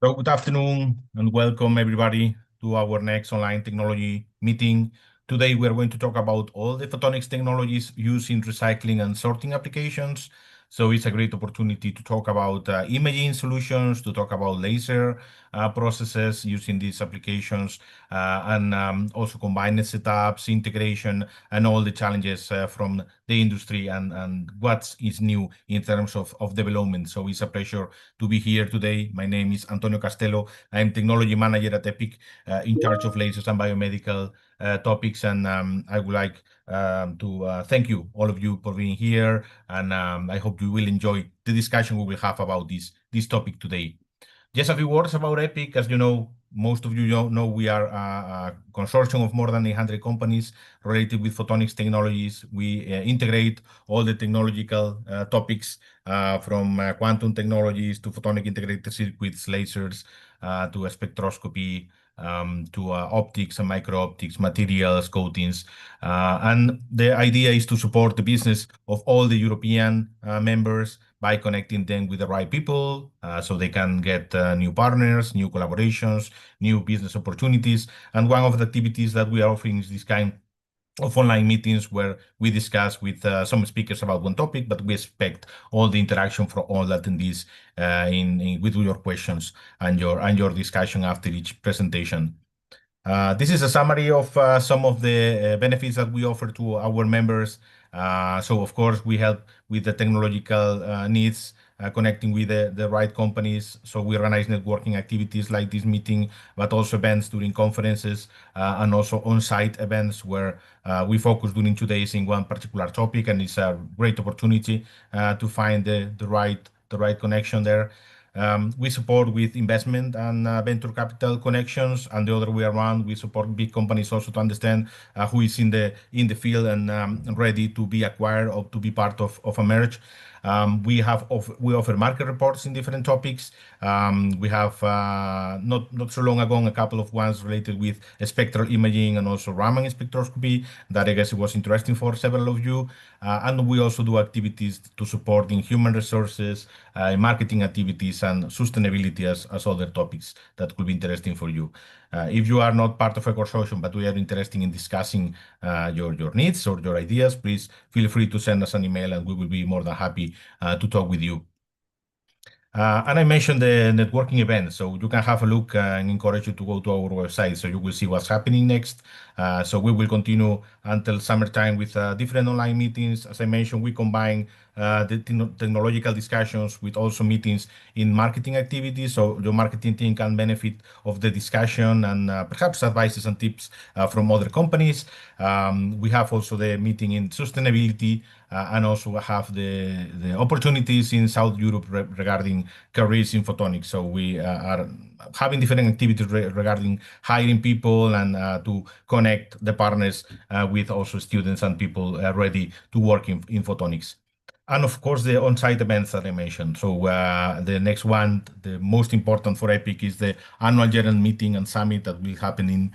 So good afternoon and welcome everybody to our next online technology meeting. Today we are going to talk about all the photonics technologies used in recycling and sorting applications. So it's a great opportunity to talk about imaging solutions, to talk about laser processes using these applications, and also combined setups, integration, and all the challenges from the industry and what is new in terms of development. So it's a pleasure to be here today. My name is Antonio Castelo. I'm technology manager at Optikk, in charge of lasers and biomedical topics. And I would like to thank you, all of you, for being here. And I hope you will enjoy the discussion we will have about this topic today. Just a few words about Optikk. As you know, most of you know we are a consortium of more than 800 companies related with photonics technologies. We integrate all the technological topics from quantum technologies to photonic integrated circuits, lasers, to spectroscopy, to optics and micro-optics, materials, coatings. And the idea is to support the business of all the European members by connecting them with the right people so they can get new partners, new collaborations, new business opportunities. And one of the activities that we are offering is this kind of online meetings where we discuss with some speakers about one topic, but we expect all the interaction from all attendees with your questions and your discussion after each presentation. This is a summary of some of the benefits that we offer to our members. So, of course, we help with the technological needs, connecting with the right companies. So we organize networking activities like this meeting, but also events during conferences and also on-site events where we focus during 2 days in one particular topic. And it's a great opportunity to find the right connection there. We support with investment and venture capital connections, and the other way around, we support big companies also to understand who is in the field and ready to be acquired or to be part of a merge. We offer market reports in different topics. We have not so long ago a couple of ones related with spectral imaging and also Raman spectroscopy that I guess it was interesting for several of you. And we also do activities to support in human resources, marketing activities, and sustainability as other topics that could be interesting for you. If you are not part of a consortium, but we are interested in discussing your needs or your ideas, please feel free to send us an email and we will be more than happy to talk with you. And I mentioned the networking event, so you can have a look and encourage you to go to our website so you will see what's happening next. So we will continue until summertime with different online meetings. As I mentioned, we combine the technological discussions with also meetings in marketing activities, so your marketing team can benefit of the discussion and perhaps advices and tips from other companies. We have also the meeting in sustainability and also have the opportunities in South Europe regarding careers in photonics. So we are having different activities regarding hiring people and to connect the partners with also students and people ready to work in photonics. And of course, the on-site events that I mentioned. So the next one, the most important for Optikk, is the annual general meeting and summit that will happen in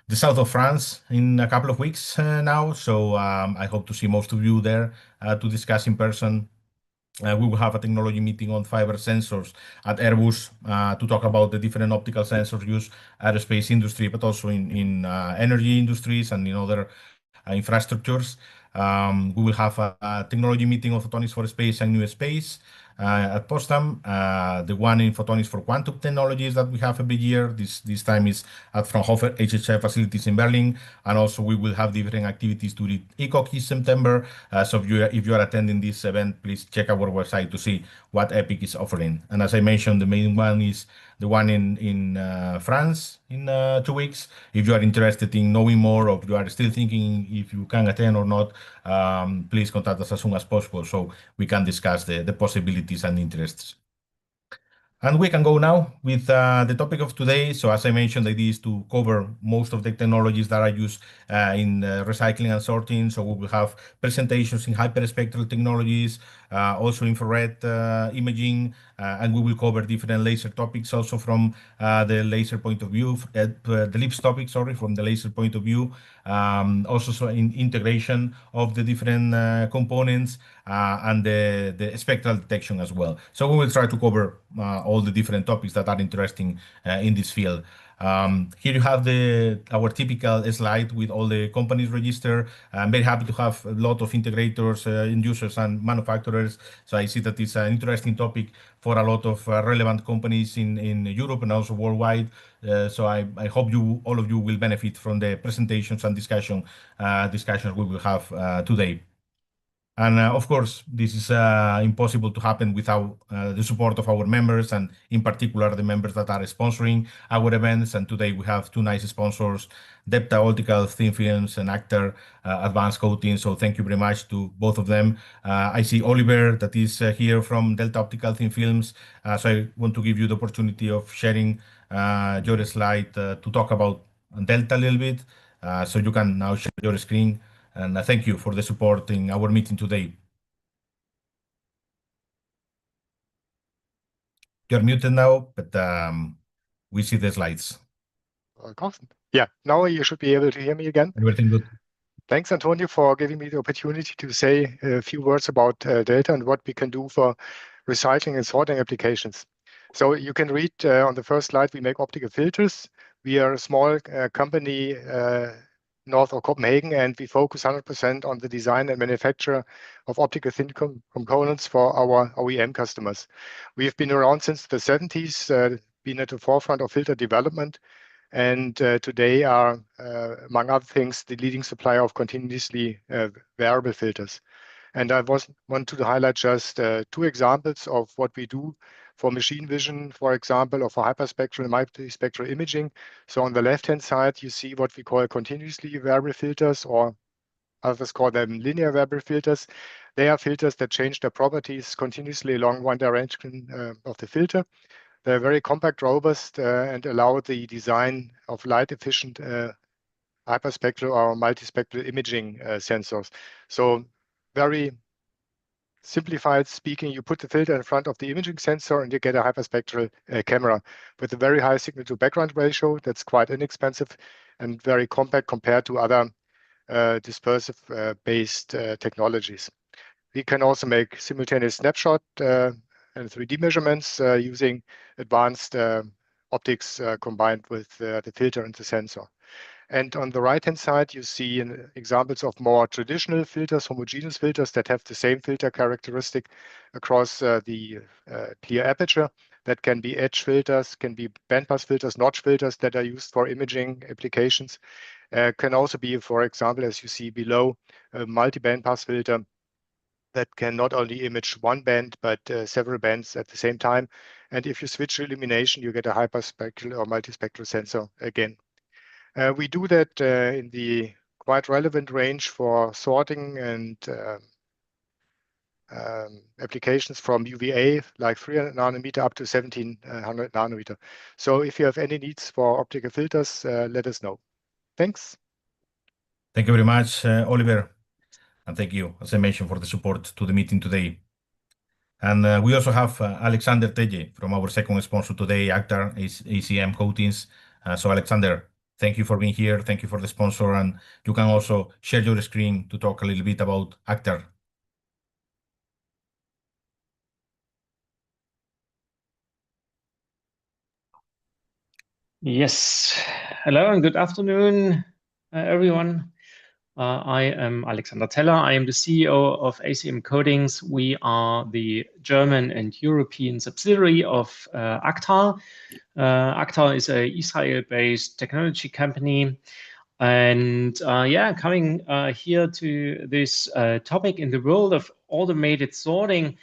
the south of France in a couple of weeks now. So I hope to see most of you there to discuss in person. We will have a technology meeting on fiber sensors at Airbus to talk about the different optical sensors used aerospace industry, but also in energy industries and in other infrastructures. We will have a technology meeting on photonics for space and new space at Potsdam. The one in photonics for quantum technologies that we have every year. This time is at Fraunhofer HHI facilities in Berlin. And also we will have different activities during ECOC in September. So if you are attending this event, please check our website to see what Optikk is offering. And as I mentioned, the main one is the one in France in 2 weeks. If you are interested in knowing more or you are still thinking if you can attend or not, please contact us as soon as possible so we can discuss the possibilities and interests. And we can go now with the topic of today. So as I mentioned, the idea is to cover most of the technologies that are used in recycling and sorting. So we will have presentations in hyperspectral technologies, also infrared imaging, and we will cover different laser topics also from the laser point of view, the LIBS topic, sorry, from the laser point of view. Also, so in integration of the different components and the spectral detection as well. So we will try to cover all the different topics that are interesting in this field. Here you have our typical slide with all the companies registered. I'm very happy to have a lot of integrators, end users, and manufacturers. So I see that it's an interesting topic for a lot of relevant companies in Europe and also worldwide. So I hope all of you will benefit from the presentations and discussions we will have today. And of course, this is impossible to happen without the support of our members, and in particular, the members that are sponsoring our events. And today we have two nice sponsors, Delta Optical Thin Films and Actor Advanced Coating. So thank you very much to both of them. I see Oliver that is here from Delta Optical Thin Films. So I want to give you the opportunity of sharing your slide to talk about Delta a little bit. So you can now share your screen. And thank you for the support in our meeting today. You're muted now, but we see the slides. Yeah, now you should be able to hear me again. Everything good? Thanks, Antonio, for giving me the opportunity to say a few words about Delta and what we can do for recycling and sorting applications. So you can read on the first slide, we make optical filters. We are a small company north of Copenhagen, and we focus 100% on the design and manufacture of optical thin components for our OEM customers. We have been around since the 70s, been at the forefront of filter development, and today are, among other things, the leading supplier of continuously variable filters. And I want to highlight just two examples of what we do for machine vision, for example, or for hyperspectral and multispectral imaging. So on the left-hand side, you see what we call continuously variable filters, or others call them linear variable filters. They are filters that change their properties continuously along one direction of the filter. They're very compact, robust, and allow the design of light-efficient hyperspectral or multispectral imaging sensors. So very simplified speaking, you put the filter in front of the imaging sensor and you get a hyperspectral camera with a very high signal to background ratio that's quite inexpensive and very compact compared to other dispersive based technologies. We can also make simultaneous snapshot and 3D measurements using advanced optics combined with the filter and the sensor. And on the right-hand side, you see examples of more traditional filters, homogeneous filters that have the same filter characteristic across the clear aperture. That can be edge filters, can be bandpass filters, notch filters that are used for imaging applications. Can also be, for example, as you see below, a multi-bandpass filter that can not only image one band, but several bands at the same time. And if you switch illumination, you get a hyperspectral or multispectral sensor again. We do that in the quite relevant range for sorting and applications from UVA, like 300 nanometer up to 1700 nanometer. So if you have any needs for optical filters, let us know. Thanks. Thank you very much, Oliver. And thank you, as I mentioned, for the support to the meeting today. And we also have Alexander Teje from our second sponsor today, Actar ACM Coatings. So Alexander, thank you for being here. Thank you for the sponsor. And you can also share your screen to talk a little bit about Actar. Yes. Hello and good afternoon, everyone. I am Alexander Teller. I am the CEO of ACM Coatings. We are the German and European subsidiary of Actar. Actar is an Israel-based technology company. And yeah, coming here to this topic in the world of automated sorting,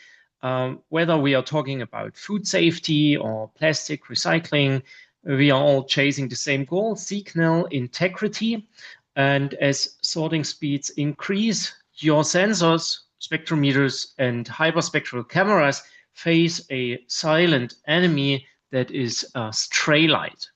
whether we are talking about food safety or plastic recycling, we are all chasing the same goal, signal integrity. And as sorting speeds increase, your sensors, spectrometers, and hyperspectral cameras face a silent enemy that is stray light.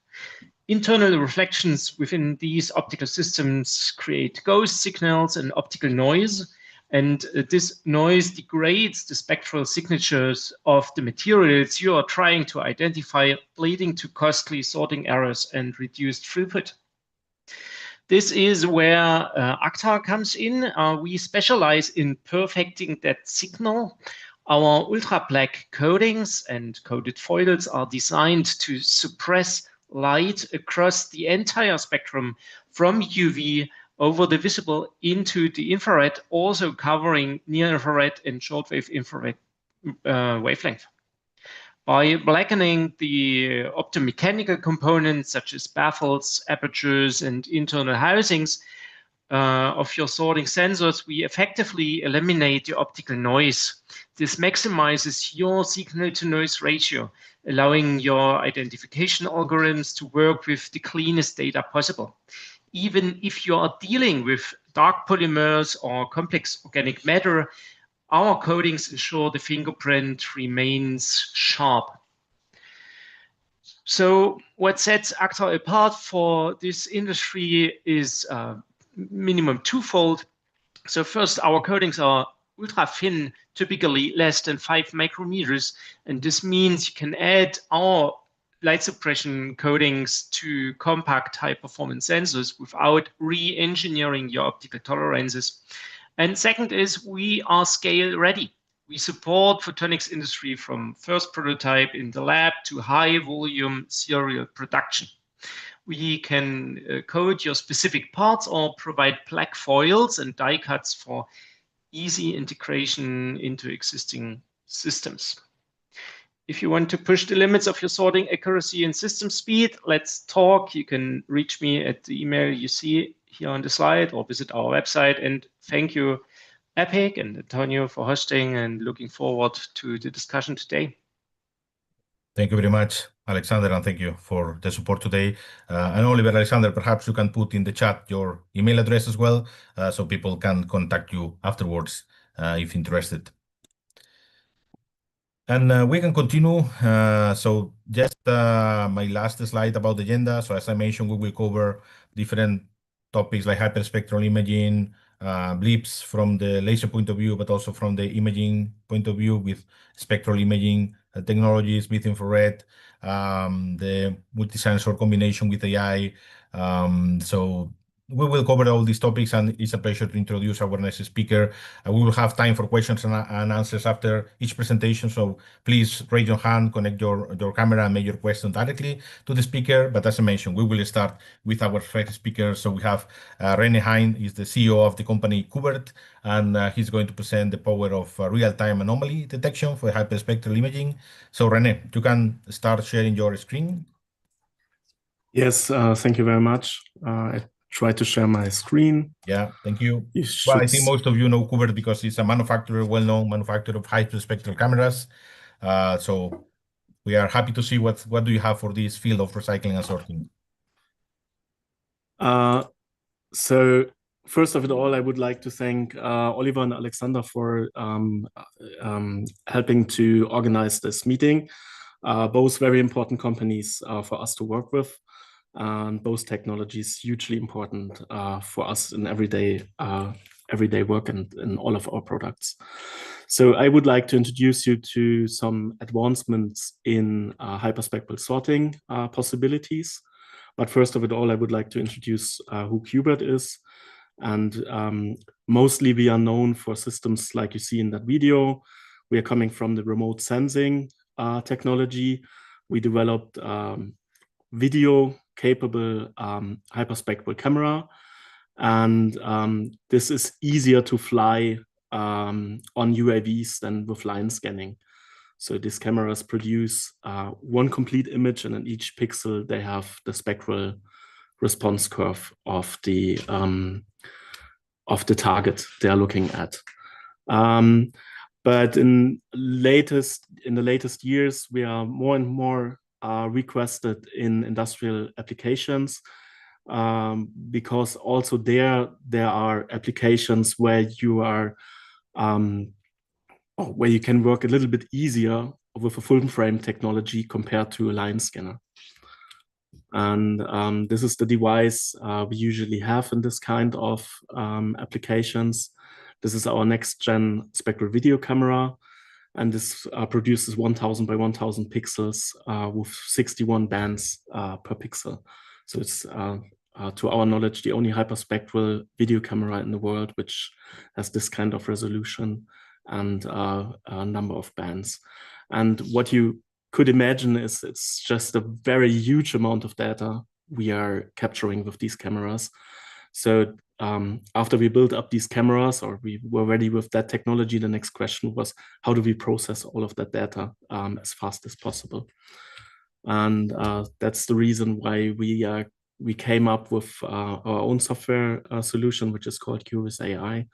Internal reflections within these optical systems create ghost signals and optical noise. And this noise degrades the spectral signatures of the materials you are trying to identify, leading to costly sorting errors and reduced throughput. This is where ACTA comes in. We specialize in perfecting that signal. Our ultra black coatings and coated foils are designed to suppress light across the entire spectrum from UV over the visible into the infrared, also covering near infrared and shortwave infrared wavelength. By blackening the optomechanical components such as baffles, apertures, and internal housings of your sorting sensors, we effectively eliminate the optical noise. This maximizes your signal-to-noise ratio, allowing your identification algorithms to work with the cleanest data possible. Even if you are dealing with dark polymers or complex organic matter, our coatings ensure the fingerprint remains sharp. So what sets ACTA apart for this industry is minimum twofold. So first, our coatings are ultra thin, typically less than 5 micrometers. And this means you can add our light suppression coatings to compact high performance sensors without re-engineering your optical tolerances. And second is we are scale ready. We support photonics industry from first prototype in the lab to high volume serial production. We can code your specific parts or provide black foils and die cuts for easy integration into existing systems. If you want to push the limits of your sorting accuracy and system speed, let's talk. You can reach me at the email you see here on the slide or visit our website. And thank you, Optikk and Antonio, for hosting, and looking forward to the discussion today. Thank you very much, Alexander, and thank you for the support today. And Oliver, Alexander, perhaps you can put in the chat your email address as well, so people can contact you afterwards if interested. And we can continue. So just my last slide about the agenda. So as I mentioned, we will cover different topics like hyperspectral imaging, LIBS from the laser point of view, but also from the imaging point of view with spectral imaging technologies, with infrared, the multi-sensor combination with AI. So we will cover all these topics, and it's a pleasure to introduce our next speaker. We will have time for questions and answers after each presentation, so please raise your hand, connect your camera, and make your question directly to the speaker. But as I mentioned, we will start with our first speaker. So we have René Heine, is the CEO of the company Cubert, and he's going to present the power of real-time anomaly detection for hyperspectral imaging. So René, you can start sharing your screen. Yes, thank you very much. I try to share my screen. Yeah, thank you. Well, I think most of you know Cubert because it's a manufacturer, well-known manufacturer of hyperspectral cameras. So we are happy to see what do you have for this field of recycling and sorting. So first of all, I would like to thank Oliver and Alexander for helping to organize this meeting. Both very important companies for us to work with. And both technologies hugely important for us in everyday work and in all of our products. So I would like to introduce you to some advancements in hyperspectral sorting possibilities. But first of all, I would like to introduce who Cubert is. And mostly we are known for systems like you see in that video. We are coming from the remote sensing technology. We developed video capable hyperspectral camera, and this is easier to fly on UAVs than with line scanning. So these cameras produce one complete image, and in each pixel they have the spectral response curve of the target they are looking at. But in the latest years, we are more and more requested in industrial applications because also there are applications where you are where you can work a little bit easier with a full frame technology compared to a line scanner. And this is the device we usually have in this kind of applications. This is our next gen spectral video camera. And this produces 1000 by 1000 pixels with 61 bands per pixel. So it's, to our knowledge, the only hyperspectral video camera in the world which has this kind of resolution and a number of bands. And what you could imagine is it's just a very huge amount of data we are capturing with these cameras. So after we built up these cameras, or we were ready with that technology, the next question was, how do we process all of that data as fast as possible? And that's the reason why we came up with our own software solution, which is called QVIS AI.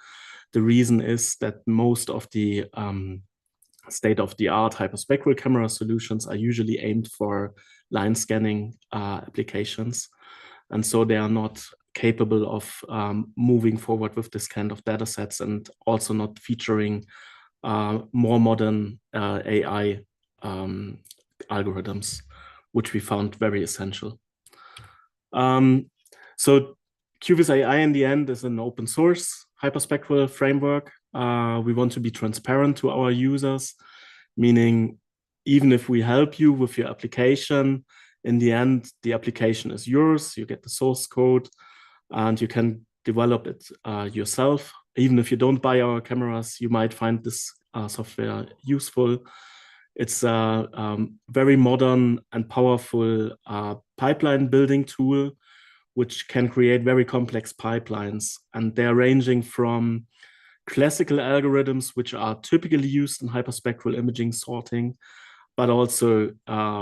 The reason is that most of the state-of-the-art hyperspectral camera solutions are usually aimed for line scanning applications. And so they are not capable of moving forward with this kind of data sets, and also not featuring more modern AI algorithms, which we found very essential. So QVIS AI in the end is an open source hyperspectral framework. We want to be transparent to our users, meaning even if we help you with your application, in the end, the application is yours. You get the source code and you can develop it yourself. Even if you don't buy our cameras, you might find this software useful. It's a very modern and powerful pipeline building tool, which can create very complex pipelines. And they're ranging from classical algorithms, which are typically used in hyperspectral imaging sorting, but also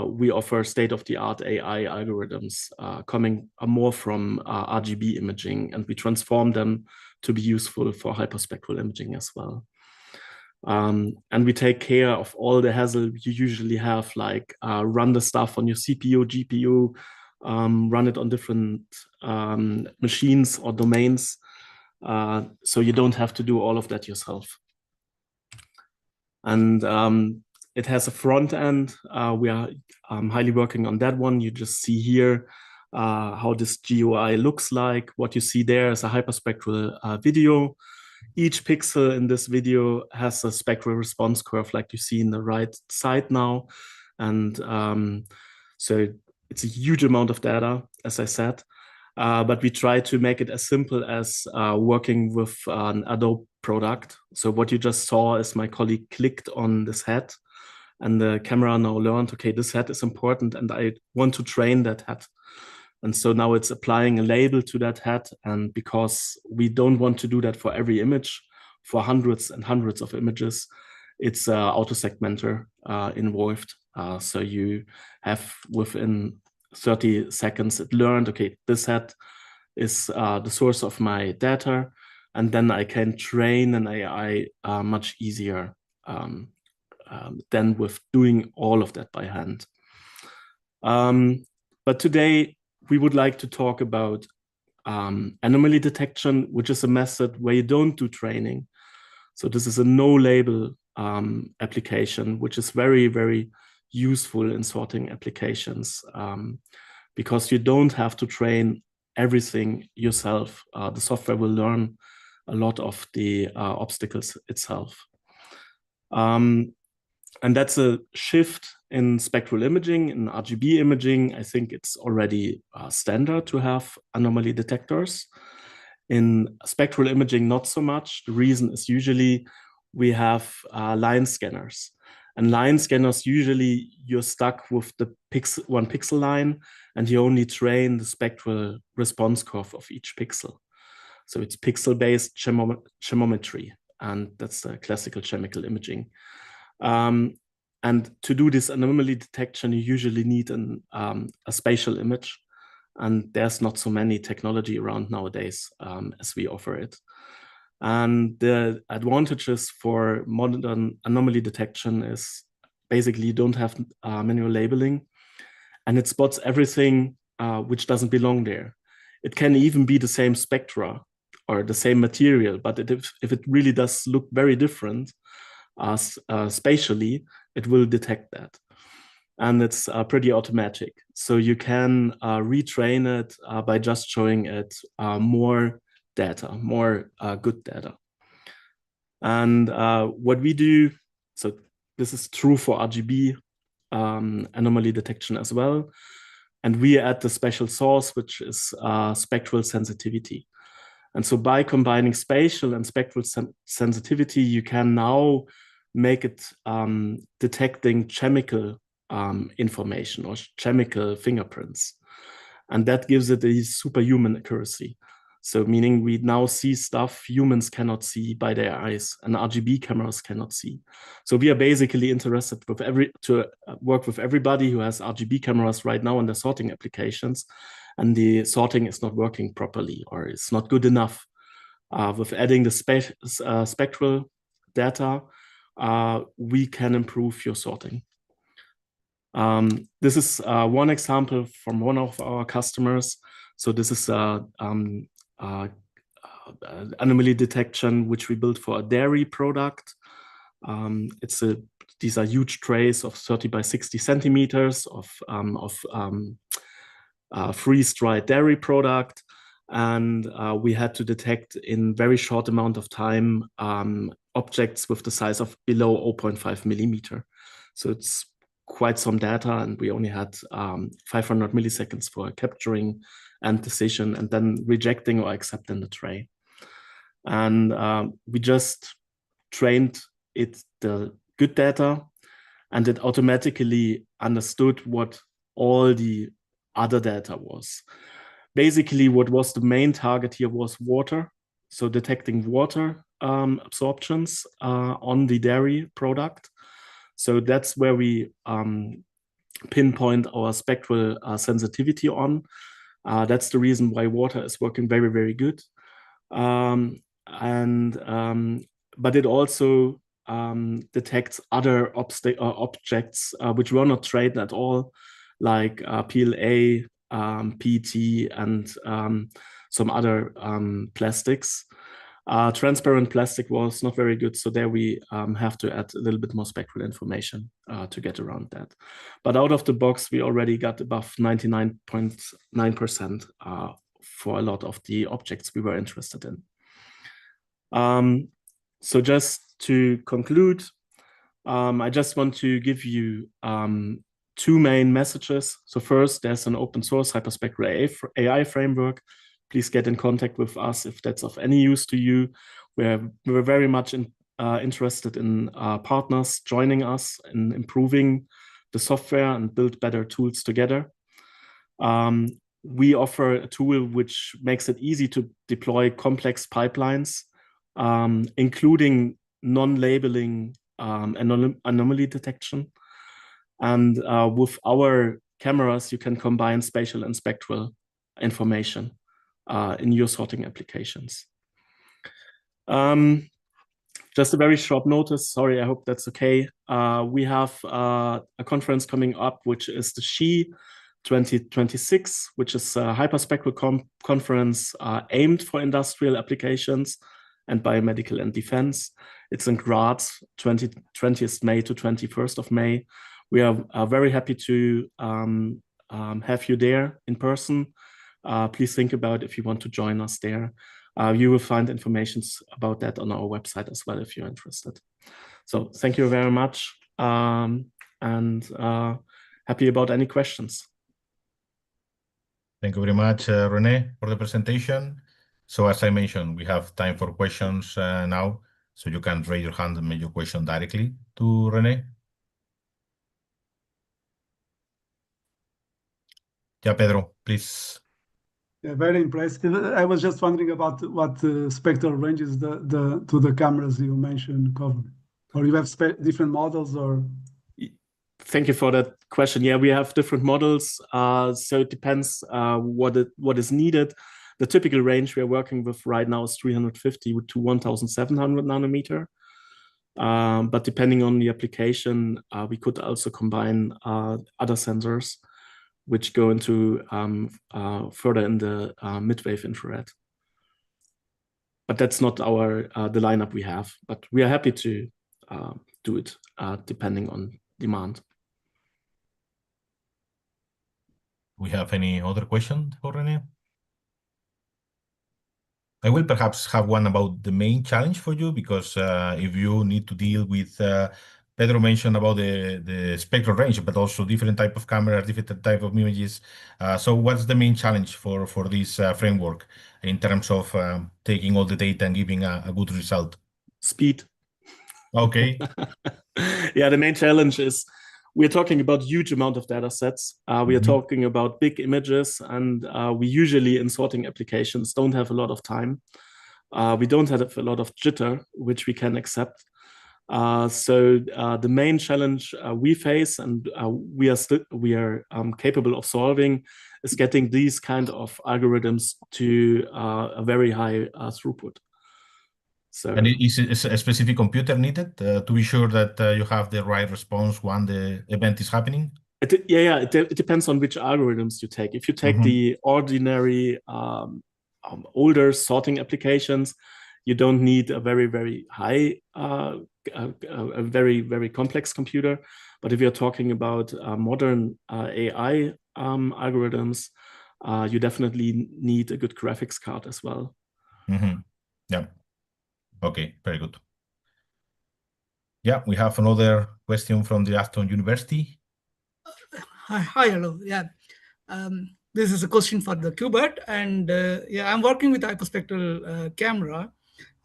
we offer state-of-the-art AI algorithms coming more from RGB imaging, and we transform them to be useful for hyperspectral imaging as well. And we take care of all the hassle you usually have, like run the stuff on your CPU, GPU, run it on different machines or domains, so you don't have to do all of that yourself. And it has a front end. We are highly working on that one. You just see here how this GUI looks like. What you see there is a hyperspectral video. Each pixel in this video has a spectral response curve like you see in the right side now. And so it's a huge amount of data, as I said. But we try to make it as simple as working with an Adobe product. So what you just saw is my colleague clicked on this head, and the camera now learned, okay, this head is important and I want to train that head. And so now it's applying a label to that head. And because we don't want to do that for every image, for hundreds and hundreds of images, it's auto segmenter involved. So you have within 30 seconds, it learned, okay, this head is the source of my data. And then I can train an AI much easier than with doing all of that by hand. But today we would like to talk about anomaly detection, which is a method where you don't do training. So this is a no-label application, which is very, very useful in sorting applications because you don't have to train everything yourself. The software will learn a lot of the obstacles itself. And that's a shift in spectral imaging, in RGB imaging. I think it's already standard to have anomaly detectors. In spectral imaging, not so much. The reason is usually we have line scanners. And line scanners, usually you're stuck with the one pixel line, and you only train the spectral response curve of each pixel. So it's pixel-based chemometry, and that's the classical chemical imaging. And to do this anomaly detection, you usually need a spatial image, and there's not so many technology around nowadays as we offer it. And the advantages for modern anomaly detection is basically you don't have manual labeling, and it spots everything which doesn't belong there. It can even be the same spectra or the same material, but if it really does look very different spatially, it will detect that. And it's pretty automatic. So you can retrain it by just showing it more data, more good data. And what we do, so this is true for RGB anomaly detection as well. And we add the special source, which is spectral sensitivity. And so by combining spatial and spectral sensitivity, you can now make it detecting chemical information or chemical fingerprints. And that gives it a superhuman accuracy. So meaning we now see stuff humans cannot see by their eyes and RGB cameras cannot see. So we are basically interested with to work with everybody who has RGB cameras right now in their sorting applications, and the sorting is not working properly or it's not good enough. With adding the spectral data, we can improve your sorting. This is one example from one of our customers. So this is anomaly detection, which we built for a dairy product. These are huge trays of 30 by 60 centimeters of freeze-dried dairy product. And we had to detect in very short amount of time objects with the size of below 0.5 millimeter. So it's quite some data, and we only had 500 milliseconds for capturing and decision, and then rejecting or accepting the tray. And we just trained it the good data, and it automatically understood what all the other data was. Basically, what was the main target here was water. So detecting water absorptions on the dairy product. So that's where we pinpoint our spectral sensitivity on. That's the reason why water is working very, very good. But it also detects other objects which were not traded at all, like PLA, PET, and some other plastics. Transparent plastic was not very good, so there we have to add a little bit more spectral information to get around that. But out of the box, we already got above 99.9% for a lot of the objects we were interested in. So just to conclude, I just want to give you two main messages. So first, there's an open source hyperspectral AI framework. Please get in contact with us if that's of any use to you. We're very much interested in partners joining us in improving the software and build better tools together. We offer a tool which makes it easy to deploy complex pipelines, including non-labeling anomaly detection. And with our cameras, you can combine spatial and spectral information in your sorting applications. Just a very short notice, sorry, I hope that's okay. We have a conference coming up, which is the SHE 2026, which is a hyperspectral conference aimed for industrial applications and biomedical and defense. It's in Graz, 20th May to 21st of May. We are very happy to have you there in person. Please think about if you want to join us there. You will find information about that on our website as well if you're interested. So thank you very much, and happy about any questions. Thank you very much, René, for the presentation. So as I mentioned, we have time for questions now, so you can raise your hand and make your question directly to René. Yeah, Pedro, please. Yeah, very impressive. I was just wondering about what spectral ranges to the cameras you mentioned cover, or you have different models, or? Thank you for that question. Yeah, we have different models, so it depends what is needed. The typical range we are working with right now is 350 to 1,700 nanometer. But depending on the application, we could also combine other sensors which go into further in the mid-wave infrared. But that's not the lineup we have. But we are happy to do it depending on demand. We have any other question for René? I will perhaps have one about the main challenge for you, because if you need to deal with, Pedro mentioned about the spectral range, but also different type of cameras, different type of images. So what's the main challenge for this framework in terms of taking all the data and giving a good result? Speed. Okay. Yeah, the main challenge is we're talking about huge amount of data sets. We are talking about big images, and we usually in sorting applications don't have a lot of time. We don't have a lot of jitter, which we can accept. So the main challenge we face, and we are capable of solving, is getting these kind of algorithms to a very high throughput. So, and is a specific computer needed to be sure that you have the right response when the event is happening? It depends on which algorithms you take. If you take the ordinary older sorting applications, you don't need a very, very high, a very, very complex computer. But if you're talking about modern AI algorithms, you definitely need a good graphics card as well. Yeah. Okay, very good. Yeah, we have another question from the Aston University. Hi, hello. Yeah, this is a question for the Cubert, and yeah, I'm working with hyperspectral camera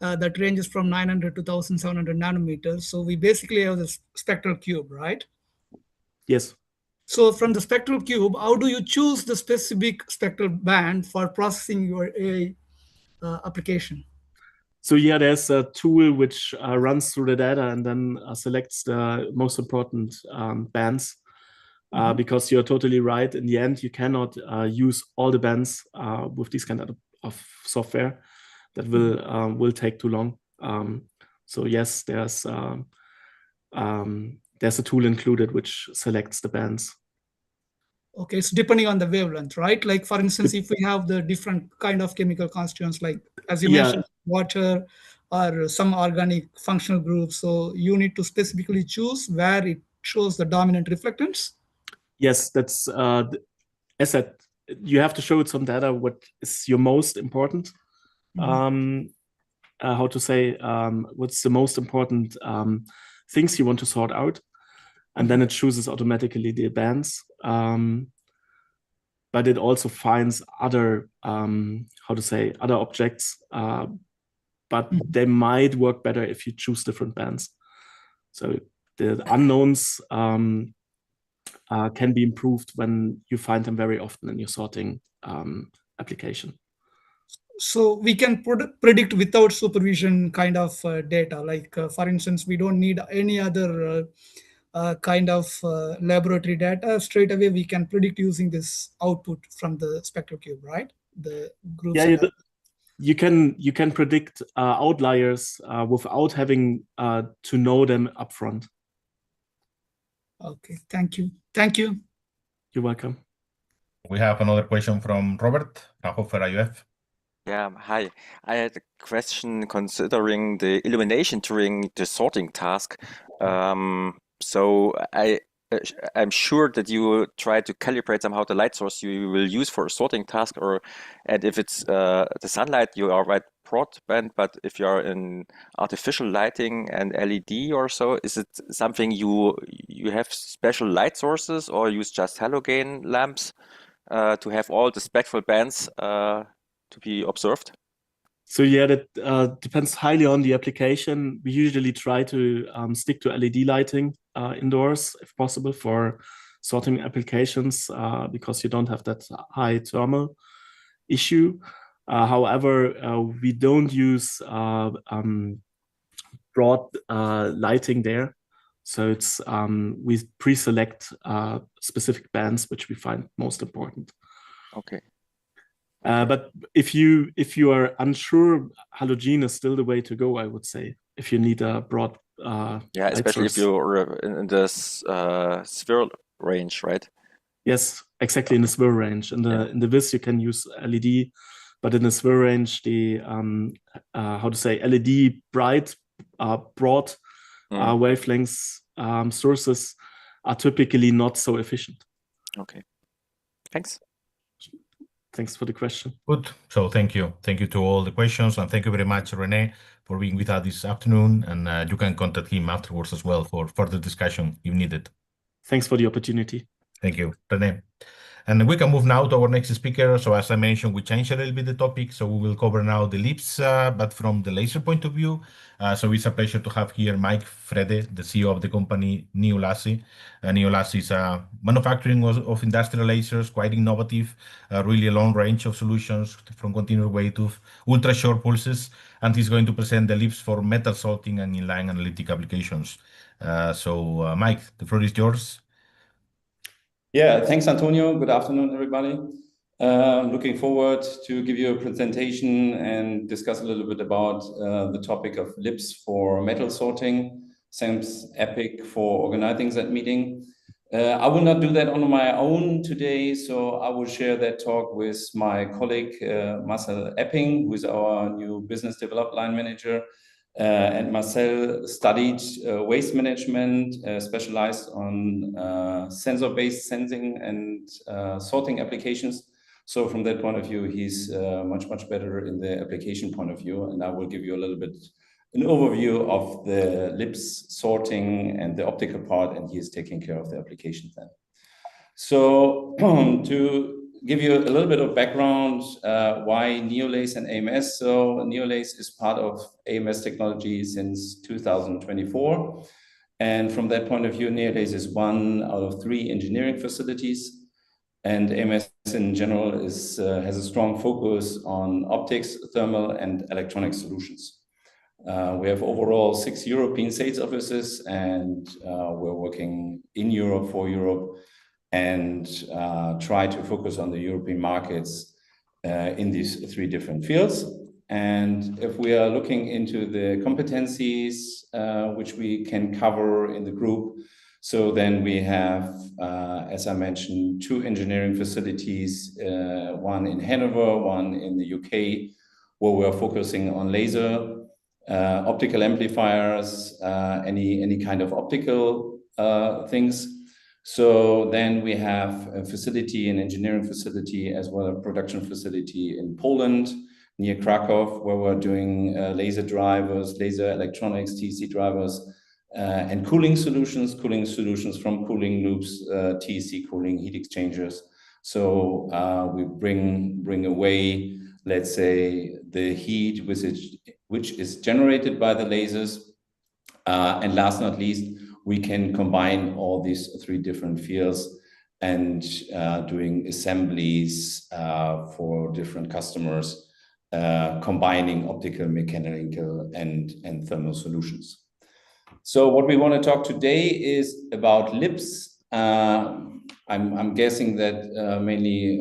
that ranges from 900 to 1700 nanometers. So we basically have the spectral cube, right? Yes. So from the spectral cube, how do you choose the specific spectral band for processing your AI application? So yeah, there's a tool which runs through the data and then selects the most important bands. Because you're totally right. In the end, you cannot use all the bands with this kind of software. That will take too long. So yes, there's a tool included which selects the bands. Okay, it's depending on the wavelength, right? Like for instance, if we have the different kind of chemical constituents, like as you mentioned, water or some organic functional groups, so you need to specifically choose where it shows the dominant reflectance. Yes, that's as said, you have to show it some data what is your most important. How to say, what's the most important things you want to sort out, and then it chooses automatically the bands. But it also finds other, how to say, other objects, but they might work better if you choose different bands. So the unknowns can be improved when you find them very often in your sorting application. So we can predict without supervision kind of data. Like for instance, we don't need any other kind of laboratory data. Straight away, we can predict using this output from the spectral cube, right? The groups. Yeah, you can predict outliers without having to know them upfront. Okay, thank you. Thank you. You're welcome. We have another question from Robert, Fraunhofer IUF. Yeah, hi. I had a question considering the illumination during the sorting task. So I'm sure that you try to calibrate somehow the light source you will use for a sorting task, and if it's the sunlight, you are right broadband. But if you are in artificial lighting and LED or so, is it something you have special light sources or use just halogen lamps to have all the spectral bands to be observed? So yeah, that depends highly on the application. We usually try to stick to LED lighting indoors if possible for sorting applications because you don't have that high thermal issue. However, we don't use broad lighting there. So it's we pre-select specific bands which we find most important. Okay. But if you are unsure, halogen is still the way to go, I would say, if you need a broad yeah, especially if you're in this sphere range, right? Yes, exactly, in the sphere range. In the VIS you can use LED, but in the sphere range the how to say, LED bright broad wavelengths sources are typically not so efficient. Okay, thanks. Thanks for the question. Good. So thank you. Thank you to all the questions. And thank you very much, René, for being with us this afternoon. And you can contact him afterwards as well for further discussion if needed. Thanks for the opportunity. Thank you, René. And we can move now to our next speaker. So as I mentioned, we changed a little bit the topic. So we will cover now the LIBS, but from the laser point of view. So it's a pleasure to have here Maik Frede, the CEO of the company neoLASE. neoLASE is a manufacturing of industrial lasers, quite innovative, really a long range of solutions from continuous wave to ultra short pulses. And he's going to present the LIBS for metal sorting and inline analytic applications. Maik, the floor is yours. Yeah, thanks, Antonio. Good afternoon, everybody. Looking forward to give you a presentation and discuss a little bit about the topic of LIBS for metal sorting. Thanks, Optikk, for organizing that meeting. I will not do that on my own today, so I will share that talk with my colleague, Marcel Epping, who is our new business development line manager. And Marcel studied waste management, specialized on sensor-based sensing and sorting applications. So from that point of view, he's much better in the application point of view. And I will give you a little bit an overview of the LIBS sorting and the optical part, and he is taking care of the application then. So to give you a little bit of background, why neoLASE and AMS. So neoLASE is part of AMS technology since 2024. And from that point of view, neoLASE is 1 out of 3 engineering facilities. And AMS in general has a strong focus on optics, thermal, and electronic solutions. We have overall 6 European sales offices, and we're working in Europe for Europe, and try to focus on the European markets in these 3 different fields. And if we are looking into the competencies which we can cover in the group, so then we have, as I mentioned, 2 engineering facilities, 1 in Hanover, 1 in the UK, where we are focusing on laser, optical amplifiers, any kind of optical things. So then we have a facility, an engineering facility, as well as a production facility in Poland, near Krakow, where we're doing laser drivers, laser electronics, TC drivers, and cooling solutions from cooling loops, TC cooling, heat exchangers. So we bring away, let's say, the heat which is generated by the lasers. And last but not least, we can combine all these 3 different fields and doing assemblies for different customers, combining optical, mechanical, and thermal solutions. So what we want to talk today is about LIBS. I'm guessing that mainly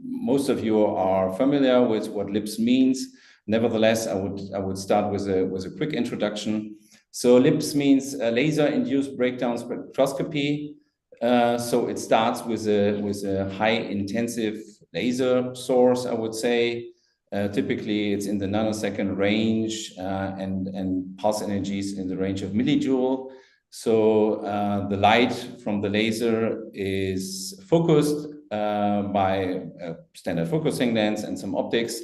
most of you are familiar with what LIBS means. Nevertheless, I would start with a quick introduction. So LIBS means laser-induced breakdown spectroscopy. So it starts with a high-intensive laser source, I would say. Typically, it's in the nanosecond range and pulse energies in the range of millijoule. So the light from the laser is focused by a standard focusing lens and some optics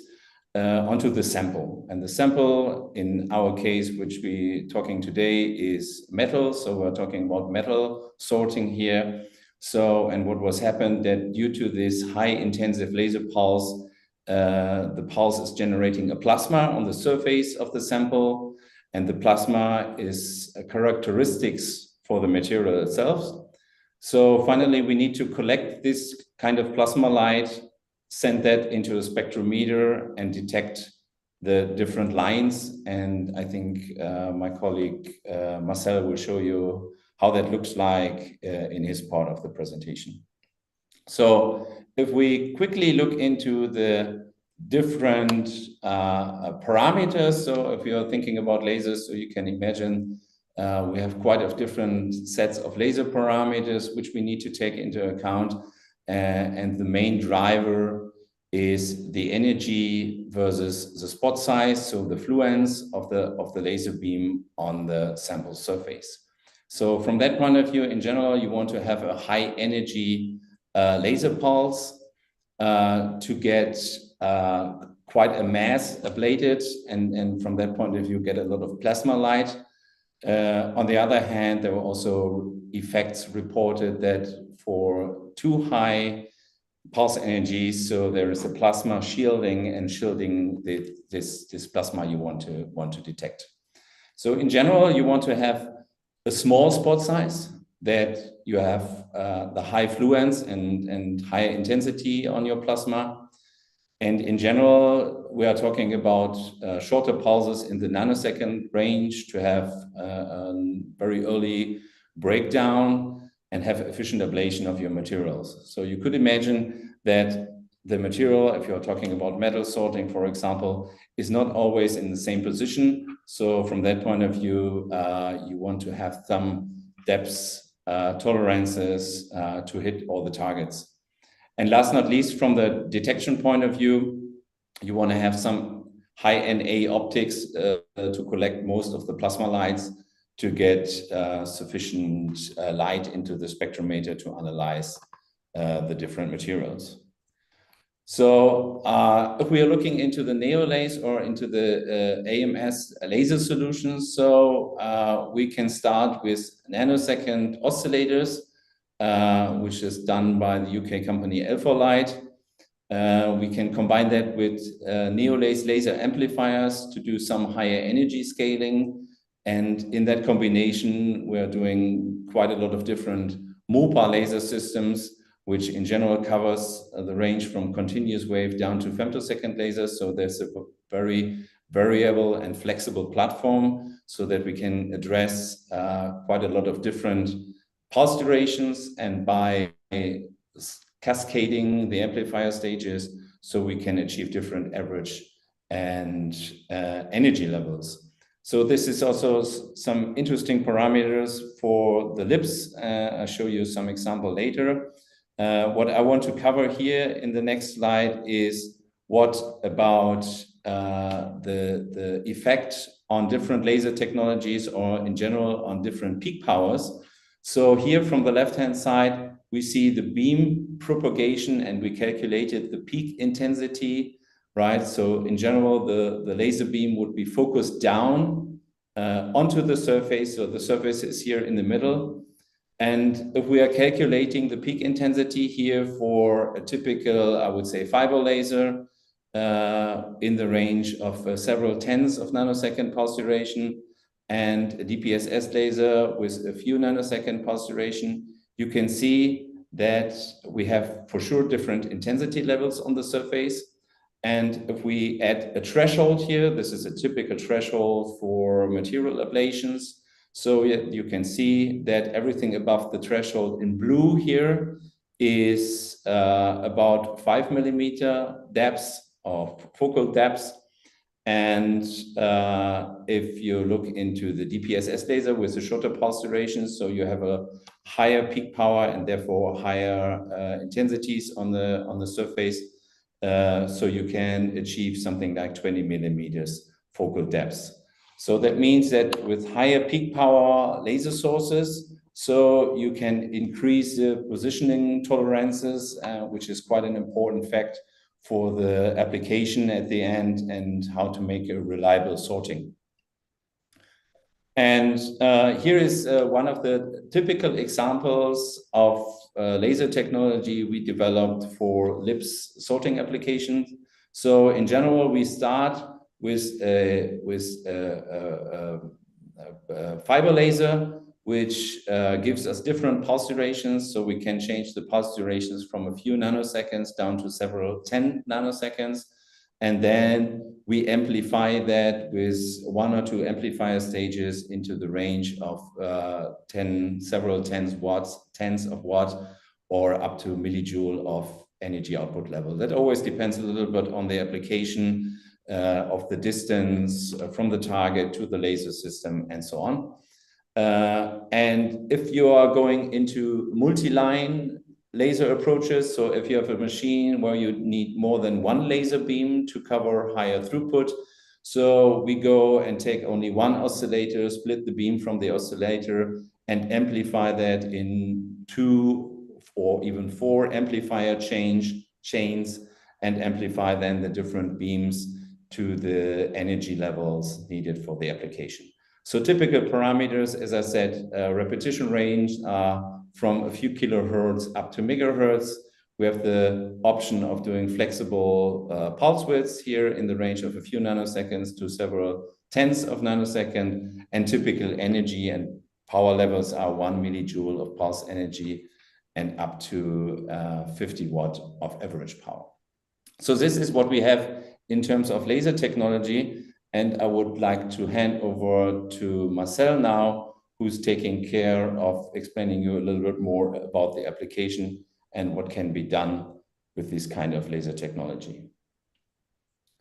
onto the sample. And the sample, in our case, which we're talking today, is metal. So we're talking about metal sorting here. So, and what was happened that due to this high intensive laser pulse, the pulse is generating a plasma on the surface of the sample, and the plasma is characteristics for the material itself. So finally, we need to collect this kind of plasma light, send that into a spectrometer, and detect the different lines. And I think my colleague Marcel will show you how that looks like in his part of the presentation. So if we quickly look into the different parameters, so if you're thinking about lasers, so you can imagine we have quite a different sets of laser parameters which we need to take into account. And the main driver is the energy versus the spot size, so the fluence of the laser beam on the sample surface. So from that point of view, in general, you want to have a high energy laser pulse. to get quite a mass ablated, and from that point of view, get a lot of plasma light. On the other hand, there were also effects reported that for too high pulse energies, so there is a plasma shielding and shielding this plasma you want to detect. So in general, you want to have a small spot size, that you have the high fluence and high intensity on your plasma. And in general, we are talking about shorter pulses in the nanosecond range to have a very early breakdown and have efficient ablation of your materials. So you could imagine that the material, if you're talking about metal sorting, for example, is not always in the same position. So from that point of view, you want to have some depths, tolerances to hit all the targets. And last but not least, from the detection point of view, you want to have some high NA optics to collect most of the plasma lights to get sufficient light into the spectrometer to analyze the different materials. So if we are looking into the neoLASE or into the AMS laser solutions, so we can start with nanosecond oscillators, which is done by the UK company Alphalite. We can combine that with neoLASE laser amplifiers to do some higher energy scaling. And in that combination, we're doing quite a lot of different MOPA laser systems, which in general covers the range from continuous wave down to femtosecond lasers. So there's a very variable and flexible platform so that we can address quite a lot of different pulse durations, and by cascading the amplifier stages, so we can achieve different average and energy levels. So this is also some interesting parameters for the LIBS. I'll show you some example later. What I want to cover here in the next slide is what about the effect on different laser technologies, or in general on different peak powers. So here from the left-hand side, we see the beam propagation, and we calculated the peak intensity, right? So in general, the laser beam would be focused down onto the surface. So the surface is here in the middle. And if we are calculating the peak intensity here for a typical, I would say, fiber laser in the range of several tens of nanosecond pulse duration, and a DPSS laser with a few nanosecond pulse duration, you can see that we have for sure different intensity levels on the surface. And if we add a threshold here, this is a typical threshold for material ablations. So you can see that everything above the threshold in blue here is about 5 millimeter depths or focal depths. And if you look into the DPSS laser with a shorter pulse duration, so you have a higher peak power and therefore higher intensities on the surface. So you can achieve something like 20 millimeters focal depths. So that means that with higher peak power laser sources, so you can increase the positioning tolerances, which is quite an important fact for the application at the end and how to make a reliable sorting. And here is one of the typical examples of laser technology we developed for LIBS sorting applications. So in general, we start with a fiber laser, which gives us different pulse durations. So we can change the pulse durations from a few nanoseconds down to several 10 nanoseconds. And then we amplify that with 1 or 2 amplifier stages into the range of several tens of watts, or up to millijoule of energy output level. That always depends a little bit on the application of the distance from the target to the laser system and so on. And if you are going into multi-line laser approaches, so if you have a machine where you need more than one laser beam to cover higher throughput, so we go and take only one oscillator, split the beam from the oscillator, and amplify that in 2 or even 4 amplifier change chains and amplify then the different beams to the energy levels needed for the application. So typical parameters, as I said, repetition range from a few kilohertz up to megahertz. We have the option of doing flexible pulse widths here in the range of a few nanoseconds to several tenths of nanosecond, and typical energy and power levels are 1 millijoule of pulse energy and up to 50 watt of average power. So this is what we have in terms of laser technology. And I would like to hand over to Marcel now, who's taking care of explaining you a little bit more about the application and what can be done with this kind of laser technology.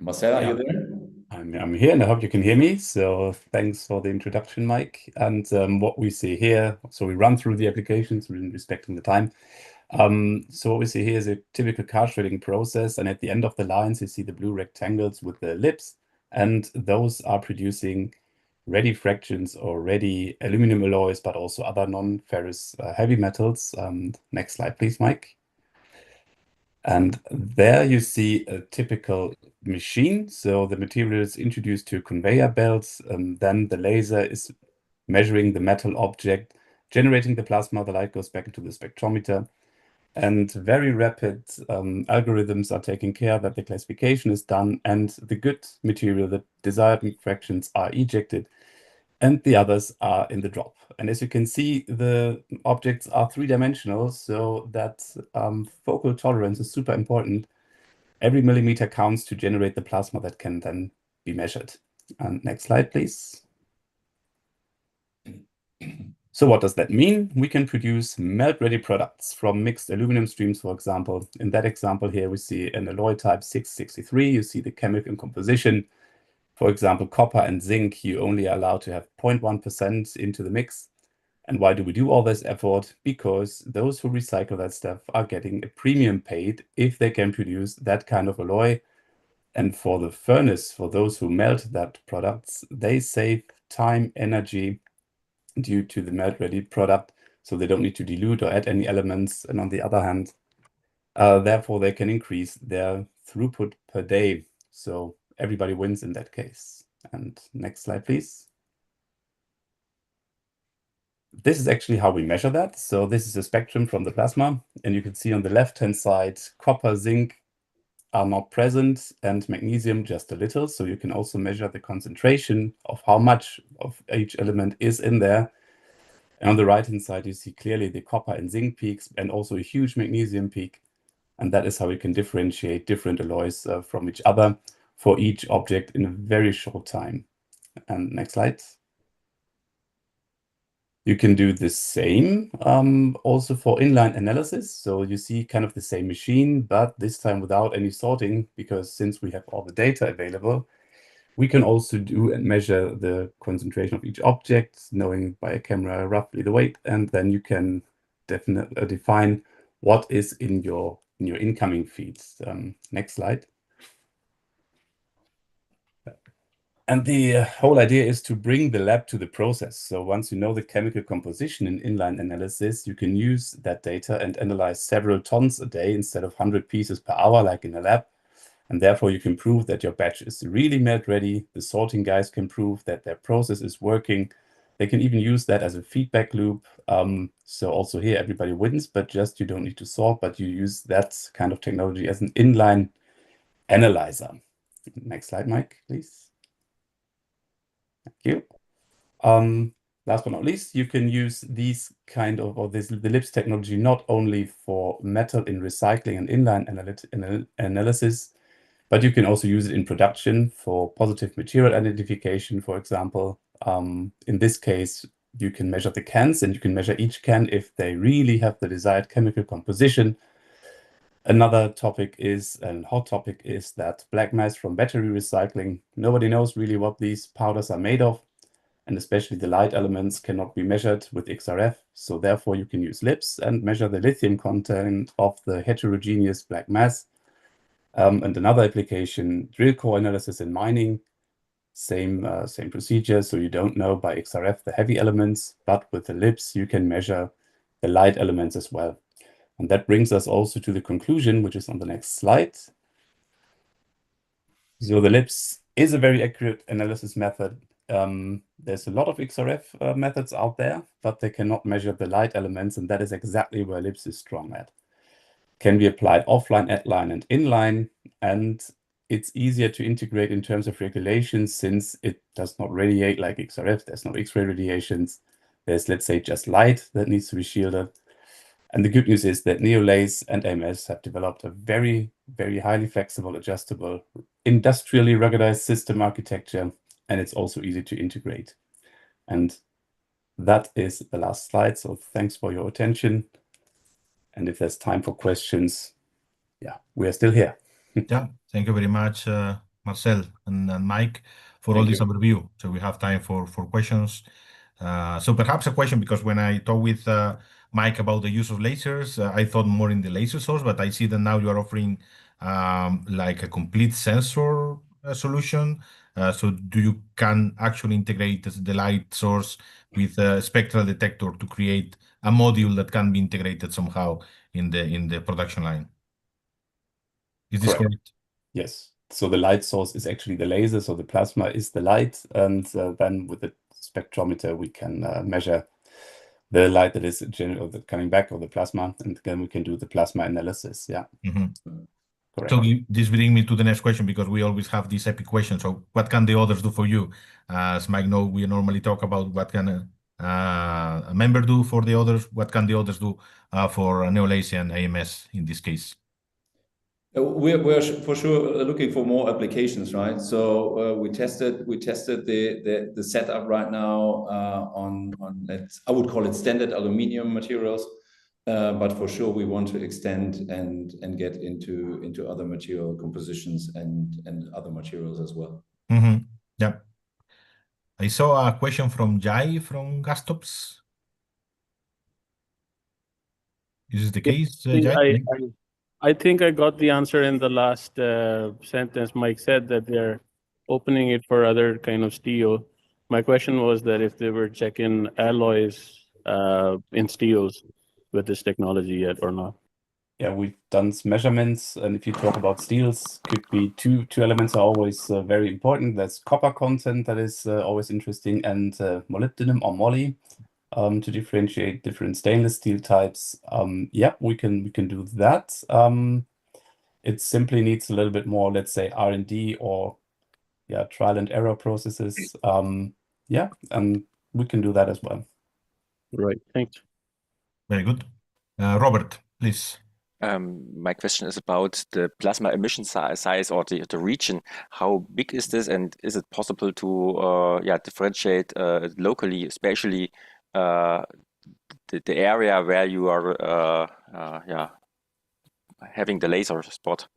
Marcel, are you there? I'm here, and I hope you can hear me. So thanks for the introduction, Mike. And what we see here, so we run through the applications, respecting the time. So what we see here is a typical car shredding process. And at the end of the lines, you see the blue rectangles with the LIBS. And those are producing ready fractions or ready aluminum alloys, but also other non-ferrous heavy metals. Next slide, please, Mike. And there you see a typical machine. So the material is introduced to conveyor belts. Then the laser is measuring the metal object, generating the plasma. The light goes back into the spectrometer. And very rapid algorithms are taking care that the classification is done and the good material, the desired fractions, are ejected and the others are in the drop. And as you can see, the objects are three-dimensional, so that focal tolerance is super important. Every millimeter counts to generate the plasma that can then be measured. And next slide, please. So what does that mean? We can produce melt-ready products from mixed aluminum streams, for example. In that example here, we see an alloy type 663. You see the chemical composition. For example, copper and zinc, you only are allowed to have 0.1% into the mix. And why do we do all this effort? Because those who recycle that stuff are getting a premium paid if they can produce that kind of alloy. And for the furnace, for those who melt that products, they save time, energy due to the melt-ready product, so they don't need to dilute or add any elements. And on the other hand, therefore, they can increase their throughput per day. So everybody wins in that case. And next slide, please. This is actually how we measure that. So this is a spectrum from the plasma. And you can see on the left-hand side, copper, zinc are not present, and magnesium just a little. So you can also measure the concentration of how much of each element is in there. And on the right-hand side, you see clearly the copper and zinc peaks and also a huge magnesium peak. And that is how we can differentiate different alloys from each other for each object in a very short time. And next slide. You can do the same also for inline analysis. So you see kind of the same machine, but this time without any sorting, because since we have all the data available, we can also do and measure the concentration of each object, knowing by a camera roughly the weight, and then you can definitely define what is in your incoming feeds. Next slide. And the whole idea is to bring the lab to the process. So once you know the chemical composition in inline analysis, you can use that data and analyze several tons a day instead of 100 pieces per hour like in a lab. And therefore, you can prove that your batch is really melt ready. The sorting guys can prove that their process is working. They can even use that as a feedback loop. So also here, everybody wins, but just you don't need to sort, but you use that kind of technology as an inline analyzer. Next slide, Mike, please. Thank you. Last but not least, you can use these kind of, or this, the LIBS technology, not only for metal in recycling and inline analysis, but you can also use it in production for positive material identification, for example. In this case, you can measure the cans, and you can measure each can if they really have the desired chemical composition. Another topic is, and hot topic is, that black mass from battery recycling. Nobody knows really what these powders are made of, and especially the light elements cannot be measured with XRF. So therefore you can use LIBS and measure the lithium content of the heterogeneous black mass. And another application, drill core analysis in mining, same procedure. So you don't know by XRF the heavy elements, but with the LIBS you can measure the light elements as well. And that brings us also to the conclusion, which is on the next slide. So the LIBS is a very accurate analysis method. There's a lot of XRF methods out there, but they cannot measure the light elements, and that is exactly where LIBS is strong at. Can be applied offline, at line, and inline, and it's easier to integrate in terms of regulations since it does not radiate like XRF. There's no X-ray radiations. There's, let's say, just light that needs to be shielded. And the good news is that neoLASE and AMS have developed a very, very highly flexible, adjustable, industrially ruggedized system architecture, and it's also easy to integrate. And that is the last slide. So thanks for your attention. And if there's time for questions, yeah, we are still here. Yeah, thank you very much, Marcel and Mike, for all this overview. So we have time for questions. So perhaps a question, because when I talked with Mike about the use of lasers, I thought more in the laser source, but I see that now you are offering like a complete sensor solution. So do you can actually integrate the light source with a spectral detector to create a module that can be integrated somehow in the production line? Is this correct? Yes. So the light source is actually the laser. So the plasma is the light, and then with the spectrometer we can measure the light that is coming back, or the plasma, and then we can do the plasma analysis. Yeah. Correct. So this brings me to the next question, because we always have this epic question. So what can the others do for you? As Mike knows, we normally talk about what can a member do for the others. What can the others do for neoLASE and AMS in this case? We're for sure looking for more applications, right? So we tested the setup right now on I would call it standard aluminium materials, but for sure we want to extend and get into other material compositions and other materials as well. Yeah. I saw a question from Jai from Gastops. Is this the case, Jai? I think I got the answer in the last sentence. Mike said that they're opening it for other kind of steel. My question was that if they were checking alloys in steels with this technology yet or not. Yeah, we've done some measurements, and if you talk about steels, could be two elements are always very important. There's copper content that is always interesting, and molybdenum or moly. To differentiate different stainless steel types. Yeah, we can do that. It simply needs a little bit more, let's say, R&D or trial and error processes. Yeah, and we can do that as well. Right, thanks. Very good. Robert, please. My question is about the plasma emission size or the region. How big is this, and is it possible to differentiate locally, especially the area where you are having the laser spot?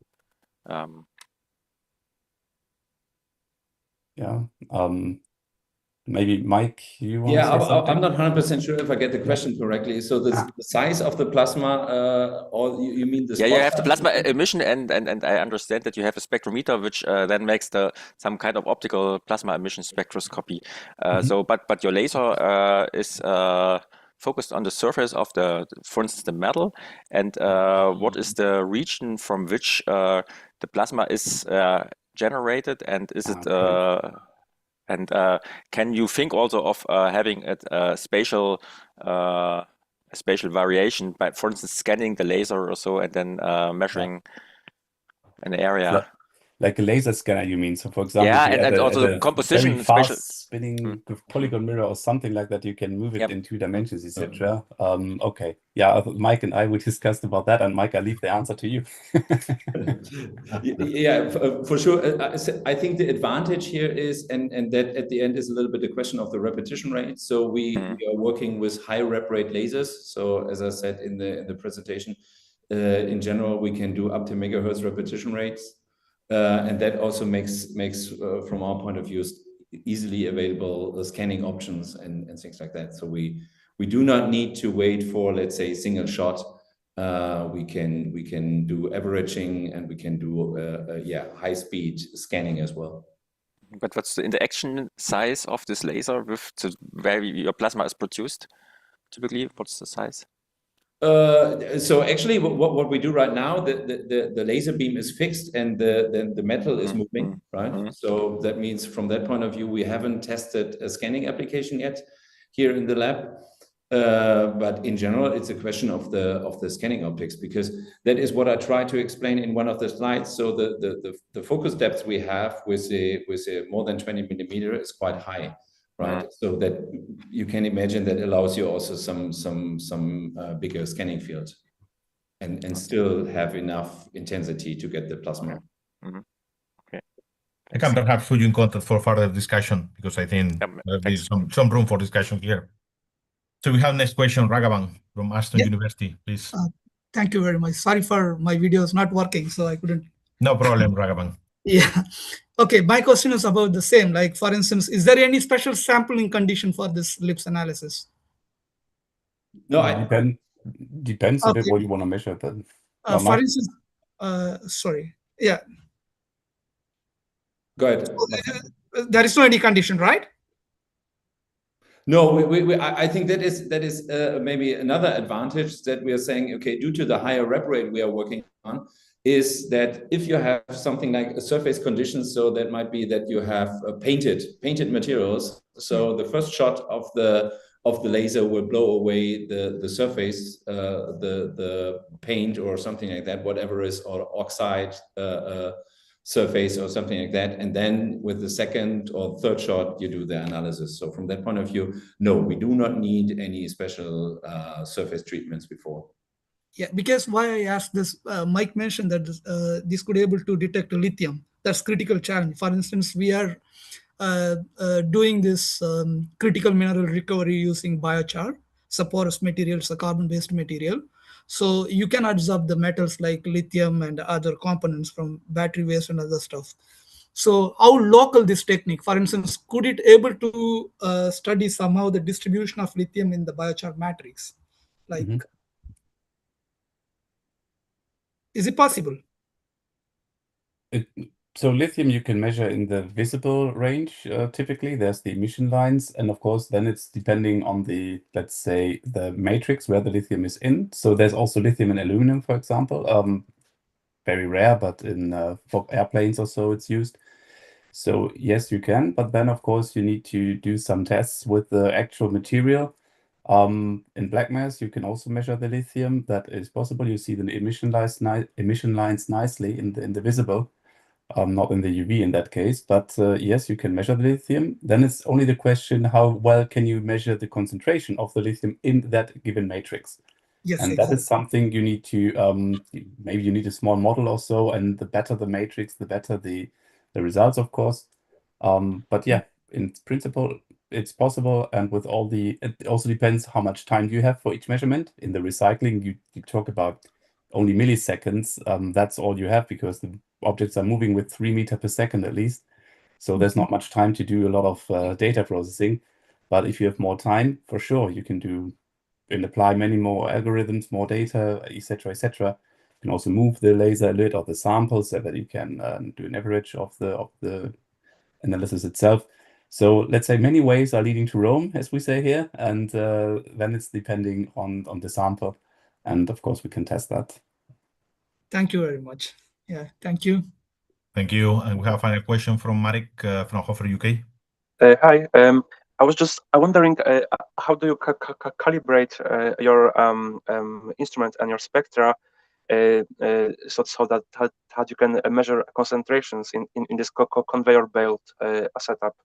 Maybe Mike, you want to say something? I'm not 100% sure if I get the question correctly. So the size of the plasma, or you mean the spot? Yeah, you have the plasma emission, and I understand that you have a spectrometer which then makes some kind of optical plasma emission spectroscopy. So, but your laser is focused on the surface of for instance, the metal, and what is the region from which the plasma is generated, and is it and can you think also of having a spatial variation by, for instance, scanning the laser or so, and then measuring an area? Like a laser scanner, you mean? So, for example, and also the composition, very fast spinning with polygon mirror or something like that, you can move it in 2 dimensions, etc. Okay, yeah, Mike and I, we discussed about that, and Mike, I leave the answer to you. Yeah, for sure. I think the advantage here is, and that at the end is a little bit the question of the repetition rate. So we are working with high rep rate lasers. So as I said in the presentation, in general, we can do up to megahertz repetition rates. And that also makes from our point of view, easily available scanning options and things like that. So we do not need to wait for, let's say, single shot. We can do averaging, and we can do high speed scanning as well. But what's the interaction size of this laser with where your plasma is produced? Typically, what's the size? So actually, what we do right now, the laser beam is fixed and the metal is moving, right? So that means from that point of view, we haven't tested a scanning application yet here in the lab. But in general, it's a question of the scanning optics, because that is what I tried to explain in one of the slides. So the focus depth we have with a more than 20 millimeter is quite high. Right, so that you can imagine that allows you also some bigger scanning field, and still have enough intensity to get the plasma. Okay. I can perhaps put you in contact for further discussion, because I think there's some room for discussion here. So we have next question, Ragavan from Aston University, please. Thank you very much. Sorry for my video is not working, so I couldn't. No problem, Ragavan. Yeah. Okay, my question is about the same. Like, for instance, is there any special sampling condition for this LIBS analysis? No, depends a bit what you want to measure. Then, for instance, sorry, yeah. Go ahead. There is no any condition, right? No, I think that is maybe another advantage that we are saying. Okay, due to the higher rep rate we are working on, is that if you have something like a surface condition, so that might be that you have painted materials. So the first shot of the laser will blow away the surface, the paint or something like that, whatever is, or oxide surface or something like that. And then with the second or third shot, you do the analysis. So from that point of view, no, we do not need any special surface treatments before. Yeah, because why I asked this, Mike mentioned that this could able to detect lithium. That's critical challenge. For instance, we are doing this critical mineral recovery using biochar. It's a porous material, it's a carbon-based material. So you can absorb the metals like lithium and other components from battery waste and other stuff. So how local this technique, for instance, could it able to study somehow the distribution of lithium in the biochar matrix? Like, is it possible? So lithium you can measure in the visible range. Typically, there's the emission lines, and of course, then it's depending on the, let's say, the matrix where the lithium is in. So there's also lithium in aluminum, for example. Very rare, but in for airplanes or so it's used. So yes, you can, but then of course you need to do some tests with the actual material. In black mass, you can also measure the lithium. That is possible. You see the emission lines nicely in the visible. Not in the UV in that case, but yes, you can measure the lithium. Then it's only the question, how well can you measure the concentration of the lithium in that given matrix? Yes, and exactly. that is something you need to, maybe you need a small model or so, and the better the matrix, the better the results, of course. But yeah, in principle, it's possible, and with all the, it also depends how much time you have for each measurement. In the recycling, you talk about only milliseconds. That's all you have, because the objects are moving with 3 meters per second at least. So there's not much time to do a lot of data processing. But if you have more time, for sure, you can do and apply many more algorithms, more data, etc., etc. You can also move the laser a little, or the sample, so that you can do an average of the analysis itself. So let's say many ways are leading to Rome, as we say here, and then it's depending on the sample, and of course we can test that. Thank you very much. Yeah, thank you. Thank you. And we have a final question from Marek from Hofer UK. Hi. I was just wondering, how do you calibrate your instrument and your spectra so that you can measure concentrations in this conveyor belt setup?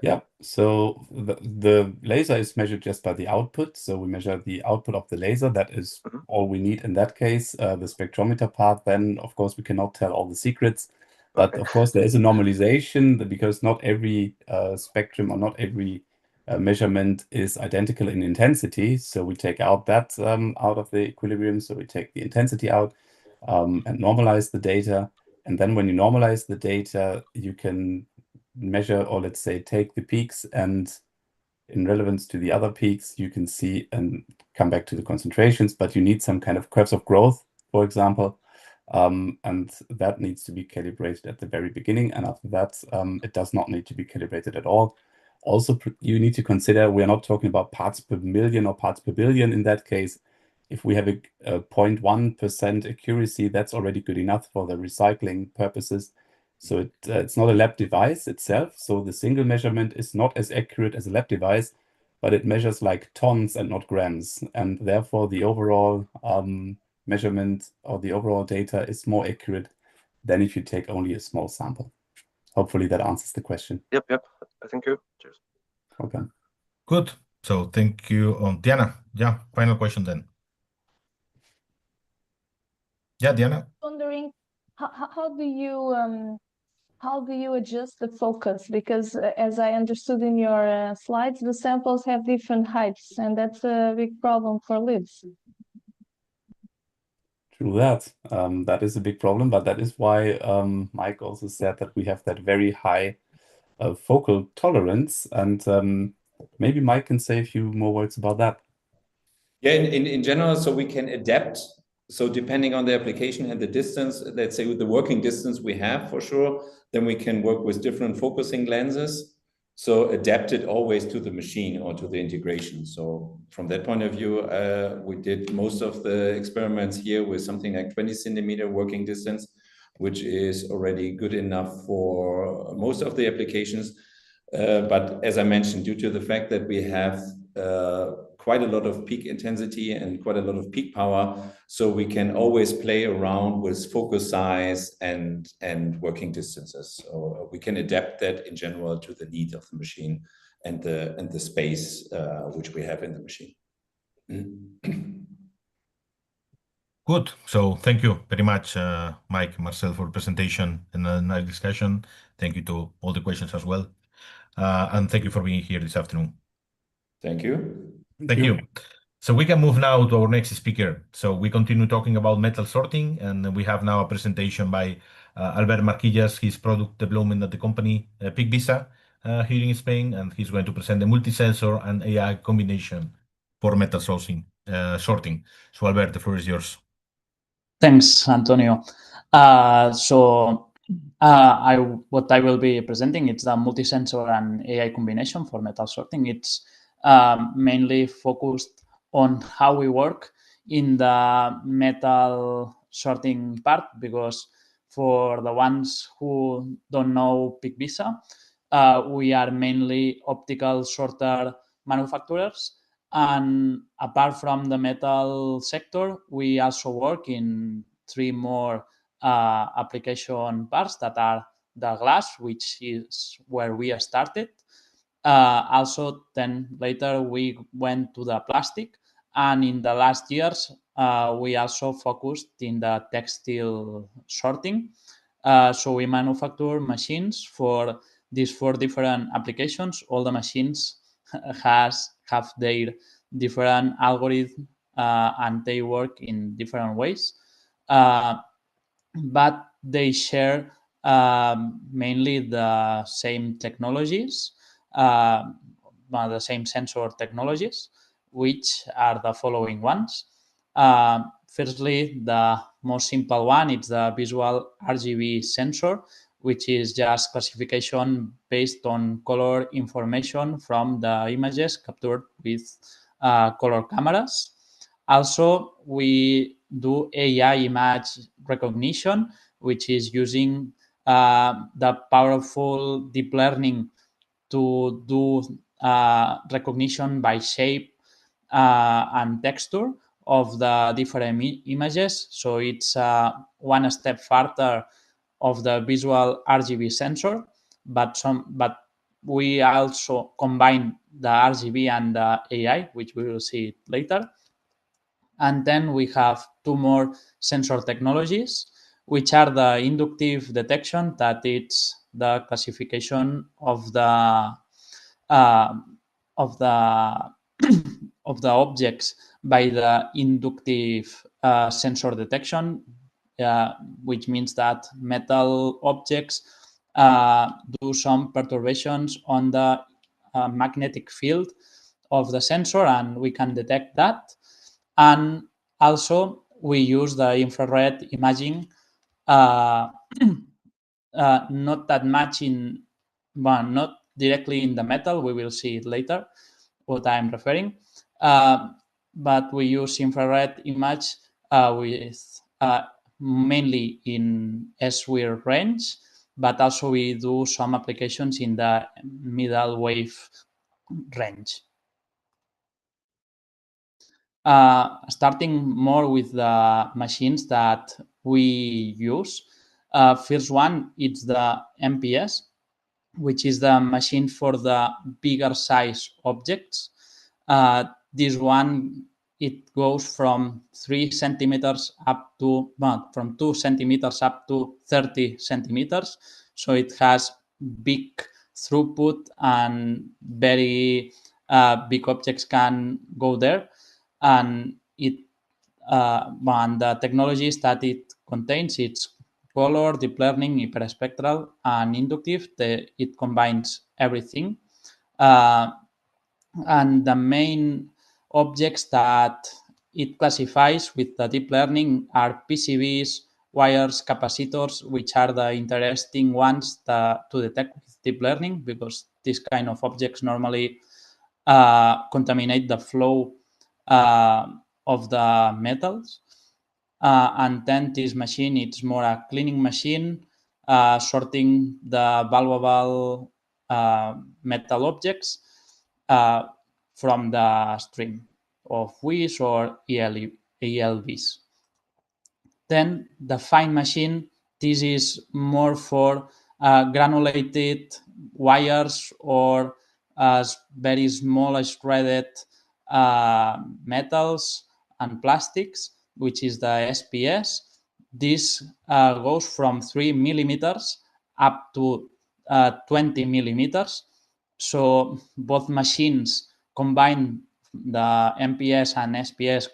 Yeah, so the laser is measured just by the output. So we measure the output of the laser. That is all we need in that case. The spectrometer part, then of course we cannot tell all the secrets. But of course there is a normalization, because not every spectrum or not every measurement is identical in intensity. So we take out that out of the equilibrium. So we take the intensity out and normalize the data. And then when you normalize the data, you can measure, or let's say take the peaks, and in relevance to the other peaks, you can see and come back to the concentrations, but you need some kind of curves of growth, for example. And that needs to be calibrated at the very beginning. And after that, it does not need to be calibrated at all. Also, you need to consider we are not talking about parts per million or parts per billion in that case. If we have a 0.1% accuracy, that's already good enough for the recycling purposes. So it's not a lab device itself. So the single measurement is not as accurate as a lab device, but it measures like tons and not grams. And therefore, the overall measurement or the overall data is more accurate than if you take only a small sample. Hopefully that answers the question. Yep. Thank you. Cheers. Okay. Good. So thank you, Diana. Yeah, final question then. Yeah, Diana. Wondering how do you adjust the focus? Because as I understood in your slides, the samples have different heights, and that's a big problem for LIBS. True that. That is a big problem, but that is why Mike also said that we have that very high focal tolerance. And maybe Mike can say a few more words about that. Yeah, in general, so we can adapt. So depending on the application and the distance, let's say with the working distance we have for sure, then we can work with different focusing lenses. So adapt it always to the machine or to the integration. So from that point of view, we did most of the experiments here with something like 20 centimeter working distance, which is already good enough for most of the applications. But as I mentioned, due to the fact that we have quite a lot of peak intensity and quite a lot of peak power, so we can always play around with focus size and working distances. So we can adapt that in general to the need of the machine and the space which we have in the machine. Good. So thank you very much, Mike, Marcel, for the presentation and a nice discussion. Thank you to all the questions as well. And thank you for being here this afternoon. Thank you. Thank you. So we can move now to our next speaker. So we continue talking about metal sorting, and we have now a presentation by Albert Marquillas, his product development at the company PICVISA here in Spain, and he's going to present the multi-sensor and AI combination for metal sorting. So Albert, the floor is yours. Thanks, Antonio. What I will be presenting is the multi-sensor and AI combination for metal sorting. It's mainly focused on how we work in the metal sorting part, because for the ones who don't know PICVISA, we are mainly optical sorter manufacturers. And apart from the metal sector, we also work in 3 more application parts that are the glass, which is where we started. Also, then later we went to the plastic, and in the last years, we also focused in the textile sorting. So we manufacture machines for these 4 different applications. All the machines have their different algorithm and they work in different ways, but they share mainly the same technologies, the same sensor technologies, which are the following ones. Firstly, the most simple one is the visual RGB sensor, which is just classification based on color information from the images captured with color cameras. Also, we do AI image recognition, which is using the powerful deep learning to do recognition by shape and texture of the different images. So it's one step further of the visual RGB sensor, but we also combine the RGB and the AI, which we will see later. And then we have 2 more sensor technologies, which are the inductive detection, that it's the classification of the of the objects by the inductive sensor detection, which means that metal objects do some perturbations on the magnetic field of the sensor, and we can detect that. And also we use the infrared imaging, not that much not directly in the metal. We will see it later, what I'm referring. But we use infrared image with mainly in SWIR range, but also we do some applications in the middle wave range. Starting more with the machines that we use. First one, it's the MPS, which is the machine for the bigger size objects. This one, it goes from 3 centimeters up to, well, from 2 centimeters up to 30 centimeters. So it has big throughput and very big objects can go there. And it and the technologies that it contains, it's color, deep learning, hyperspectral, and inductive. It combines everything. And the main objects that it classifies with the deep learning are PCBs, wires, capacitors, which are the interesting ones to detect with deep learning, because these kind of objects normally contaminate the flow of the metals. And then this machine, it's more a cleaning machine, sorting the valuable metal objects from the stream of WIS or ELVs. Then the fine machine, this is more for granulated wires or very small shredded metals and plastics, which is the SPS. This goes from 3 millimeters up to 20 millimeters. So both machines combine, the MPS and SPS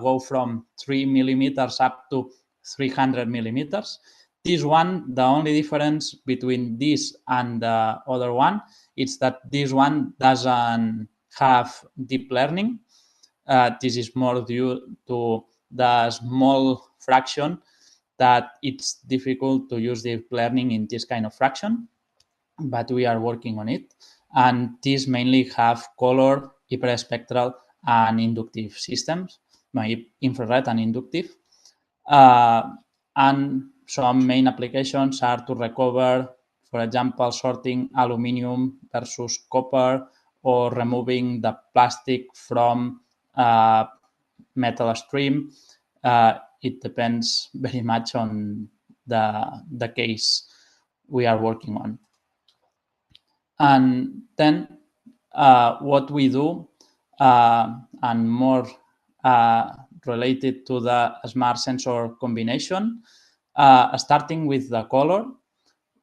go from 3 millimeters up to 300 millimeters. This one, the only difference between this and the other one is that this one doesn't have deep learning. This is more due to the small fraction that it's difficult to use deep learning in this kind of fraction, but we are working on it. And these mainly have color, hyperspectral, and inductive systems, infrared and inductive. And some main applications are to recover, for example, sorting aluminum versus copper, or removing the plastic from metal stream. It depends very much on the case we are working on. And then what we do, and more related to the smart sensor combination, starting with the color,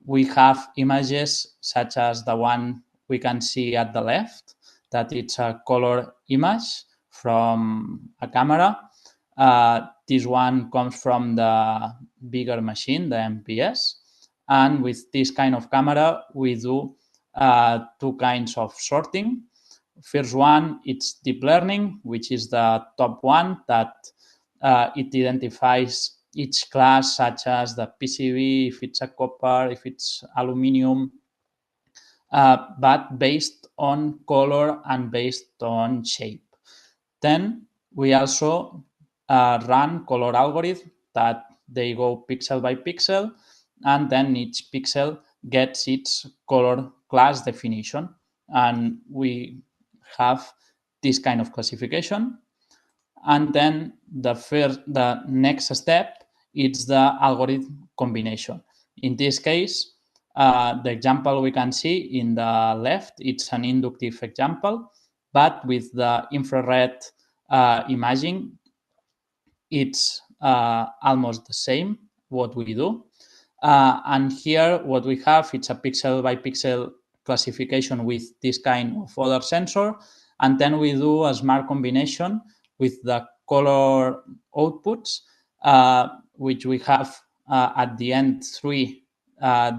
we have images such as the one we can see at the left, that it's a color image from a camera. This one comes from the bigger machine, the MPS. And with this kind of camera, we do 2 kinds of sorting. First one, it's deep learning, which is the top one, that it identifies each class, such as the PCB, if it's a copper, if it's aluminum, but based on color and based on shape. Then we also run color algorithm that they go pixel by pixel, and then each pixel gets its color class definition. And we have this kind of classification. And then the next step is the algorithm combination. In this case, the example we can see in the left, it's an inductive example, but with the infrared imaging, it's almost the same what we do. And here what we have, it's a pixel by pixel classification with this kind of other sensor. And then we do a smart combination with the color outputs, which we have at the end 3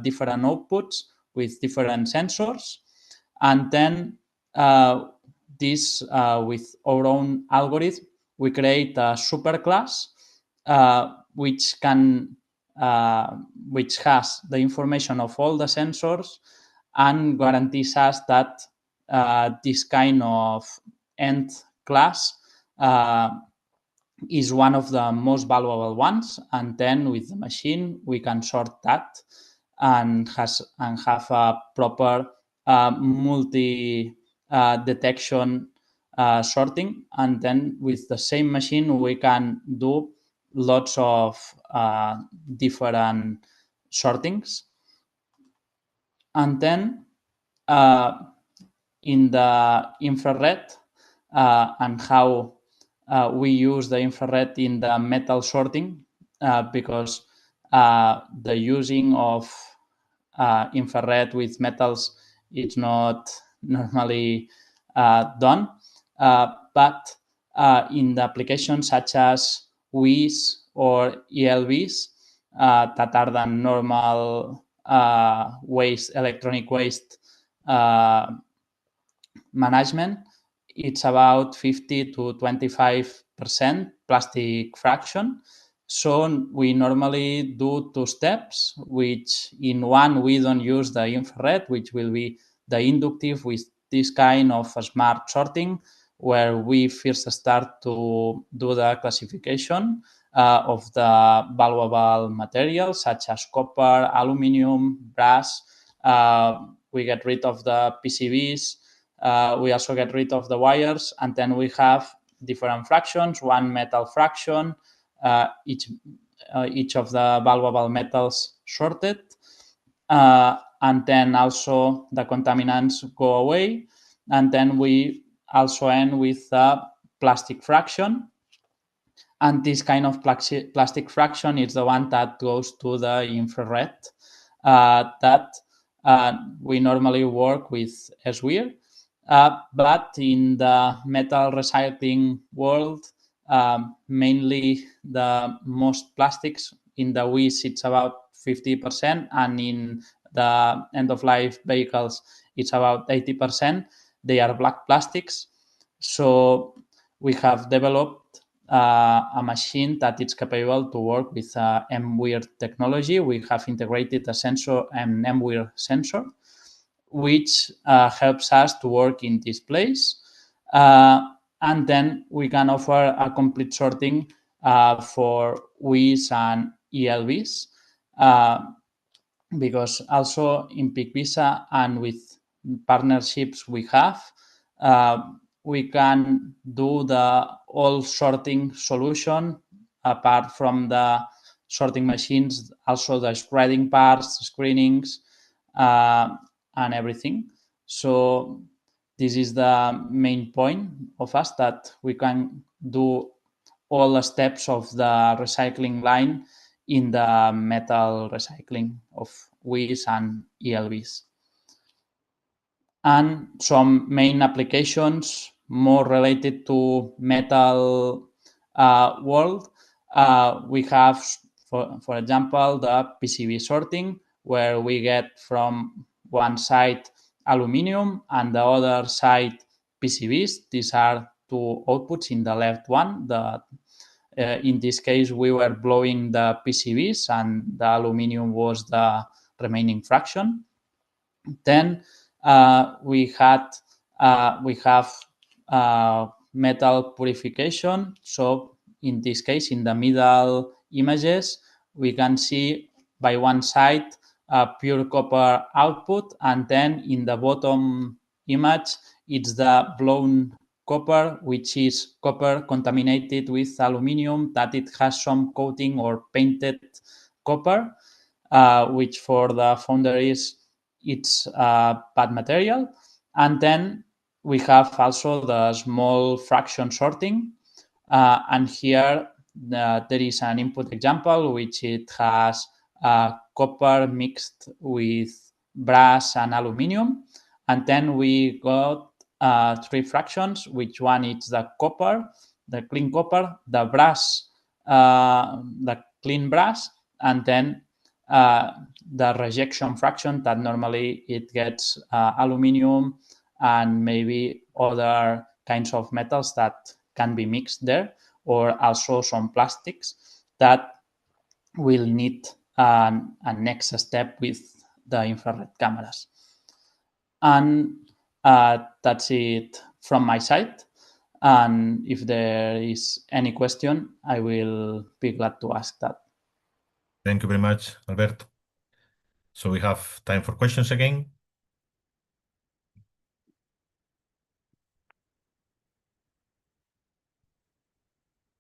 different outputs with different sensors. And then this, with our own algorithm, we create a superclass which has the information of all the sensors and guarantees us that this kind of end class is one of the most valuable ones, and then with the machine we can sort that and have a proper multi detection sorting, and then with the same machine we can do lots of different sortings. And then in the infrared and how we use the infrared in the metal sorting, because the using of infrared with metals is not normally done, but in the applications such as WIS or ELVs that are the normal waste, electronic waste management, it's about 50 to 25% plastic fraction. So we normally do 2 steps, which in one we don't use the infrared, which will be the inductive with this kind of smart sorting, where we first start to do the classification of the valuable materials such as copper, aluminum, brass. We get rid of the PCBs. We also get rid of the wires, and then we have different fractions, one metal fraction, each of the valuable metals sorted, and then also the contaminants go away, and then we also end with a plastic fraction, and this kind of plastic fraction is the one that goes to the infrared that we normally work with SWIR. But in the metal recycling world, mainly the most plastics in the WIS, it's about 50%, and in the end-of-life vehicles, it's about 80%. They are black plastics. So we have developed a machine that is capable to work with MWIR technology. We have integrated a sensor, an MWIR sensor, which helps us to work in this place. And then we can offer a complete sorting for WIS and ELVs, because also in PICVISA and with partnerships we have, we can do the all sorting solution apart from the sorting machines, also the spreading parts, screenings, and everything. So this is the main point of us, that we can do all the steps of the recycling line in the metal recycling of WIS and ELVs. And some main applications more related to metal world, we have, for example, the PCB sorting, where we get from one side aluminum and the other side PCBs. These are 2 outputs in the left one. In this case, we were blowing the PCBs and the aluminum was the remaining fraction. Then we have metal purification. So in this case, in the middle images, we can see by one side pure copper output, and then in the bottom image, it's the blown copper, which is copper contaminated with aluminum, that it has some coating or painted copper, which for the foundries, it's bad material. And then we have also the small fraction sorting, and here there is an input example which it has copper mixed with brass and aluminum, and then we got 3 fractions, which one is the copper, the clean copper, the brass, the clean brass, and then the rejection fraction that normally it gets aluminum and maybe other kinds of metals that can be mixed there, or also some plastics that will need a next step with the infrared cameras. And that's it from my side. And if there is any question, I will be glad to ask that. Thank you very much, Alberto. So we have time for questions again.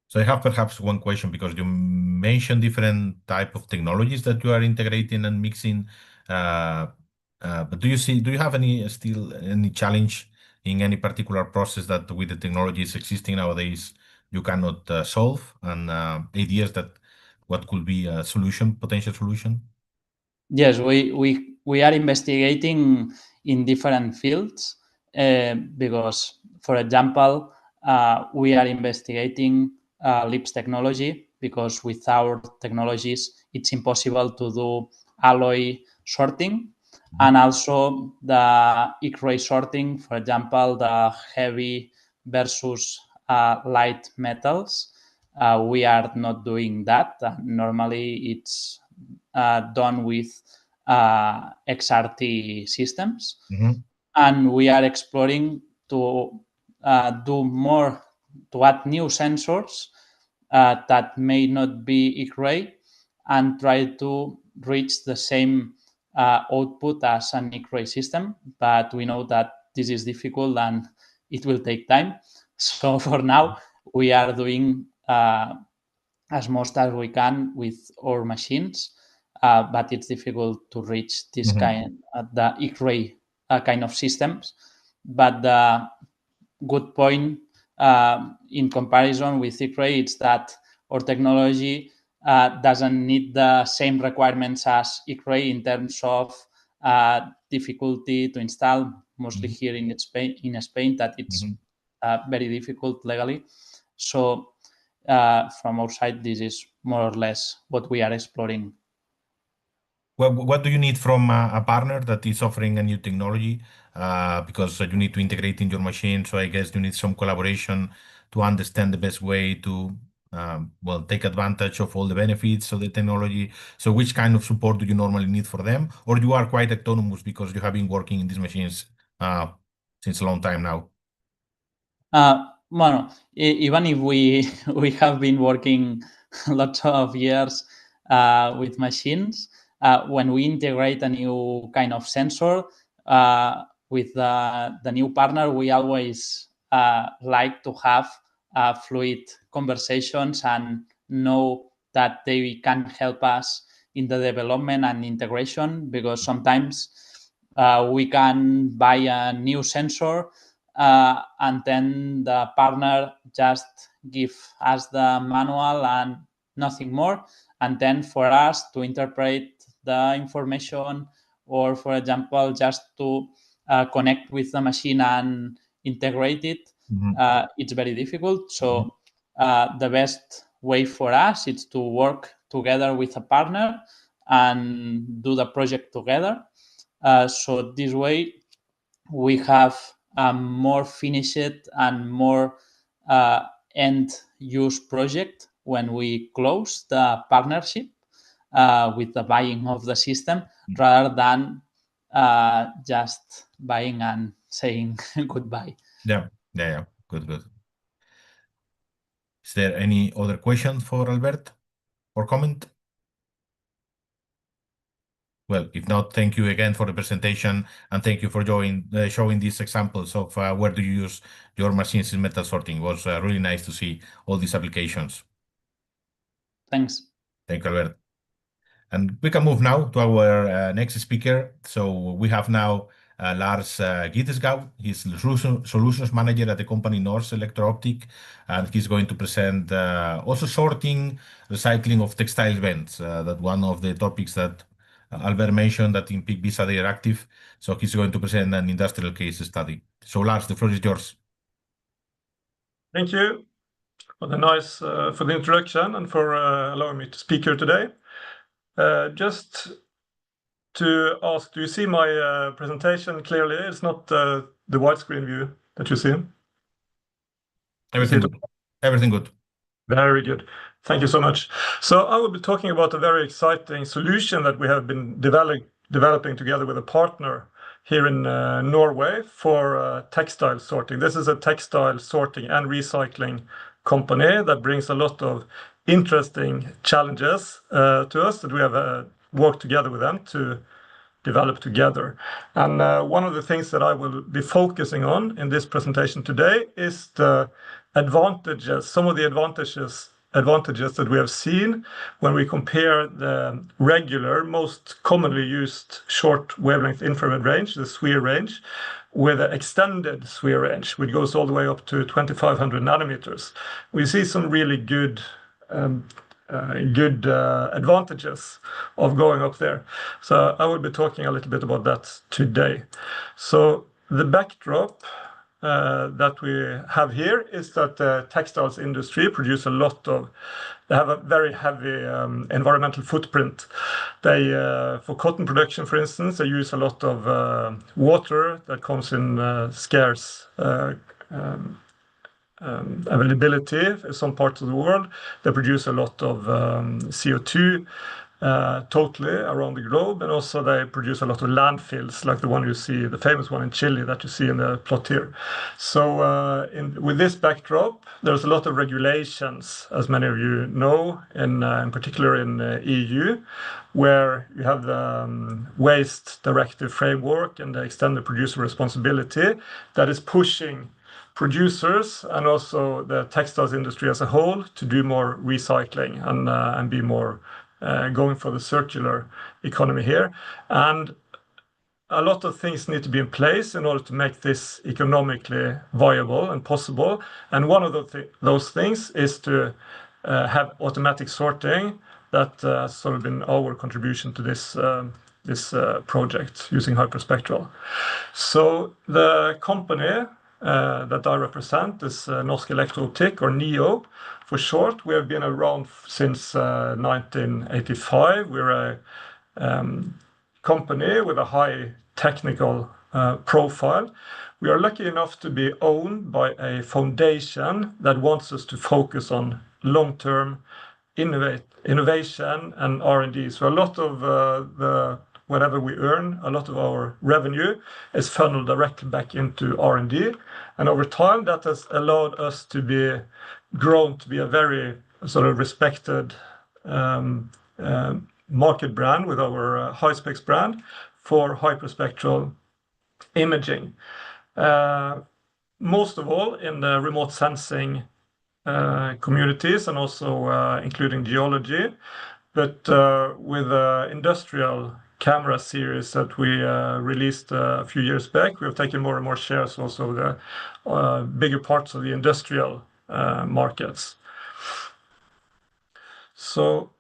So I have perhaps one question, because you mentioned different type of technologies that you are integrating and mixing. But do you have any challenge in any particular process that with the technologies existing nowadays you cannot solve, and ideas that what could be a potential solution? Yes, we are investigating in different fields because, for example, we are investigating LIBS technology, because with our technologies it's impossible to do alloy sorting, and also the X-ray sorting, for example, the heavy versus light metals. We are not doing that. Normally it's done with XRT systems. And we are exploring to do more, to add new sensors that may not be X-ray, and try to reach the same output as an X-ray system. But we know that this is difficult and it will take time. So for now, we are doing as much as we can with our machines, but it's difficult to reach this kind of the X-ray kind of systems. But the good point in comparison with X-ray is that our technology doesn't need the same requirements as X-ray in terms of difficulty to install, mostly here in Spain, that it's very difficult legally. So from our side, this is more or less what we are exploring. Well, what do you need from a partner that is offering a new technology? Because you need to integrate in your machine, so I guess you need some collaboration to understand the best way to take advantage of all the benefits of the technology. So which kind of support do you normally need for them? Or you are quite autonomous because you have been working in these machines since a long time now? Well, even if we have been working lots of years with machines, when we integrate a new kind of sensor with the new partner, we always like to have fluid conversations and know that they can help us in the development and integration, because sometimes we can buy a new sensor and then the partner just give us the manual and nothing more, and then for us to interpret the information, or for example just to connect with the machine and integrate it, it's very difficult. So the best way for us is to work together with a partner and do the project together. So this way we have a more finished and more end-use project when we close the partnership with the buying of the system, rather than just buying and saying goodbye. Yeah. Good. Is there any other question for Albert or comment? Well, if not, thank you again for the presentation, and thank you for showing these examples of where do you use your machines in metal sorting. It was really nice to see all these applications. Thanks. Thank you, Albert. And we can move now to our next speaker. So we have now Lars Gidskehaug. He's the solutions manager at the company Norsk Optikk, and he's going to present also sorting, recycling of textile vents. That one of the topics that Albert mentioned that in PICVISA they are active. So he's going to present an industrial case study. So Lars, the floor is yours. Thank you for the introduction and for allowing me to speak here today. Just to ask, do you see my presentation clearly? It's not the widescreen view that you see. Everything good. Everything good. Very good. Thank you so much. So I will be talking about a very exciting solution that we have been developing together with a partner here in Norway for textile sorting. This is a textile sorting and recycling company that brings a lot of interesting challenges to us that we have worked together with them to develop together. And one of the things that I will be focusing on in this presentation today is the advantages, some of the advantages that we have seen when we compare the regular, most commonly used short wavelength infrared range, the SWIR range, with the extended SWIR range, which goes all the way up to 2500 nanometers. We see some really good advantages of going up there. So I will be talking a little bit about that today. So the backdrop that we have here is that the textiles industry produce a lot of, they have a very heavy environmental footprint. They, for cotton production, for instance, they use a lot of water that comes in scarce availability in some parts of the world. They produce a lot of CO2 totally around the globe, and also they produce a lot of landfills, like the one you see, the famous one in Chile that you see in the plot here. So with this backdrop, there's a lot of regulations, as many of you know, in particular in EU, where you have the waste directive framework and the extended producer responsibility that is pushing producers and also the textiles industry as a whole to do more recycling and be more going for the circular economy here. And a lot of things need to be in place in order to make this economically viable and possible. And one of those things is to have automatic sorting. That has sort of been our contribution to this project using hyperspectral. So the company that I represent is Norsk Optikk, or NEO for short. We have been around since 1985. We're a company with a high technical profile. We are lucky enough to be owned by a foundation that wants us to focus on long-term innovation and R&D. So a lot of whatever we earn, a lot of our revenue is funneled directly back into R&D. And over time, that has allowed us to be grown to be a very sort of respected market brand with our HySpex brand for hyperspectral imaging. Most of all in the remote sensing communities and also including geology, but with the industrial camera series that we released a few years back, we have taken more and more shares also the bigger parts of the industrial markets. So,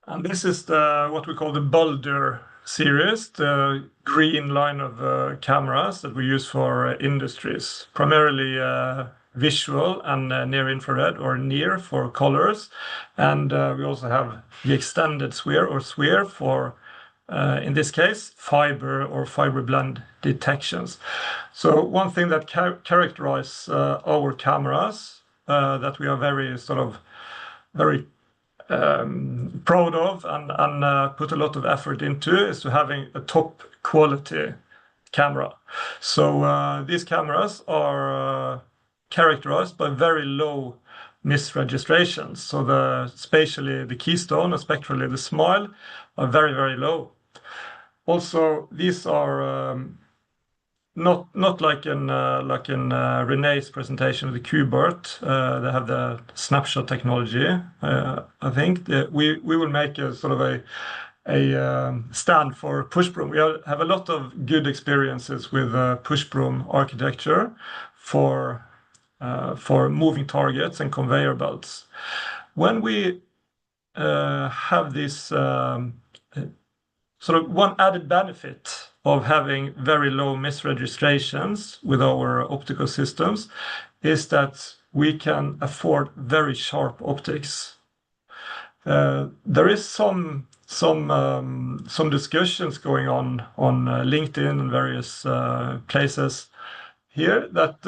and this is what we call the Balder series, the green line of cameras that we use for industries, primarily visual and near infrared, or near for colors. And we also have the extended SWIR or SWIR for, in this case, fiber or fiber blend detections. So one thing that characterizes our cameras that we are very proud of and put a lot of effort into is to having a top quality camera. So these cameras are characterized by very low misregistrations. So spatially the keystone and spectrally the smile are very, very low. Also, these are not like in René's presentation of the Cubert. They have the snapshot technology. I think we will make a sort of a stand for push broom. We have a lot of good experiences with push broom architecture for moving targets and conveyor belts. When we have this sort of one added benefit of having very low misregistrations with our optical systems is that we can afford very sharp optics. There is some discussions going on LinkedIn and various places here that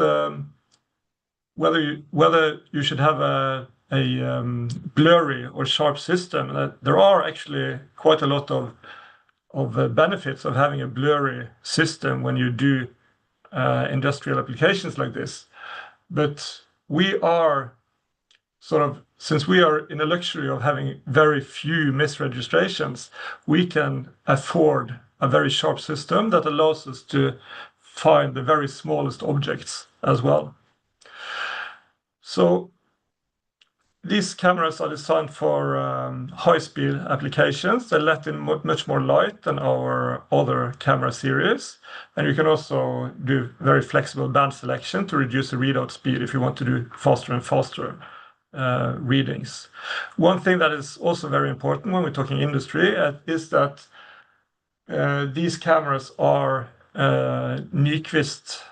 whether you should have a blurry or sharp system. That there are actually quite a lot of benefits of having a blurry system when you do industrial applications like this. But we are since we are in a luxury of having very few misregistrations, we can afford a very sharp system that allows us to find the very smallest objects as well. So these cameras are designed for high-speed applications. They let in much more light than our other camera series. And you can also do very flexible band selection to reduce the readout speed if you want to do faster and faster readings. One thing that is also very important when we're talking industry is that these cameras are Nyquist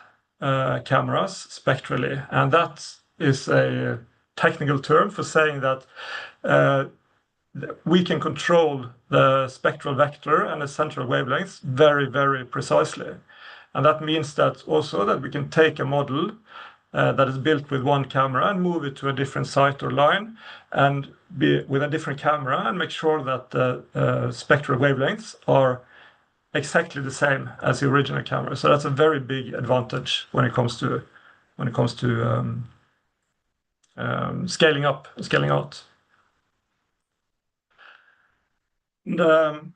cameras spectrally, and that is a technical term for saying that we can control the spectral vector and the central wavelengths very, very precisely. And that means that also that we can take a model that is built with one camera and move it to a different site or line and be with a different camera and make sure that the spectral wavelengths are exactly the same as the original camera. So that's a very big advantage when it comes to scaling up and scaling out. And,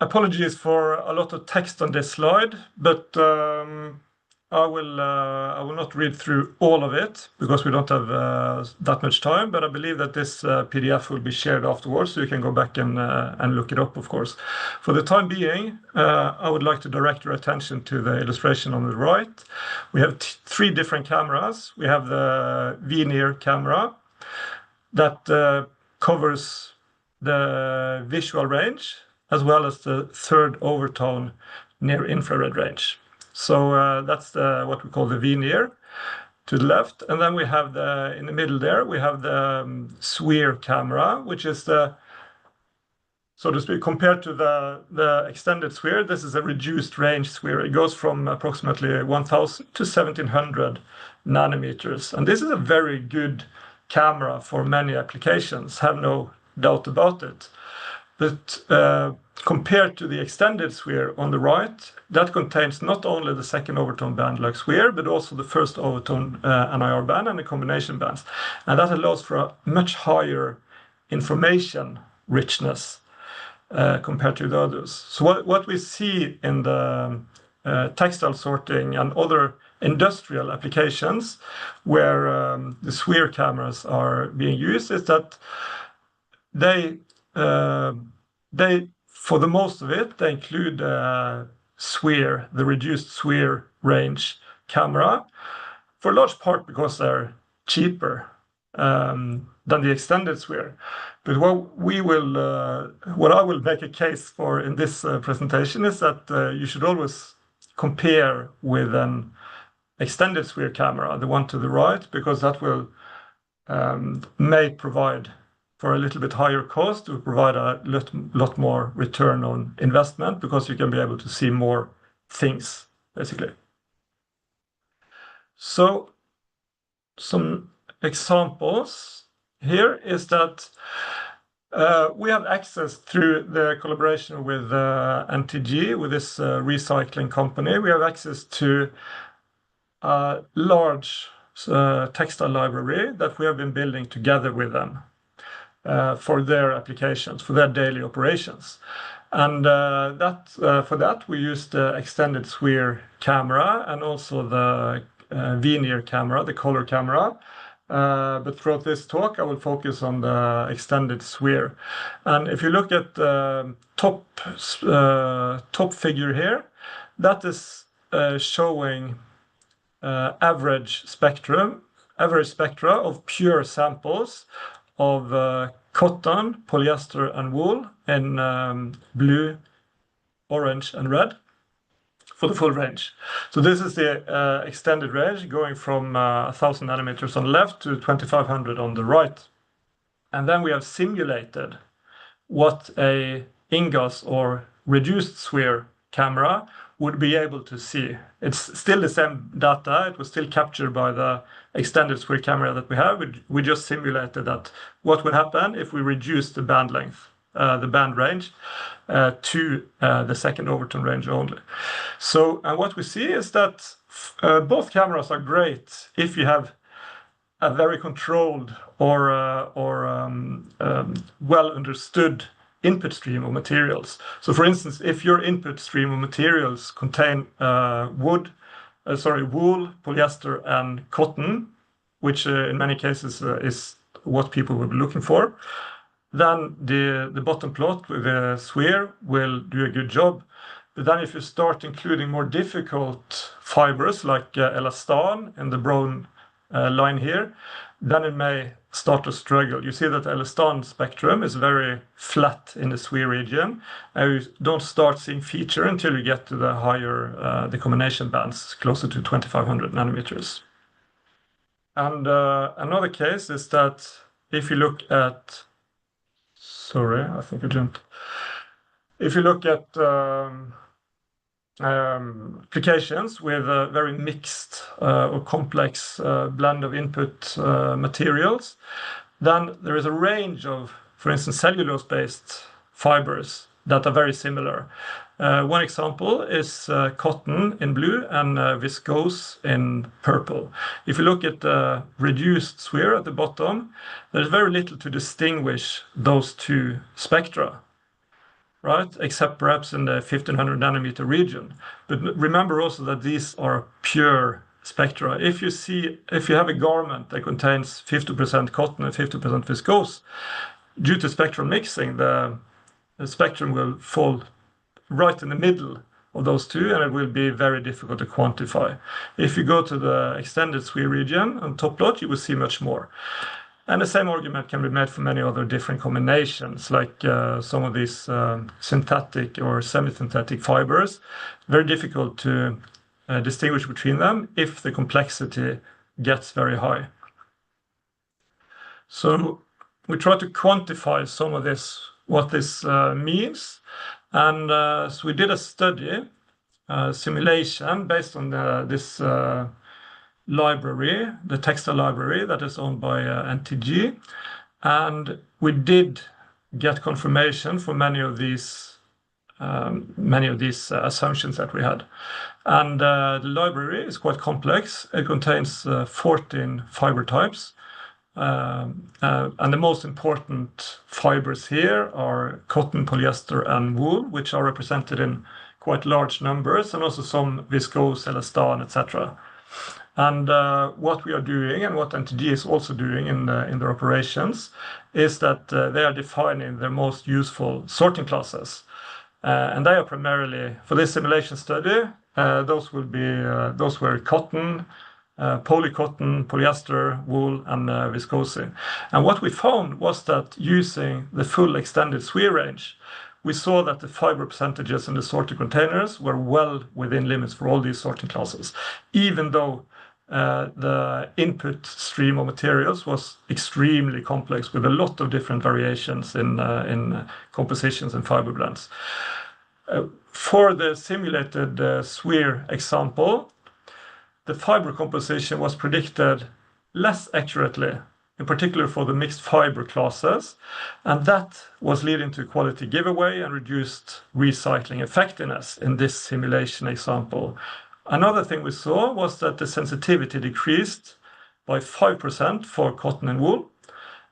apologies for a lot of text on this slide, but I will not read through all of it because we don't have that much time, but I believe that this PDF will be shared afterwards, so you can go back and look it up, of course. For the time being, I would like to direct your attention to the illustration on the right. We have three different cameras. We have the V-near camera that covers the visual range as well as the third overtone near infrared range. So that's what we call the V-near to the left. And then we have in the middle there, we have the sphere camera, which is the, so to speak, compared to the extended sphere, this is a reduced range sphere. It goes from approximately 1000 to 1700 nanometers. And this is a very good camera for many applications, have no doubt about it. But compared to the extended sphere on the right, that contains not only the second overtone band like sphere, but also the first overtone NIR band and the combination bands. And that allows for a much higher information richness compared to the others. So what we see in the textile sorting and other industrial applications where the sphere cameras are being used is that they for the most of it, they include sphere, the reduced sphere range camera, for a large part because they're cheaper than the extended sphere. But what I will make a case for in this presentation is that you should always compare with an extended sphere camera, the one to the right, because that will may provide for a little bit higher cost to provide a lot more return on investment because you can be able to see more things, basically. So some examples here is that we have access through the collaboration with NTG, with this recycling company. We have access to a large textile library that we have been building together with them. For their applications, for their daily operations. And for that, we used the extended sphere camera and also the V-near camera, the color camera. But throughout this talk, I will focus on the extended sphere. And if you look at the top figure here, that is showing average spectra of pure samples of cotton, polyester, and wool in blue, orange, and red for the full range. So this is the extended range going from 1000 nanometers on the left to 2500 on the right. And then we have simulated what a InGaAs or reduced sphere camera would be able to see. It's still the same data. It was still captured by the extended sphere camera that we have. We just simulated that what would happen if we reduce the band length the band range to the second overtone range only. So, and what we see is that both cameras are great if you have a very controlled or well understood input stream of materials. So, for instance, if your input stream of materials contain wool, polyester, and cotton, which in many cases is what people will be looking for, then the bottom plot with the sphere will do a good job. But then if you start including more difficult fibers like elastan in the brown line here, then it may start to struggle. You see that the elastan spectrum is very flat in the sphere region, and you don't start seeing feature until you get to the higher the combination bands, closer to 2500 nanometers. And another case is that if you look at, sorry, I think I jumped. If you look at applications with a very mixed or complex blend of input materials, then there is a range of, for instance, cellulose-based fibers that are very similar. One example is cotton in blue and viscose in purple. If you look at the reduced sphere at the bottom, there's very little to distinguish those two spectra, right? Except perhaps in the 1500 nanometer region. But remember also that these are pure spectra. If you have a garment that contains 50% cotton and 50% viscose, due to spectral mixing, the spectrum will fall right in the middle of those two, and it will be very difficult to quantify. If you go to the extended sphere region on top plot, you will see much more. And the same argument can be made for many other different combinations, like some of these synthetic or semi-synthetic fibers. Very difficult to distinguish between them if the complexity gets very high. So we try to quantify some of this, what this means. And so we did a study, simulation based on this library, the textile library that is owned by NTG. And we did get confirmation for many of these assumptions that we had. And the library is quite complex. It contains 14 fiber types. And the most important fibers here are cotton, polyester, and wool, which are represented in quite large numbers, and also some viscose, elastan, etc. And what we are doing, and what NTG is also doing in their operations, is that they are defining their most useful sorting classes. And they are primarily, for this simulation study, those were cotton, polycotton, polyester, wool, and viscose. And what we found was that using the full extended sphere range, we saw that the fiber percentages in the sorted containers were well within limits for all these sorting classes, even though the input stream of materials was extremely complex with a lot of different variations in compositions and fiber blends. For the simulated sphere example, the fiber composition was predicted less accurately, in particular for the mixed fiber classes, and that was leading to quality giveaway and reduced recycling effectiveness in this simulation example. Another thing we saw was that the sensitivity decreased by 5% for cotton and wool,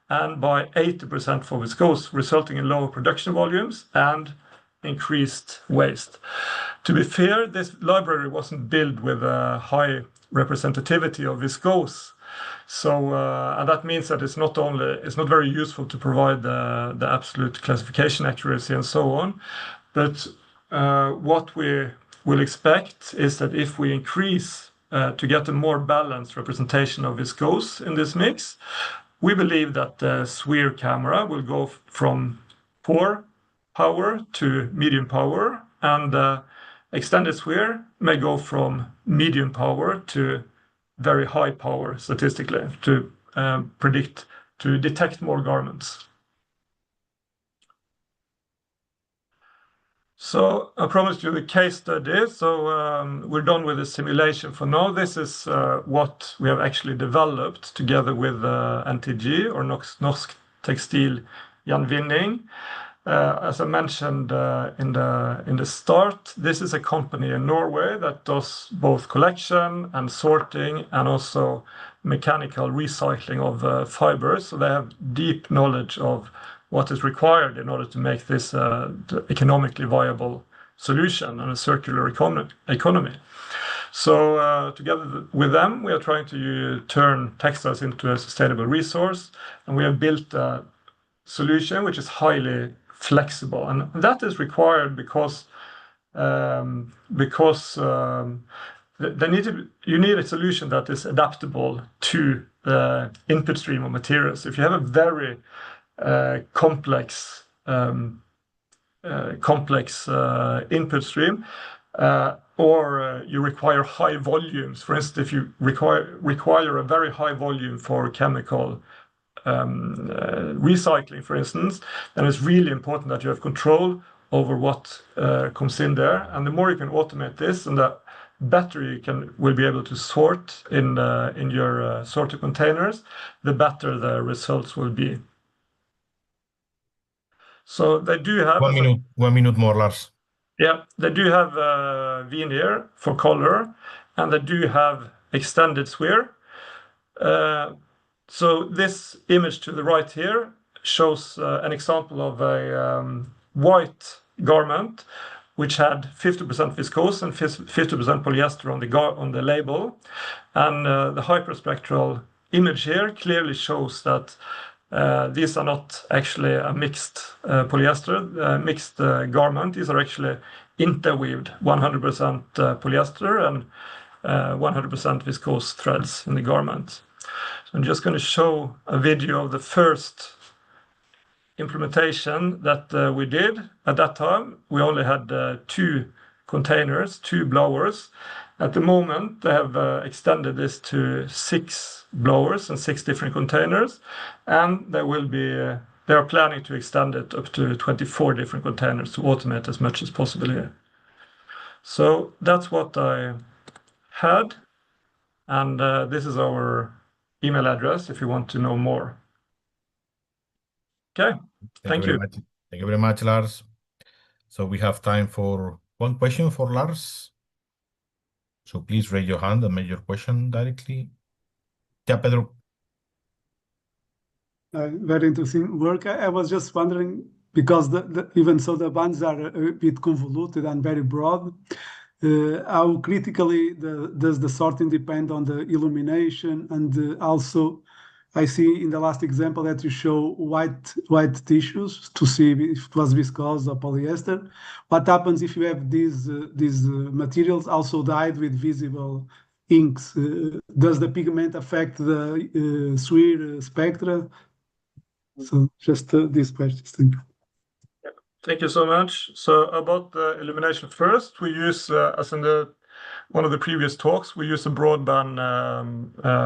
and by 80% for viscose, resulting in lower production volumes and increased waste. To be fair, this library wasn't built with a high representativity of viscose. So, and that means that it's not very useful to provide the absolute classification accuracy and so on. But what we will expect is that if we increase to get a more balanced representation of viscose in this mix, we believe that the sphere camera will go from poor power to medium power, and the extended sphere may go from medium power to very high power statistically to detect more garments. So I promised you the case study. So we're done with the simulation for now. This is what we have actually developed together with NTG or Norsk Tekstil Gjenvinning. As I mentioned in the start, this is a company in Norway that does both collection and sorting and also mechanical recycling of fibers. So they have deep knowledge of what is required in order to make this economically viable solution and a circular economy. So together with them, we are trying to turn textiles into a sustainable resource, and we have built a solution which is highly flexible, and that is required because you need a solution that is adaptable to the input stream of materials. If you have a very complex input stream, or you require high volumes, for instance, if you require a very high volume for chemical recycling, for instance, then it's really important that you have control over what comes in there. And the more you can automate this, and the better you will be able to sort in your sorter containers, the better the results will be. So they do have 1 minute more, Lars. Yeah, they do have veneer for color, and they do have extended sphere. So this image to the right here shows an example of a white garment which had 50% viscose and 50% polyester on the label. And the hyperspectral image here clearly shows that these are not actually a mixed mixed garment. These are actually interweaved 100% polyester and 100% viscose threads in the garment. So I'm just going to show a video of the first implementation that we did. At that time, we only had 2 containers, 2 blowers. At the moment, they have extended this to 6 blowers and 6 different containers, and they are planning to extend it up to 24 different containers to automate as much as possible here. So that's what I had, and this is our email address if you want to know more. Okay, thank you. Thank you very much, Lars. So we have time for one question for Lars. So please raise your hand and make your question directly. Yeah, Pedro. Very interesting work. I was just wondering, because even so the bands are a bit convoluted and very broad, how critically does the sorting depend on the illumination? And also, I see in the last example that you show white tissues to see if it was viscose or polyester. What happens if you have these materials also dyed with visible inks? Does the pigment affect the SWIR spectra? So just these questions. Thank you. Thank you so much. So about the illumination first, we use, as in one of the previous talks, we use a broadband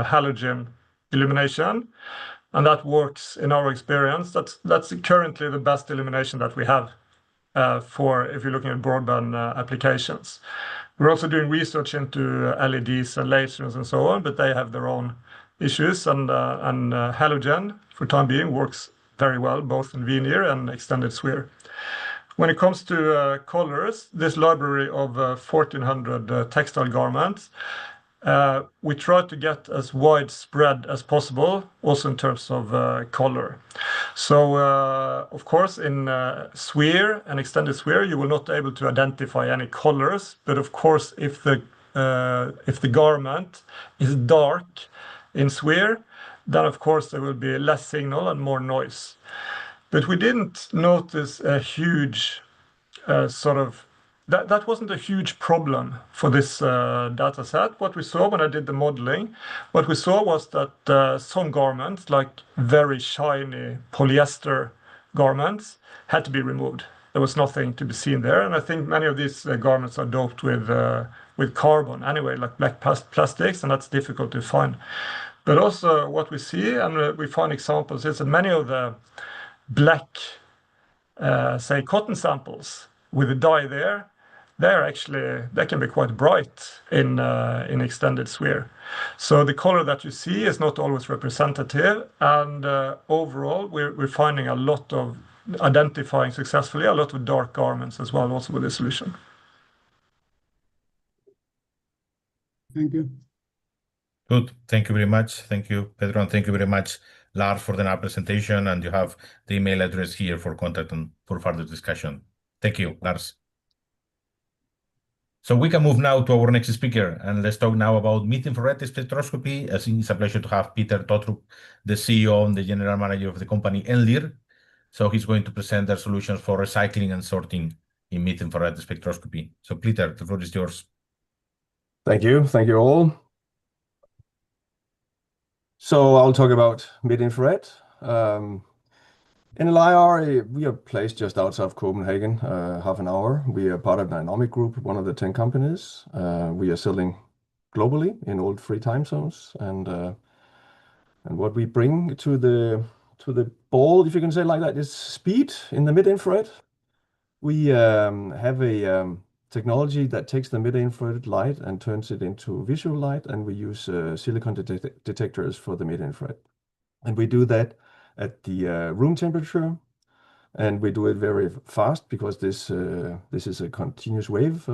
halogen illumination, and that works in our experience. That's currently the best illumination that we have for if you're looking at broadband applications. We're also doing research into LEDs and lasers and so on, but they have their own issues, and halogen for time being works very well both in veneer and extended sphere. When it comes to colors, this library of 1400 textile garments, we try to get as widespread as possible, also in terms of color. So, of course, in sphere and extended sphere, you will not be able to identify any colors. But of course, if the garment is dark in sphere, then of course there will be less signal and more noise. But we didn't notice a huge that wasn't a huge problem for this data set. What we saw when I did the modeling, what we saw was that some garments, like very shiny polyester garments, had to be removed. There was nothing to be seen there, and I think many of these garments are doped with carbon anyway, like black plastics, and that's difficult to find. But also what we see, and we find examples, is that many of the black, say, cotton samples with the dye there, they can be quite bright in extended sphere. So the color that you see is not always representative, and overall we're finding a lot of identifying successfully a lot of dark garments as well, also with this solution. Thank you. Good. Thank you very much. Thank you, Pedro, and thank you very much, Lars, for the now presentation. And you have the email address here for contact and for further discussion. Thank you, Lars. So we can move now to our next speaker, and let's talk now about mid-infrared spectroscopy. As it's a pleasure to have Peter Totruk, the CEO and the general manager of the company Enlir. So he's going to present their solutions for recycling and sorting in mid-infrared spectroscopy. So Peter, the floor is yours. Thank you. Thank you all. So I'll talk about mid-infrared. In LIR, we are placed just outside of Copenhagen, half an hour. We are part of Dynamic Group, one of the 10 companies. We are selling globally in all 3 time zones. And what we bring to the ball, if you can say it like that, is speed in the mid-infrared. We have a technology that takes the mid-infrared light and turns it into visual light, and we use silicon detectors for the mid-infrared. And we do that at the room temperature, and we do it very fast because this is a continuous wave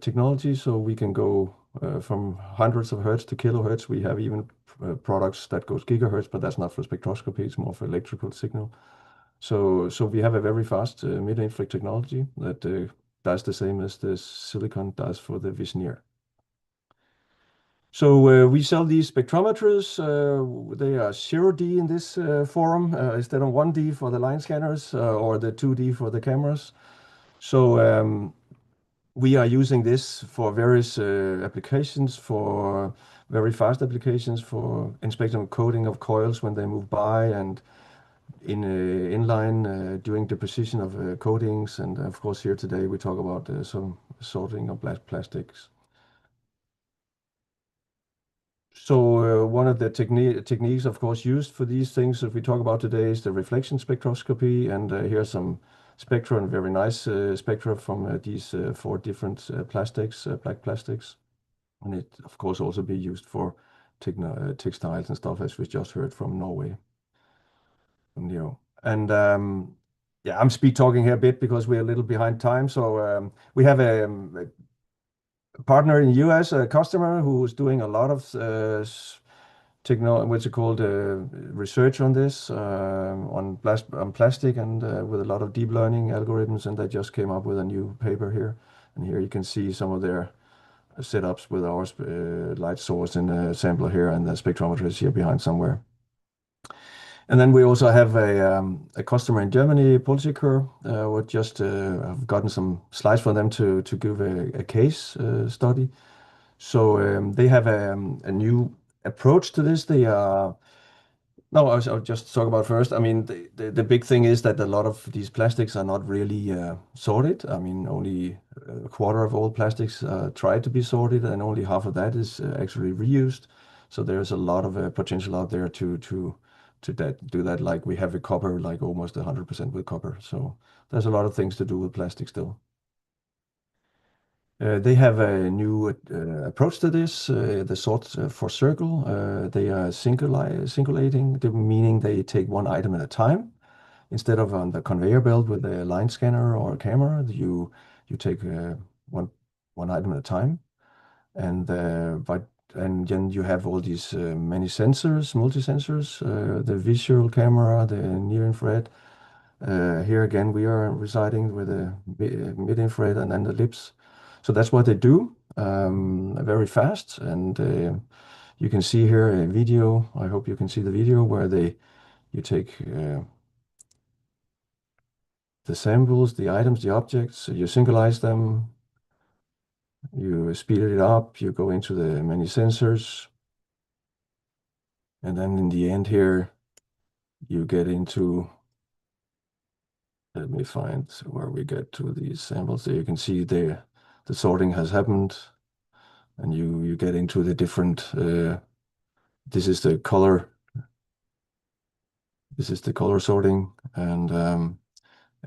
technology, so we can go from hundreds of hertz to kilohertz. We have even products that goes gigahertz, but that's not for spectroscopy, it's more for electrical signal. So we have a very fast mid-infrared technology that does the same as the silicon does for the Visioneer. So we sell these spectrometers. They are 0D in this form instead of 1D for the line scanners or the 2D for the cameras. So we are using this for various applications, for very fast applications, for inspection coding of coils when they move by, and in inline doing deposition of coatings. And of course here today we talk about some sorting of plastics. So one of the techniques, of course, used for these things that we talk about today is the reflection spectroscopy. And here's some spectra, and very nice spectra from these 4 different plastics, black plastics. And it, of course, also be used for textiles and stuff, as we just heard from Norway. And yeah, I'm speed talking here a bit because we're a little behind time. So we have a partner in the US, a customer who's doing a lot of what's it called, research on this, on plastic, and with a lot of deep learning algorithms, and they just came up with a new paper here. And here you can see some of their setups with our light source in a sampler here, and the spectrometer is here behind somewhere. And then we also have a customer in Germany, Optikk. We just have gotten some slides for them to give a case study. So they have a new approach to this. I'll just talk about first. I mean, the big thing is that a lot of these plastics are not really sorted. I mean, only a quarter of all plastics try to be sorted, and only half of that is actually reused. So there's a lot of potential out there to do that, like we have with copper, like almost 100% with copper. So there's a lot of things to do with plastic still. They have a new approach to this, the sort for circle. They are singulating, meaning they take one item at a time. Instead of on the conveyor belt with a line scanner or a camera, you take one item at a time. And then you have all these many sensors, multi-sensors, the visual camera, the near-infrared. Here again, we are residing with a mid-infrared and then the LIBS. So that's what they do, very fast. And you can see here a video. I hope you can see the video where you take the samples, the items, the objects, you synchronize them, you speed it up, you go into the many sensors. And then in the end here, you get into, let me find where we get to these samples. There you can see the sorting has happened, and you get into the different, this is the color sorting,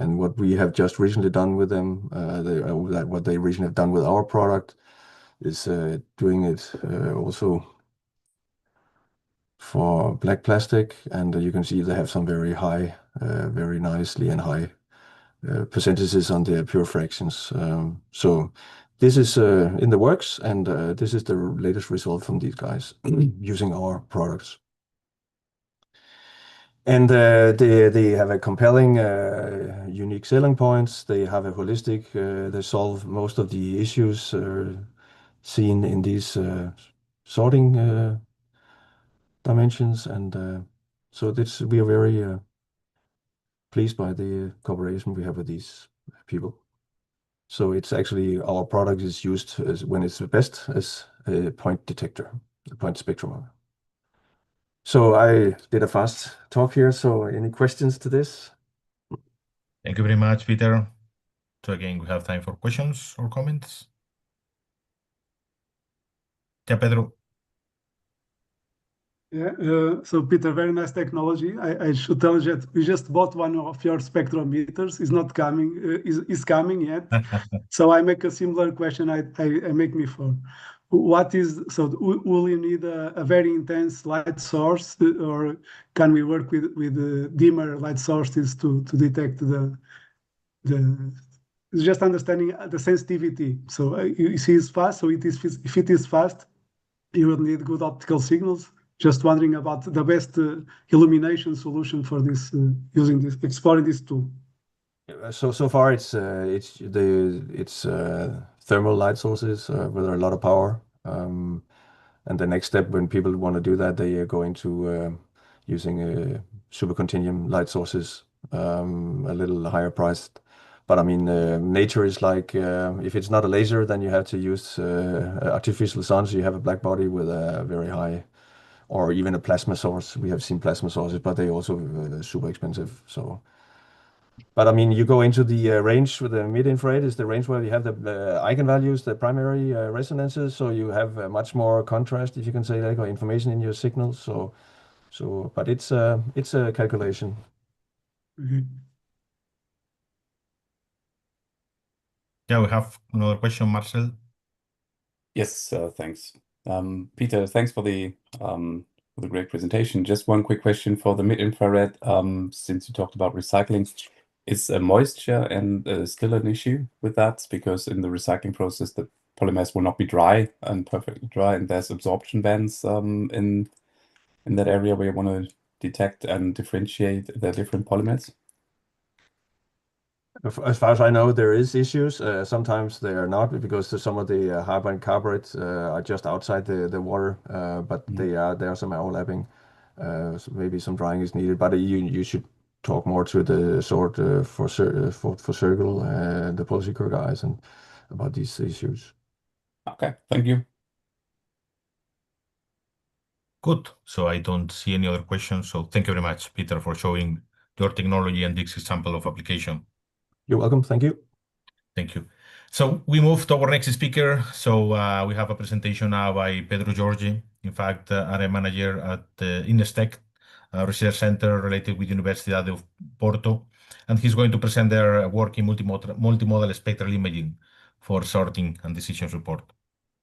and what we have just recently done with them, what they recently have done with our product is doing it also for black plastic, and you can see they have some very high, very nicely and high percentages on the pure fractions. So this is in the works, and this is the latest result from these guys using our products. And they have a compelling, unique selling points. They have a holistic, they solve most of the issues seen in these sorting dimensions. And so we are very pleased by the cooperation we have with these people. So it's actually our product is used when it's the best as a point detector, a point spectrometer. So I did a fast talk here. So any questions to this? Thank you very much, Peter. So again, we have time for questions or comments. Yeah, Pedro. Yeah, so Peter, very nice technology. I should tell you that we just bought one of your spectrometers. It's not coming, is coming yet. So I make a similar question. I make me for what is, so will you need a very intense light source, or can we work with dimmer light sources to detect the just understanding the sensitivity? So you see it's fast, so if it is fast, you will need good optical signals. Just wondering about the best illumination solution for this, exploring this tool. So far it's thermal light sources with a lot of power. And the next step when people want to do that, they are going to using supercontinuum light sources, a little higher priced. But I mean, nature is like, if it's not a laser, then you have to use artificial sun. So you have a black body with a very high, or even a plasma source. We have seen plasma sources, but they also super expensive. So, but I mean, you go into the range with the mid-infrared is the range where you have the eigenvalues, the primary resonances. So you have much more contrast, if you can say that, or information in your signals. But it's a calculation. Mm-hmm. Yeah, we have another question, Marcel. Yes, thanks. Peter, thanks for the great presentation. Just one quick question for the mid-infrared, since you talked about recycling. Is moisture and still an issue with that? Because in the recycling process, the polymers will not be dry and perfectly dry, and there's absorption bands in that area where you want to detect and differentiate the different polymers. As far as I know, there is issues. Sometimes they are not, because some of the hybrid carburetes are just outside the water, but there are some overlapping. So maybe some drying is needed, but you should talk more to the sort for Circle and the Policycore guys and about these issues. Okay, thank you. Good. So I don't see any other questions. So thank you very much, Peter, for showing your technology and this example of application. You're welcome. Thank you. Thank you. So we move to our next speaker. So we have a presentation now by Pedro Jorge, in fact, area manager at the Inestec Research Center related with Universidade of Porto. And he's going to present their work in multimodal spectral imaging for sorting and decision support.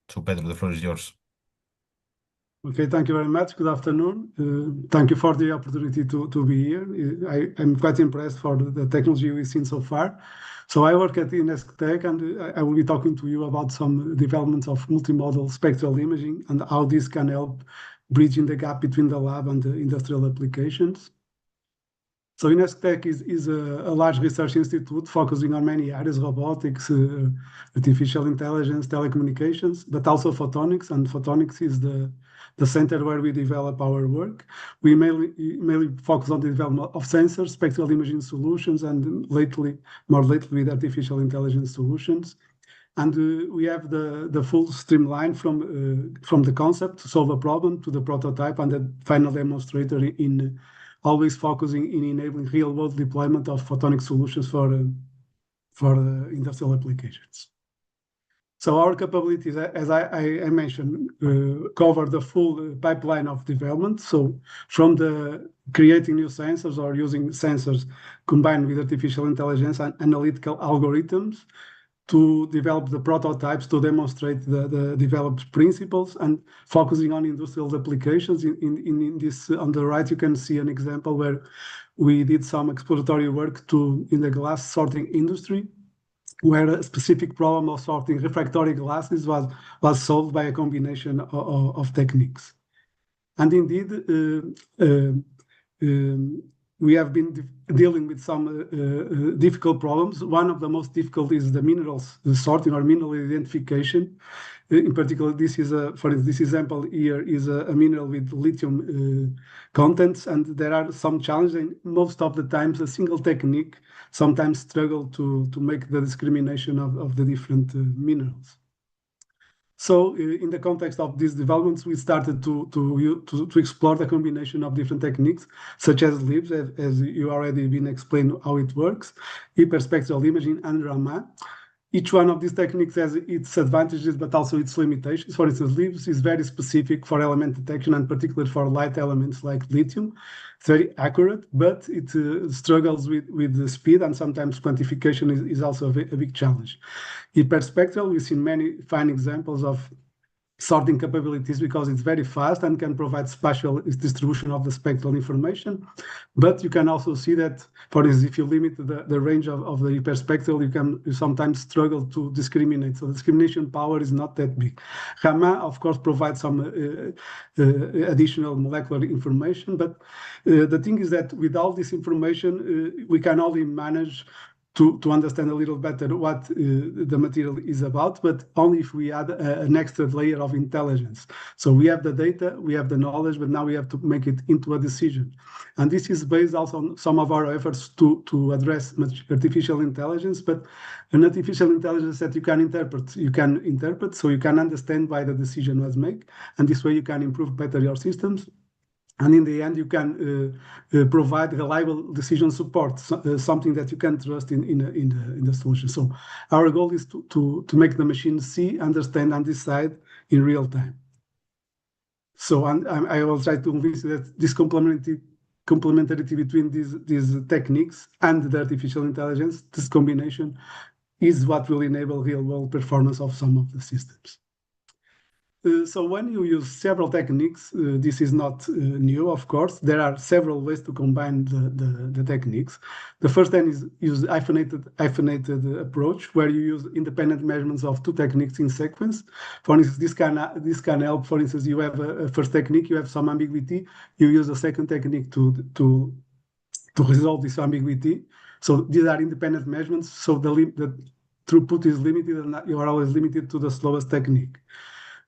So Pedro, the floor is yours. Okay, thank you very much. Good afternoon. Thank you for the opportunity to be here. I'm quite impressed for the technology we've seen so far. So I work at Inestec, and I will be talking to you about some developments of multimodal spectral imaging and how this can help bridging the gap between the lab and the industrial applications. So Inestec is a large research institute focusing on many areas: robotics, artificial intelligence, telecommunications, but also photonics. And photonics is the center where we develop our work. We mainly focus on the development of sensors, spectral imaging solutions, and more lately with artificial intelligence solutions. And we have the full streamline from the concept to solve a problem to the prototype and the final demonstrator, in always focusing in enabling real-world deployment of photonic solutions for industrial applications. So our capabilities, as I mentioned, cover the full pipeline of development. So from the creating new sensors or using sensors combined with artificial intelligence and analytical algorithms, to develop the prototypes to demonstrate the developed principles and focusing on industrial applications. In this, on the right, you can see an example where we did some exploratory work in the glass sorting industry, where a specific problem of sorting refractory glasses was solved by a combination of techniques. And indeed, we have been dealing with some difficult problems. One of the most difficult is the minerals, the sorting or mineral identification. In particular, this is for this example here is a mineral with lithium contents, and there are some challenges. And most of the times, a single technique sometimes struggle to make the discrimination of the different minerals. So in the context of these developments, we started to explore the combination of different techniques, such as LIBS, as you already been explained how it works, hyperspectral imaging, and Raman. Each one of these techniques has its advantages, but also its limitations. For instance, LIBS is very specific for element detection, and particularly for light elements like lithium. It's very accurate, but it struggles with the speed, and sometimes quantification is also a big challenge. Hyperspectral, we've seen many fine examples of sorting capabilities because it's very fast and can provide spatial distribution of the spectral information. But you can also see that, for instance, if you limit the range of the hyperspectral, you sometimes struggle to discriminate. So the discrimination power is not that big. Raman, of course, provides some additional molecular information. But the thing is that with all this information, we can only manage to understand a little better what the material is about, but only if we add an extra layer of intelligence. So we have the data, we have the knowledge, but now we have to make it into a decision. And this is based also on some of our efforts to address artificial intelligence, but an artificial intelligence that you can interpret. You can interpret, so you can understand why the decision was made, and this way you can improve better your systems. And in the end, you can provide reliable decision support, something that you can trust in the solution. So our goal is to make the machine see, understand, and decide in real time. So I will try to convince you that this complementarity between these techniques and the artificial intelligence, this combination, is what will enable real-world performance of some of the systems. So when you use several techniques, this is not new, of course. There are several ways to combine the techniques. The first one is use hyphenated approach, where you use independent measurements of two techniques in sequence. For instance, this can help. For instance, you have a first technique, you have some ambiguity. You use a second technique to resolve this ambiguity. So these are independent measurements. So the throughput is limited, and you are always limited to the slowest technique.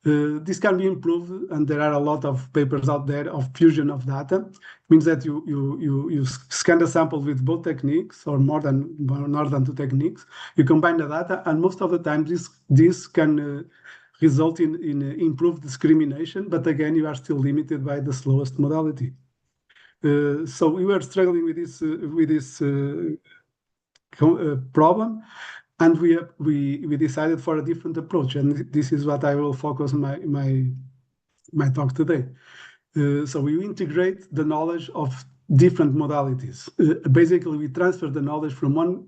This can be improved, and there are a lot of papers out there of fusion of data. It means that you scan the sample with both techniques, or more than two techniques. You combine the data, and most of the time this can result in improved discrimination. But again, you are still limited by the slowest modality. So we were struggling with this problem. And we decided for a different approach, and this is what I will focus my talk today. So we integrate the knowledge of different modalities. Basically, we transfer the knowledge from one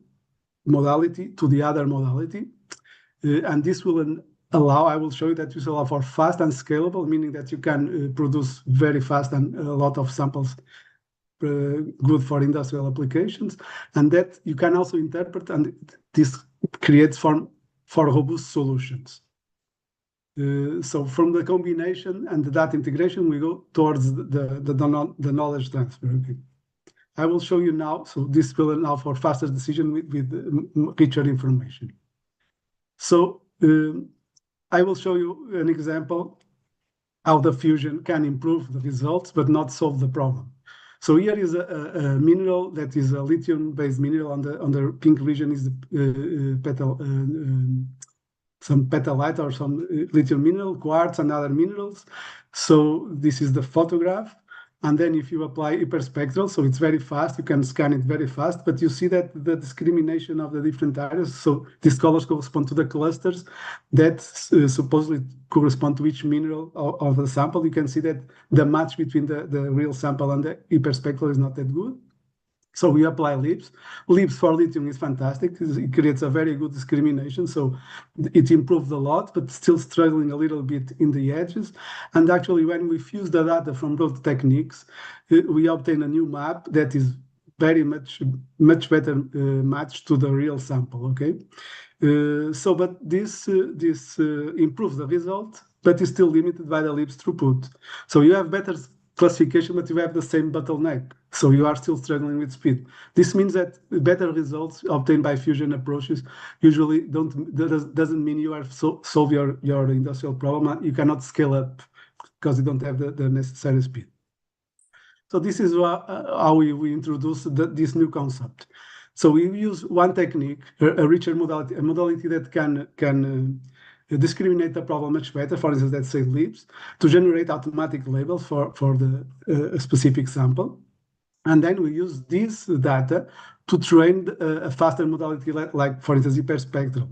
modality to the other modality, and this will allow. I will show you that this will allow for fast and scalable, meaning that you can produce very fast and a lot of samples. Good for industrial applications, and that you can also interpret, and this creates for robust solutions. So from the combination and the data integration, we go towards the knowledge transfer. Okay. I will show you now, so this will allow for faster decision with richer information. So I will show you an example how the fusion can improve the results, but not solve the problem. So here is a mineral that is a lithium-based mineral. On the pink region is some petalite or some lithium mineral, quartz, and other minerals. So this is the photograph. And then if you apply hyperspectral, so it's very fast, you can scan it very fast, but you see that the discrimination of the different areas, so these colors correspond to the clusters that supposedly correspond to each mineral of the sample. You can see that the match between the real sample and the hyperspectral is not that good. So we apply LIBS. LIBS for lithium is fantastic. It creates a very good discrimination. So it improved a lot, but still struggling a little bit in the edges. And actually, when we fuse the data from both techniques, we obtain a new map that is very much better matched to the real sample. Okay. But this improves the result, but is still limited by the LIBS throughput. So you have better classification, but you have the same bottleneck. So you are still struggling with speed. This means that better results obtained by fusion approaches usually doesn't mean you have solve your industrial problem. You cannot scale up because you don't have the necessary speed. So this is how we introduce this new concept. So we use one technique, a richer modality, a modality that can discriminate the problem much better. For instance, let's say LIBS, to generate automatic labels for the specific sample. And then we use this data to train a faster modality, like for instance, hyperspectral.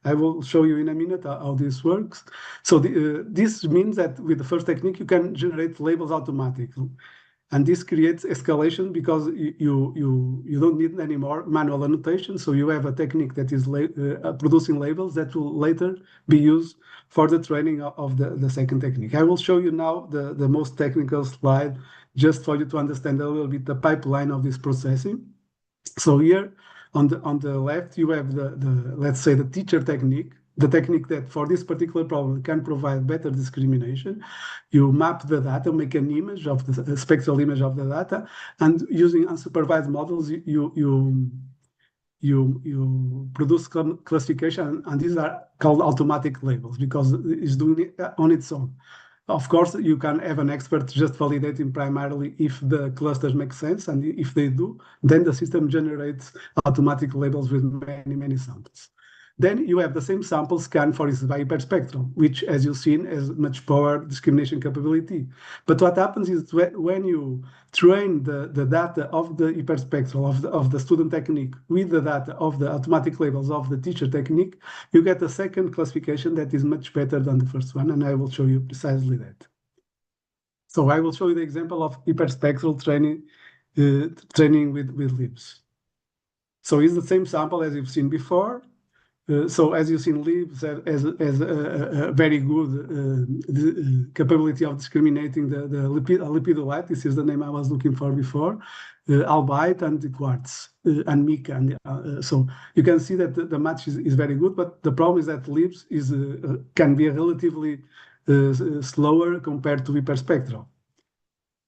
I will show you in a minute how this works. So this means that with the first technique, you can generate labels automatically. And this creates escalation because you don't need any more manual annotation. So you have a technique that is producing labels that will later be used for the training of the second technique. I will show you now the most technical slide just for you to understand a little bit the pipeline of this processing. So here on the left, you have let's say the teacher technique, the technique that for this particular problem can provide better discrimination. You map the data, make an image of the spectral image of the data, and using unsupervised models, you produce classification, and these are called automatic labels because it's doing it on its own. Of course, you can have an expert just validating primarily if the clusters make sense, and if they do, then the system generates automatic labels with many samples. Then you have the same sample scanned, for instance, by hyperspectral, which, as you've seen, has much power discrimination capability. But what happens is when you train the data of the hyperspectral, of the student technique, with the data of the automatic labels of the teacher technique, you get a second classification that is much better than the first one, and I will show you precisely that. So I will show you the example of hyperspectral training with LIBS. So it's the same sample as you've seen before. So as you've seen, LIBS has a very good capability of discriminating the lepidolite. This is the name I was looking for before, albite and the quartz and mica. So you can see that the match is very good, but the problem is that LIBS can be relatively slower compared to hyperspectral.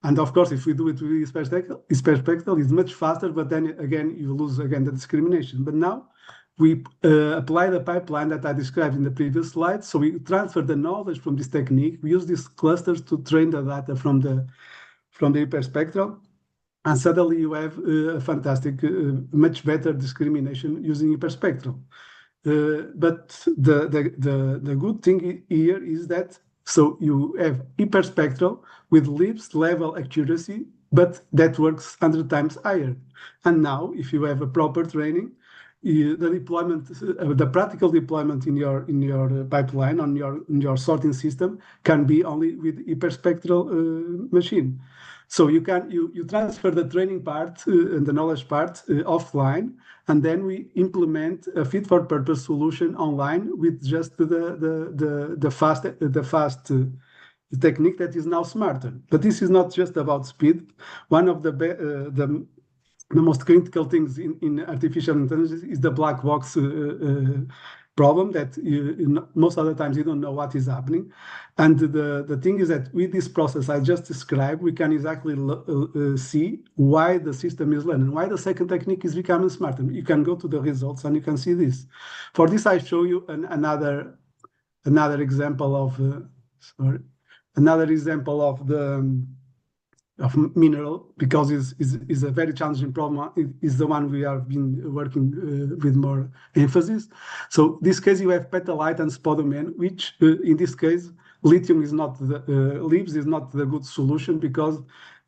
And of course, if we do it with hyperspectral, it's much faster, but then again, you lose again the discrimination. But now, we apply the pipeline that I described in the previous slide. So we transfer the knowledge from this technique. We use these clusters to train the data from the hyperspectral. And suddenly you have a fantastic, much better discrimination using hyperspectral. But the good thing here is that, so you have hyperspectral with LIBS level accuracy, but that works 100 times higher. And now, if you have a proper training, the deployment, the practical deployment in your pipeline on your sorting system can be only with hyperspectral machine. So you transfer the training part and the knowledge part offline, and then we implement a fit for purpose solution online with just the fast technique that is now smarter. But this is not just about speed. One of the most critical things in artificial intelligence is the black box problem that most of the times you don't know what is happening. And the thing is that with this process I just described, we can exactly see why the system is learning, why the second technique is becoming smarter. You can go to the results and you can see this. For this, I show you another example of mineral, because it's a very challenging problem. It is the one we have been working with more emphasis. So this case you have petalite and spodumene, which in this case lithium is not LIBS is not the good solution because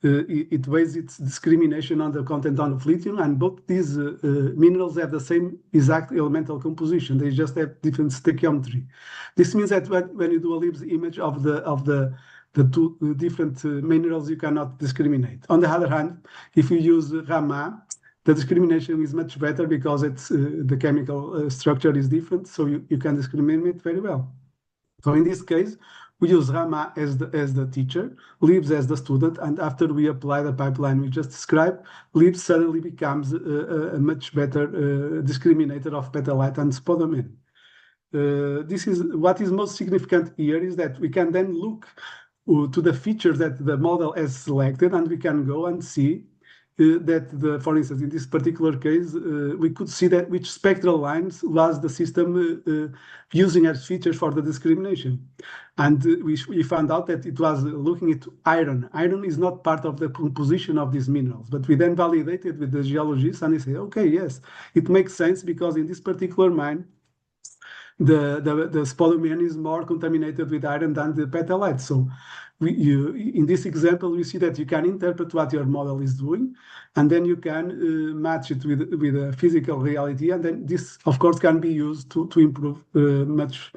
it bases its discrimination on the content of lithium, and both these minerals have the same exact elemental composition. They just have different stoichiometry. This means that when you do a LIBS image of the two different minerals, you cannot discriminate. On the other hand, if you use Raman, The discrimination is much better because it's the chemical structure is different, so you can discriminate very well. So in this case, we use Raman as the teacher, LIBS as the student, and after we apply the pipeline we just described, LIBS suddenly becomes a much better discriminator of petalite and spodumene. This is what is most significant here is that we can then look to the features that the model has selected, and we can go and see that, for instance, in this particular case, we could see that which spectral lines was the system using as features for the discrimination. And we found out that it was looking at iron. Iron is not part of the composition of these minerals, but we then validated with the geologists and they say, okay, yes, it makes sense because in this particular mine, the spodumene is more contaminated with iron than the petalite. So in this example, we see that you can interpret what your model is doing, and then you can match it with a physical reality. And then this, of course, can be used to improve much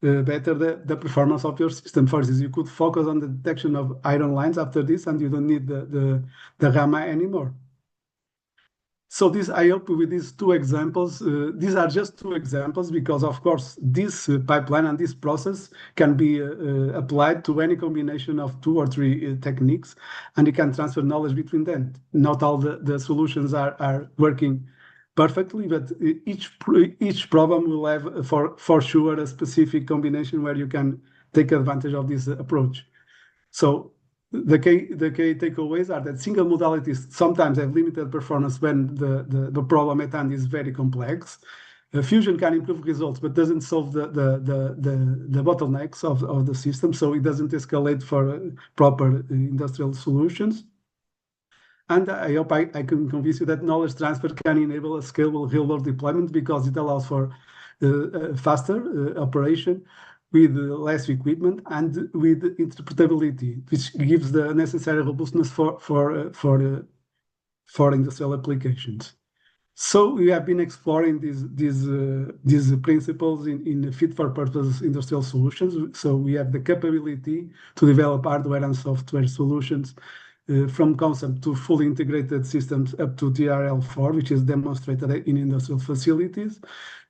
better the performance of your system. For instance, you could focus on the detection of iron lines after this, and you don't need the Raman anymore. So this, I hope with these two examples, these are just two examples because, of course, this pipeline and this process can be applied to any combination of 2 or 3 techniques, and you can transfer knowledge between them. Not all the solutions are working perfectly, but each problem will have for sure a specific combination where you can take advantage of this approach. So the key takeaways are that single modalities sometimes have limited performance when the problem at hand is very complex. Fusion can improve results, but doesn't solve the bottlenecks of the system, so it doesn't escalate for proper industrial solutions. And I hope I can convince you that knowledge transfer can enable a scalable real-world deployment because it allows for faster operation with less equipment and with interpretability, which gives the necessary robustness for industrial applications. So we have been exploring these principles in fit-for-purpose industrial solutions. So we have the capability to develop hardware and software solutions from concept to fully integrated systems up to TRL4, which is demonstrated in industrial facilities.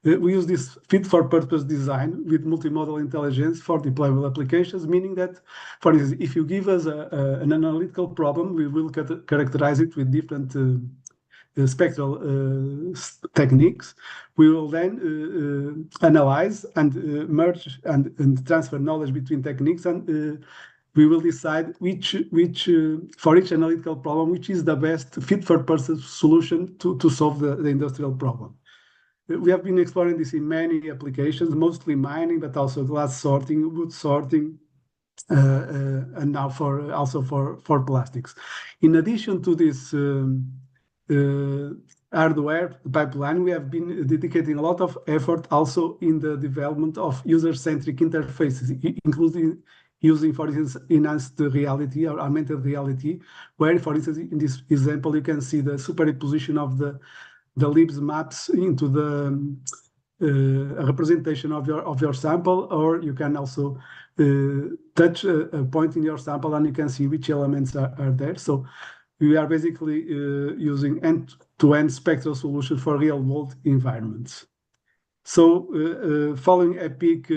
We use this fit-for-purpose design with multimodal intelligence for deployable applications, meaning that, for instance, if you give us an analytical problem, we will characterize it with different spectral techniques. We will then analyze and merge and transfer knowledge between techniques, and we will decide which for each analytical problem, which is the best fit-for-purpose solution to solve the industrial problem. We have been exploring this in many applications, mostly mining, but also glass sorting, wood sorting, and now also for plastics. In addition to this hardware pipeline, we have been dedicating a lot of effort also in the development of user-centric interfaces, including using, for instance, enhanced reality or augmented reality, where, for instance, in this example, you can see the superposition of the LIBS maps into the representation of your sample, or you can also touch a point in your sample and you can see which elements are there. So we are basically using end-to-end spectral solution for real-world environments. So following Optikk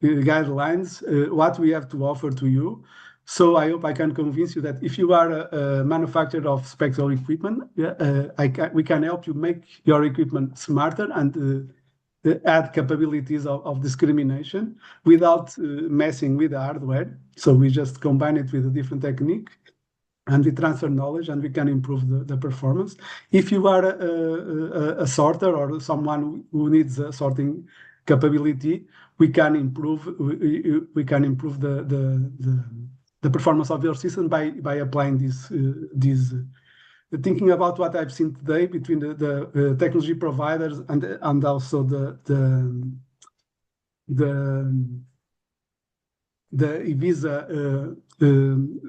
guidelines, what we have to offer to you. So I hope I can convince you that if you are a manufacturer of spectral equipment, we can help you make your equipment smarter and add capabilities of discrimination without messing with the hardware. So we just combine it with a different technique and we transfer knowledge and we can improve the performance. If you are a sorter or someone who needs a sorting capability, we can improve the performance of your system by applying these thinking about what I've seen today between the technology providers and also the PICVISA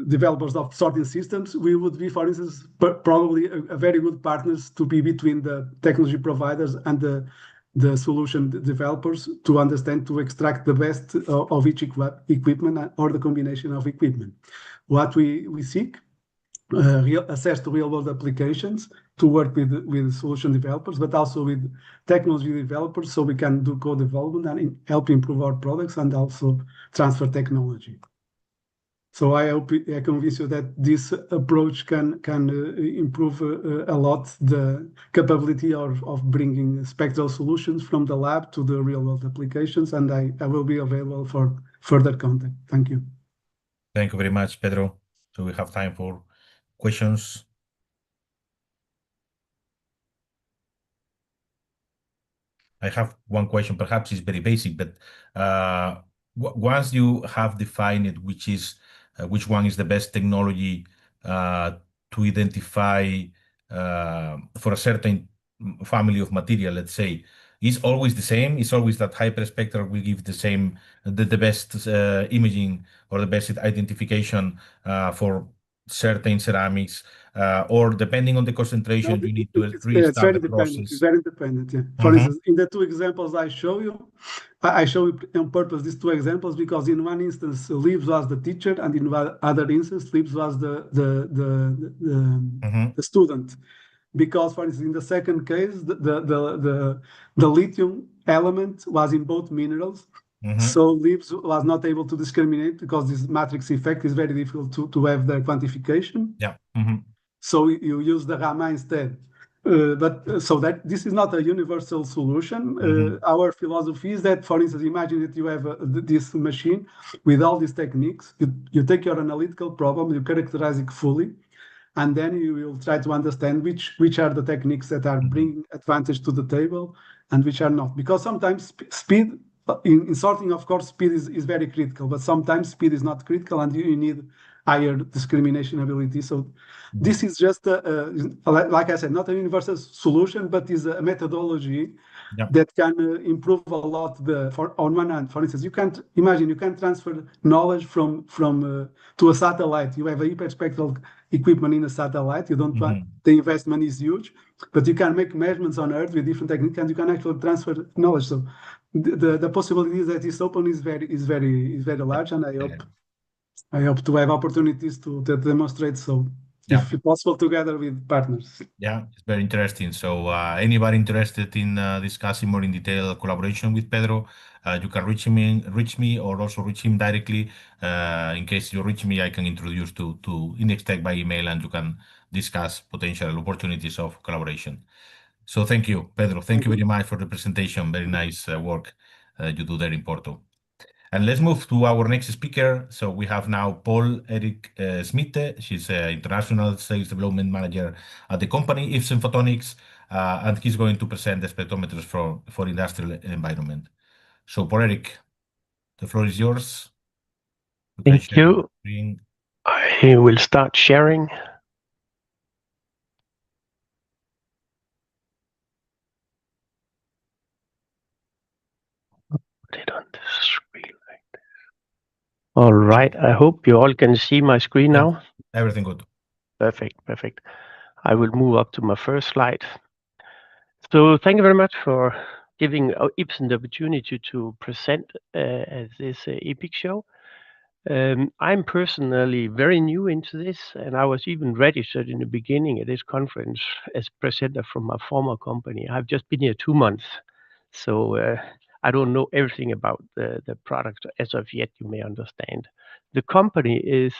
developers of sorting systems. We would be, for instance, probably a very good partners to be between the technology providers and the solution developers to understand, to extract the best of each equipment or the combination of equipment. What we seek access to real-world applications to work with solution developers, but also with technology developers, so we can do co-development and help improve our products and also transfer technology. So I hope I convince you that this approach can improve a lot the capability of bringing spectral solutions from the lab to the real-world applications, and I will be available for further contact. Thank you. Thank you very much, Pedro. So we have time for questions. I have one question, perhaps it's very basic, but once you have defined which one is the best technology to identify for a certain family of material, let's say, is always the same? It's always that hyperspectral will give the best imaging or the best identification for certain ceramics, or depending on the concentration, you need to restart the process. It's very dependent, yeah. For instance, in the two examples I show you, I show you on purpose these two examples because in one instance, LIBS was the teacher, and in other instance, LIBS was the student. Because, for instance, in the second case, the lithium element was in both minerals. So LIBS was not able to discriminate because this matrix effect is very difficult to have the quantification. Yeah. So you use the Raman instead. So that this is not a universal solution. Our philosophy is that, for instance, imagine that you have this machine with all these techniques. You take your analytical problem, you characterize it fully, and then you will try to understand which are the techniques that are bringing advantage to the table and which are not. Because sometimes speed, in sorting, of course, speed is very critical, but sometimes speed is not critical and you need higher discrimination ability. So this is just, like I said, not a universal solution, but is a methodology that can improve a lot. On one hand, for instance, you can't transfer knowledge from to a satellite. You have a hyperspectral equipment in a satellite. You don't want, the investment is huge, but you can make measurements on Earth with different techniques, and you can actually transfer knowledge. So the possibilities that is open is very large, and I hope to have opportunities to demonstrate so, if possible, together with partners. Yeah, it's very interesting. So anybody interested in discussing more in detail collaboration with Pedro, you can reach me, or also reach him directly. In case you reach me, I can introduce to Indextech by email, and you can discuss potential opportunities of collaboration. So thank you, Pedro. Thank you very much for the presentation. Very nice work you do there in Porto. And let's move to our next speaker. So we have now Paul Erik Smitte. She's an international sales development manager at the company Ipsen Photonics, and he's going to present the spectrometers for industrial environment. So Paul Erik, the floor is yours. Thank you. I will start sharing. Put it on the screen like this. All right. I hope you all can see my screen now. Everything good. Perfect. I will move up to my first slide. So thank you very much for giving Ipsen the opportunity to present at this EPIC show. I'm personally very new into this, and I was even registered in the beginning at this conference as presenter from my former company. I've just been here 2 months, so I don't know everything about the product as of yet, you may understand. The company is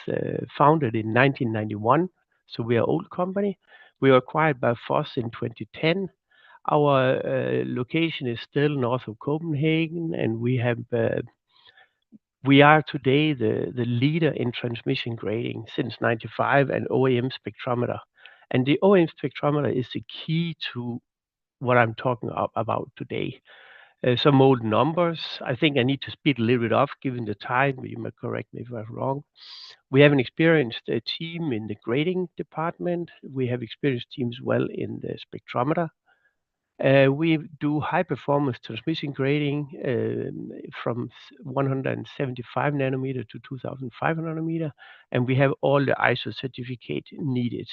founded in 1991, so we are an old company. We were acquired by Voss in 2010. Our location is still north of Copenhagen, and we are today the leader in transmission grading since '95 and OEM spectrometer. And the OEM spectrometer is the key to what I'm talking about today. Some old numbers. I think I need to speed a little bit off given the time, but you might correct me if I'm wrong. We have an experienced team in the grading department. We have experienced teams well in the spectrometer. We do high performance transmission grading from 175 nanometer to 2500 nanometer, and we have all the ISO certificate needed.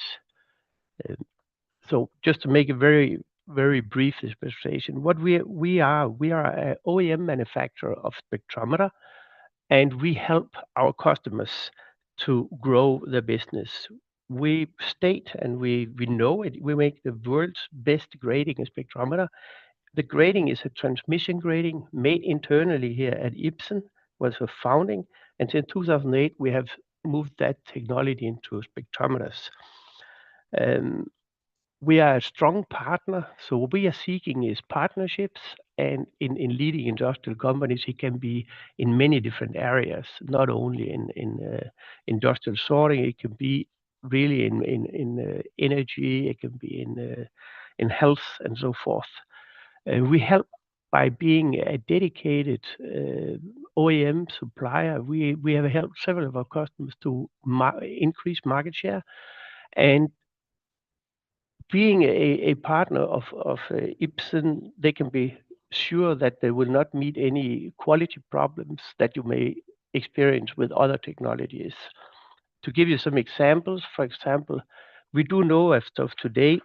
So just to make a very brief this presentation, what we are an OEM manufacturer of spectrometer, and we help our customers to grow their business we state, and we know it, we make the world's best grading spectrometer. The grading is a transmission grading made internally here at Ipsen, was a founding, and since 2008 we have moved that technology into spectrometers. We are a strong partner, so what we are seeking is partnerships, and in leading industrial companies, it can be in many different areas, not only in industrial sorting, it can be really in energy, it can be in health and so forth. We help by being a dedicated OEM supplier. We have helped several of our customers to increase market share, and being a partner of Ipsen, they can be sure that they will not meet any quality problems that you may experience with other technologies. To give you some examples, for example, we do know as of today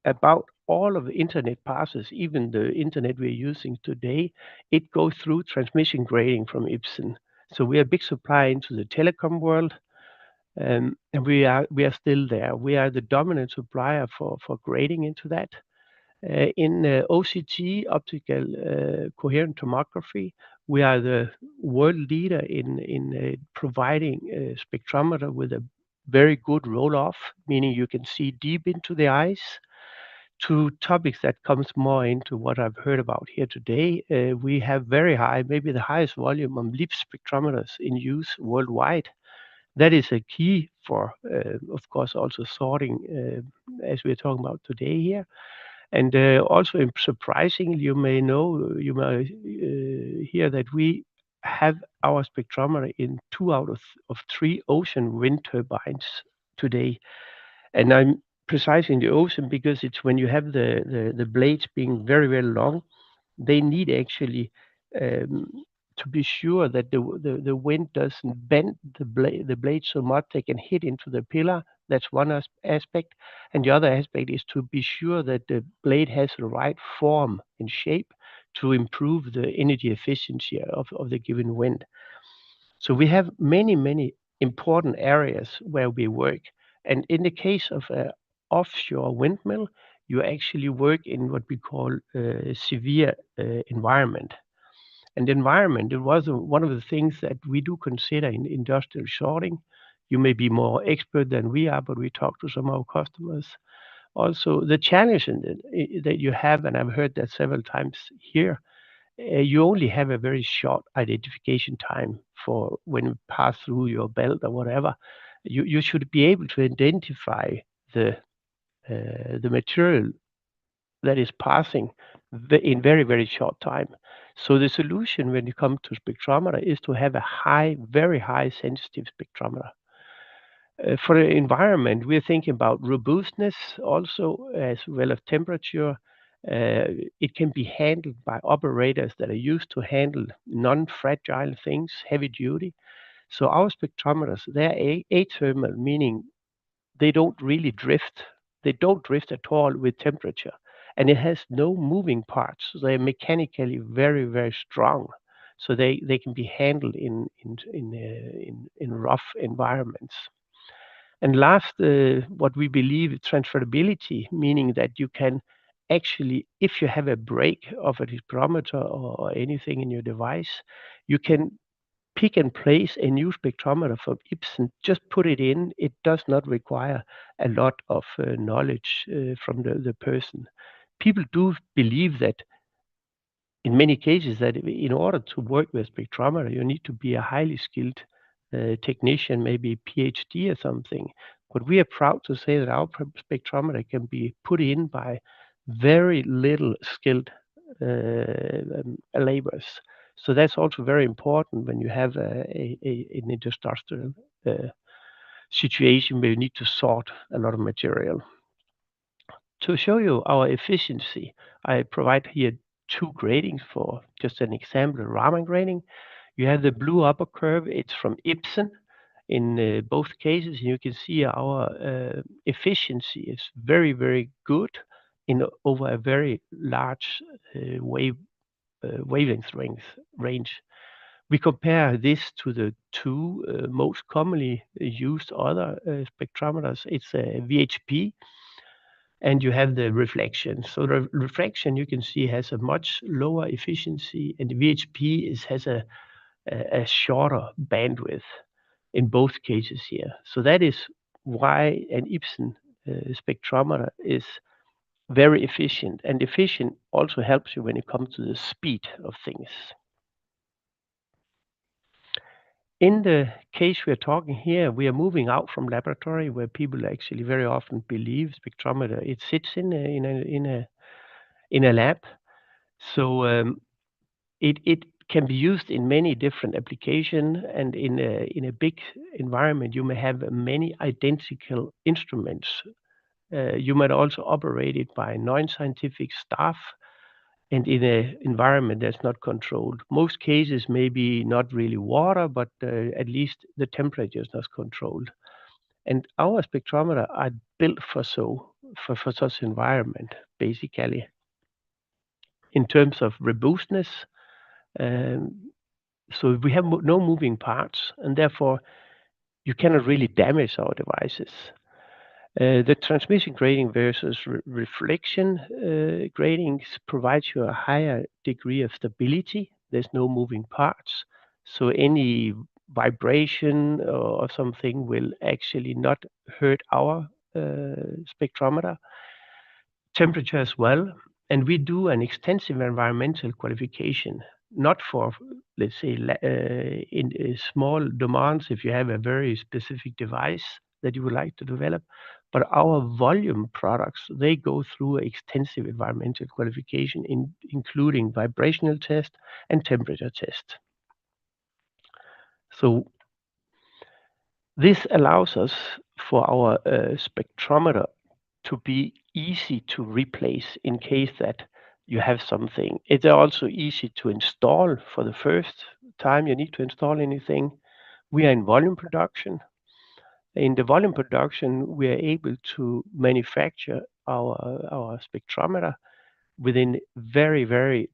about all of the internet passes, even the internet we're using today, it goes through transmission grading from Ipsen. So we are a big supplier into the telecom world, and we are still there. We are the dominant supplier for grading into that. In OCT, optical coherent tomography, we are the world leader in providing a spectrometer with a very good roll-off, meaning you can see deep into the eyes. To topics that comes more into what I've heard about here today, we have very high, maybe the highest volume of LIBS spectrometers in use worldwide. That is a key for, of course, also sorting, as we're talking about today here. And also, surprisingly, you may hear that we have our spectrometer in 2 out of 3 ocean wind turbines today. And I'm precisely in the ocean because it's when you have the blades being very, very long, they need actually to be sure that the wind doesn't bend the blade so much they can hit into the pillar. That's one aspect. And the other aspect is to be sure that the blade has the right form and shape to improve the energy efficiency of the given wind. So we have many, many important areas where we work. And in the case of an offshore windmill, you actually work in what we call a severe environment. And the environment, it was one of the things that we do consider in industrial sorting. You may be more expert than we are, but we talk to some of our customers. Also, the challenge that you have, and I've heard that several times here, you only have a very short identification time for when you pass through your belt or whatever. You should be able to identify the material that is passing in very, very short time. So the solution when you come to spectrometer is to have a very high sensitive spectrometer. For the environment, we're thinking about robustness also, as well as temperature. It can be handled by operators that are used to handle non-fragile things, heavy duty. So our spectrometers, they're athermal, meaning they don't really drift. They don't drift at all with temperature. And it has no moving parts. So they're mechanically very, very strong. So they can be handled in rough environments. And last, what we believe transferability, meaning that you can actually, if you have a break of a spectrometer or anything in your device, you can pick and place a new spectrometer from Ipsen, just put it in. It does not require a lot of knowledge from the person. People do believe that in many cases that in order to work with spectrometer, you need to be a highly skilled technician, maybe PhD or something. But we are proud to say that our spectrometer can be put in by very little skilled laborers. So that's also very important when you have an industrial situation where you need to sort a lot of material. To show you our efficiency, I provide here 2 gradings for just an example, Raman grading. You have the blue upper curve, it's from Ipsen in both cases. You can see our efficiency is very, very good over a very large wavelength range. We compare this to the two most commonly used other spectrometers. It's a VHP, and you have the reflection. So the reflection you can see has a much lower efficiency, and the VHP has a shorter bandwidth in both cases here. So that is why an Ipsen spectrometer is very efficient, and efficient also helps you when it comes to the speed of things. In the case we are talking here, we are moving out from laboratory where people actually very often believe spectrometer, it sits in a lab. So it can be used in many different applications, and in a big environment, you may have many identical instruments. You might also operate it by non-scientific staff, and in an environment that's not controlled. Most cases maybe not really water, but at least the temperature is not controlled. And our spectrometer are built for such environment, basically. In terms of robustness, so we have no moving parts, and therefore you cannot really damage our devices. The transmission grading versus reflection gradings provides you a higher degree of stability. There's no moving parts, so any vibration or something will actually not hurt our spectrometer. Temperature as well, and we do an extensive environmental qualification, not for, let's say, in small demands if you have a very specific device that you would like to develop, but our volume products, they go through extensive environmental qualification, including vibrational test and temperature test. So this allows us for our spectrometer to be easy to replace in case that you have something. It's also easy to install for the first time you need to install anything. We are in volume production. In the volume production, we are able to manufacture our spectrometer within very, very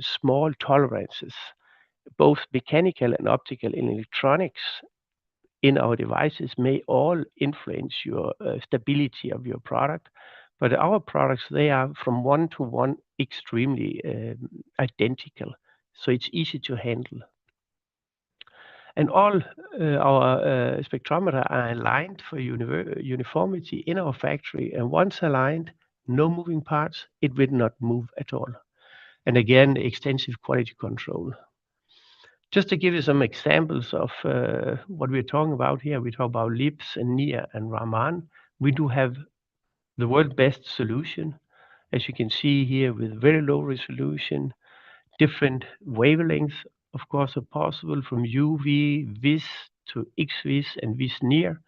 small tolerances, both mechanical and optical and electronics in our devices may all influence your stability of your product. But our products, they are from 1 to 1 extremely identical. So it's easy to handle. And all our spectrometer are aligned for uniformity in our factory. And once aligned, no moving parts, it will not move at all. And again, extensive quality control. Just to give you some examples of what we're talking about here, we talk about LIBS and NIA and Raman. We do have the world's best solution, as you can see here, with very low resolution, different wavelengths, of course, are possible from UV, VIS to XVIS and VIS near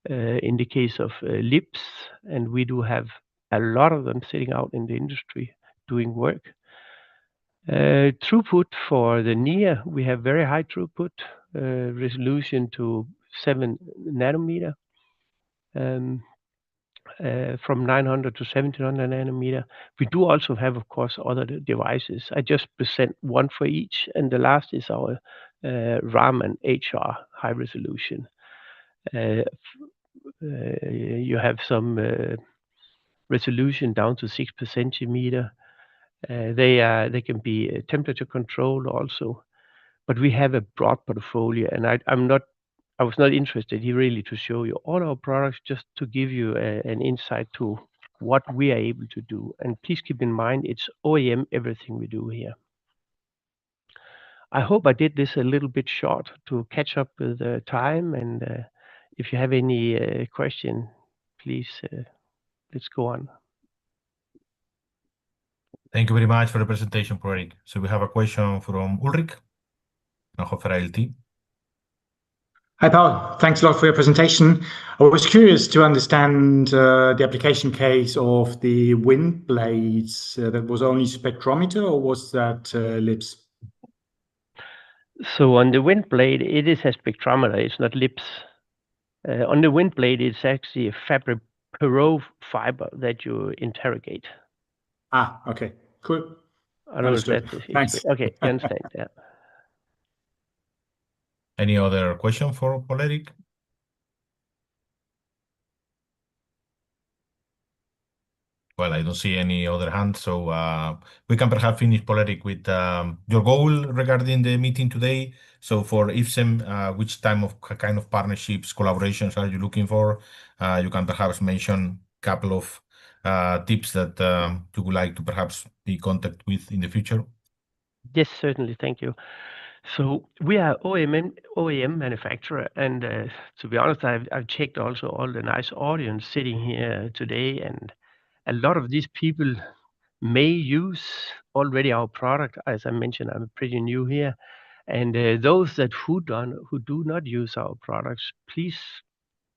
in the case of LIBS, and we do have a lot of them sitting out in the industry doing work. Throughput for the NIA, we have very high throughput, resolution to 7 nanometer, from 900 to 1700 nanometer. We do also have, of course, other devices. I just present one for each, and the last is our Raman HR high resolution. You have some resolution down to 6 per centimeter. They can be temperature controlled also, but we have a broad portfolio, and I was not interested here really to show you all our products, just to give you an insight to what we are able to do. And please keep in mind, it's OEM everything we do here. I hope I did this a little bit short to catch up with the time, and if you have any question, please let's go on. Thank you very much for the presentation, Fredrik. So we have a question from Ulrik. Hi, Paul. Thanks a lot for your presentation. I was curious to understand the application case of the wind blades. That was only spectrometer, or was that LIBS? So on the wind blade, it is a spectrometer. It's not LIBS. On the wind blade, it's actually a fabric Perot fiber that you interrogate. Ah, okay, cool. I don't know if Understood. that's Thanks. okay. You understand? Yeah. Any other question for Eric? Well, I don't see any other hand, so we can perhaps finish, Eric, with your goal regarding the meeting today. So for IFSEM, which kind of partnerships, collaborations are you looking for? You can perhaps mention a couple of tips that you would like to perhaps be in contact with in the future. Yes, certainly. Thank you. So we are OEM manufacturer, and to be honest, I've checked also all the nice audience sitting here today, and a lot of these people may use already our product. As I mentioned, I'm pretty new here, and those that who do not use our products, please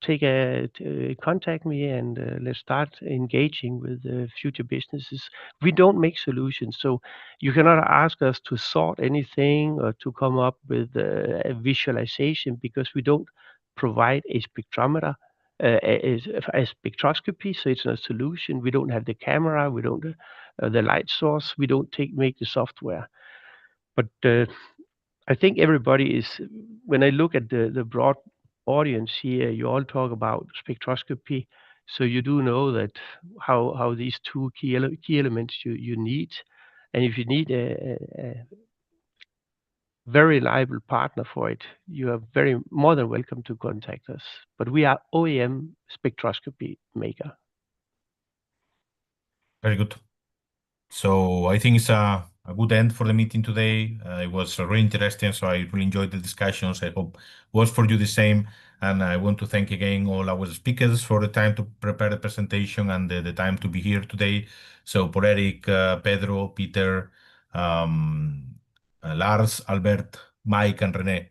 contact me, and let's start engaging with future businesses. We don't make solutions, so you cannot ask us to sort anything or to come up with a visualization, because we don't provide a spectrometer, a spectroscopy, so it's not a solution. We don't have the camera, we don't the light source, we don't make the software. But I think everybody is, when I look at the broad audience here, you all talk about spectroscopy, so you do know that how these two key elements you need, and if you need a very reliable partner for it, you are more than welcome to contact us. But we are OEM spectroscopy maker. Very good. So I think it's a good end for the meeting today. It was really interesting, so I really enjoyed the discussions. I hope it was for you the same. And I want to thank again all our speakers for the time to prepare the presentation and the time to be here today. So for Eric, Pedro, Peter, Lars, Albert, Mike, and René,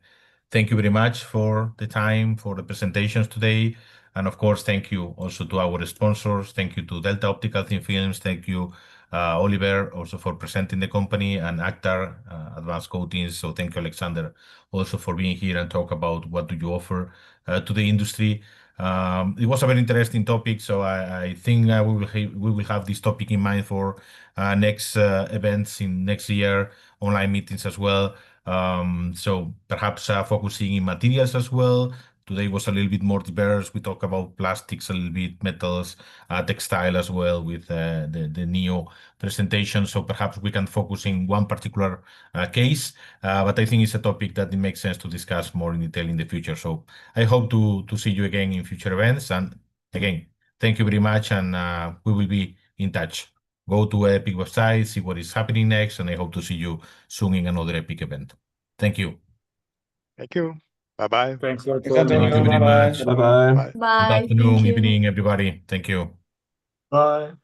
thank you very much for the time, for the presentations today. And of course, thank you also to our sponsors. Thank you to Delta Optical Thin Films. Thank you, Oliver, also for presenting the company, and Actar, Advanced Coatings. So thank you, Alexander, also for being here and talk about what do you offer to the industry. It was a very interesting topic, so I think we will have this topic in mind for next events in next year, online meetings as well. So perhaps focusing in materials as well. Today was a little bit more diverse. We talk about plastics a little bit, metals, textile as well with the Neo presentation. So perhaps we can focus in one particular case, but I think it's a topic that it makes sense to discuss more in detail in the future. So I hope to see you again in future events. And again, thank you very much, and we will be in touch. Go to Optikk website, see what is happening next, and I hope to see you soon in another Optikk event. Thank you. Thank you. Bye-bye. Thanks a lot. Thank you very much. Bye-bye. Good afternoon, evening, everybody. Thank you. Bye.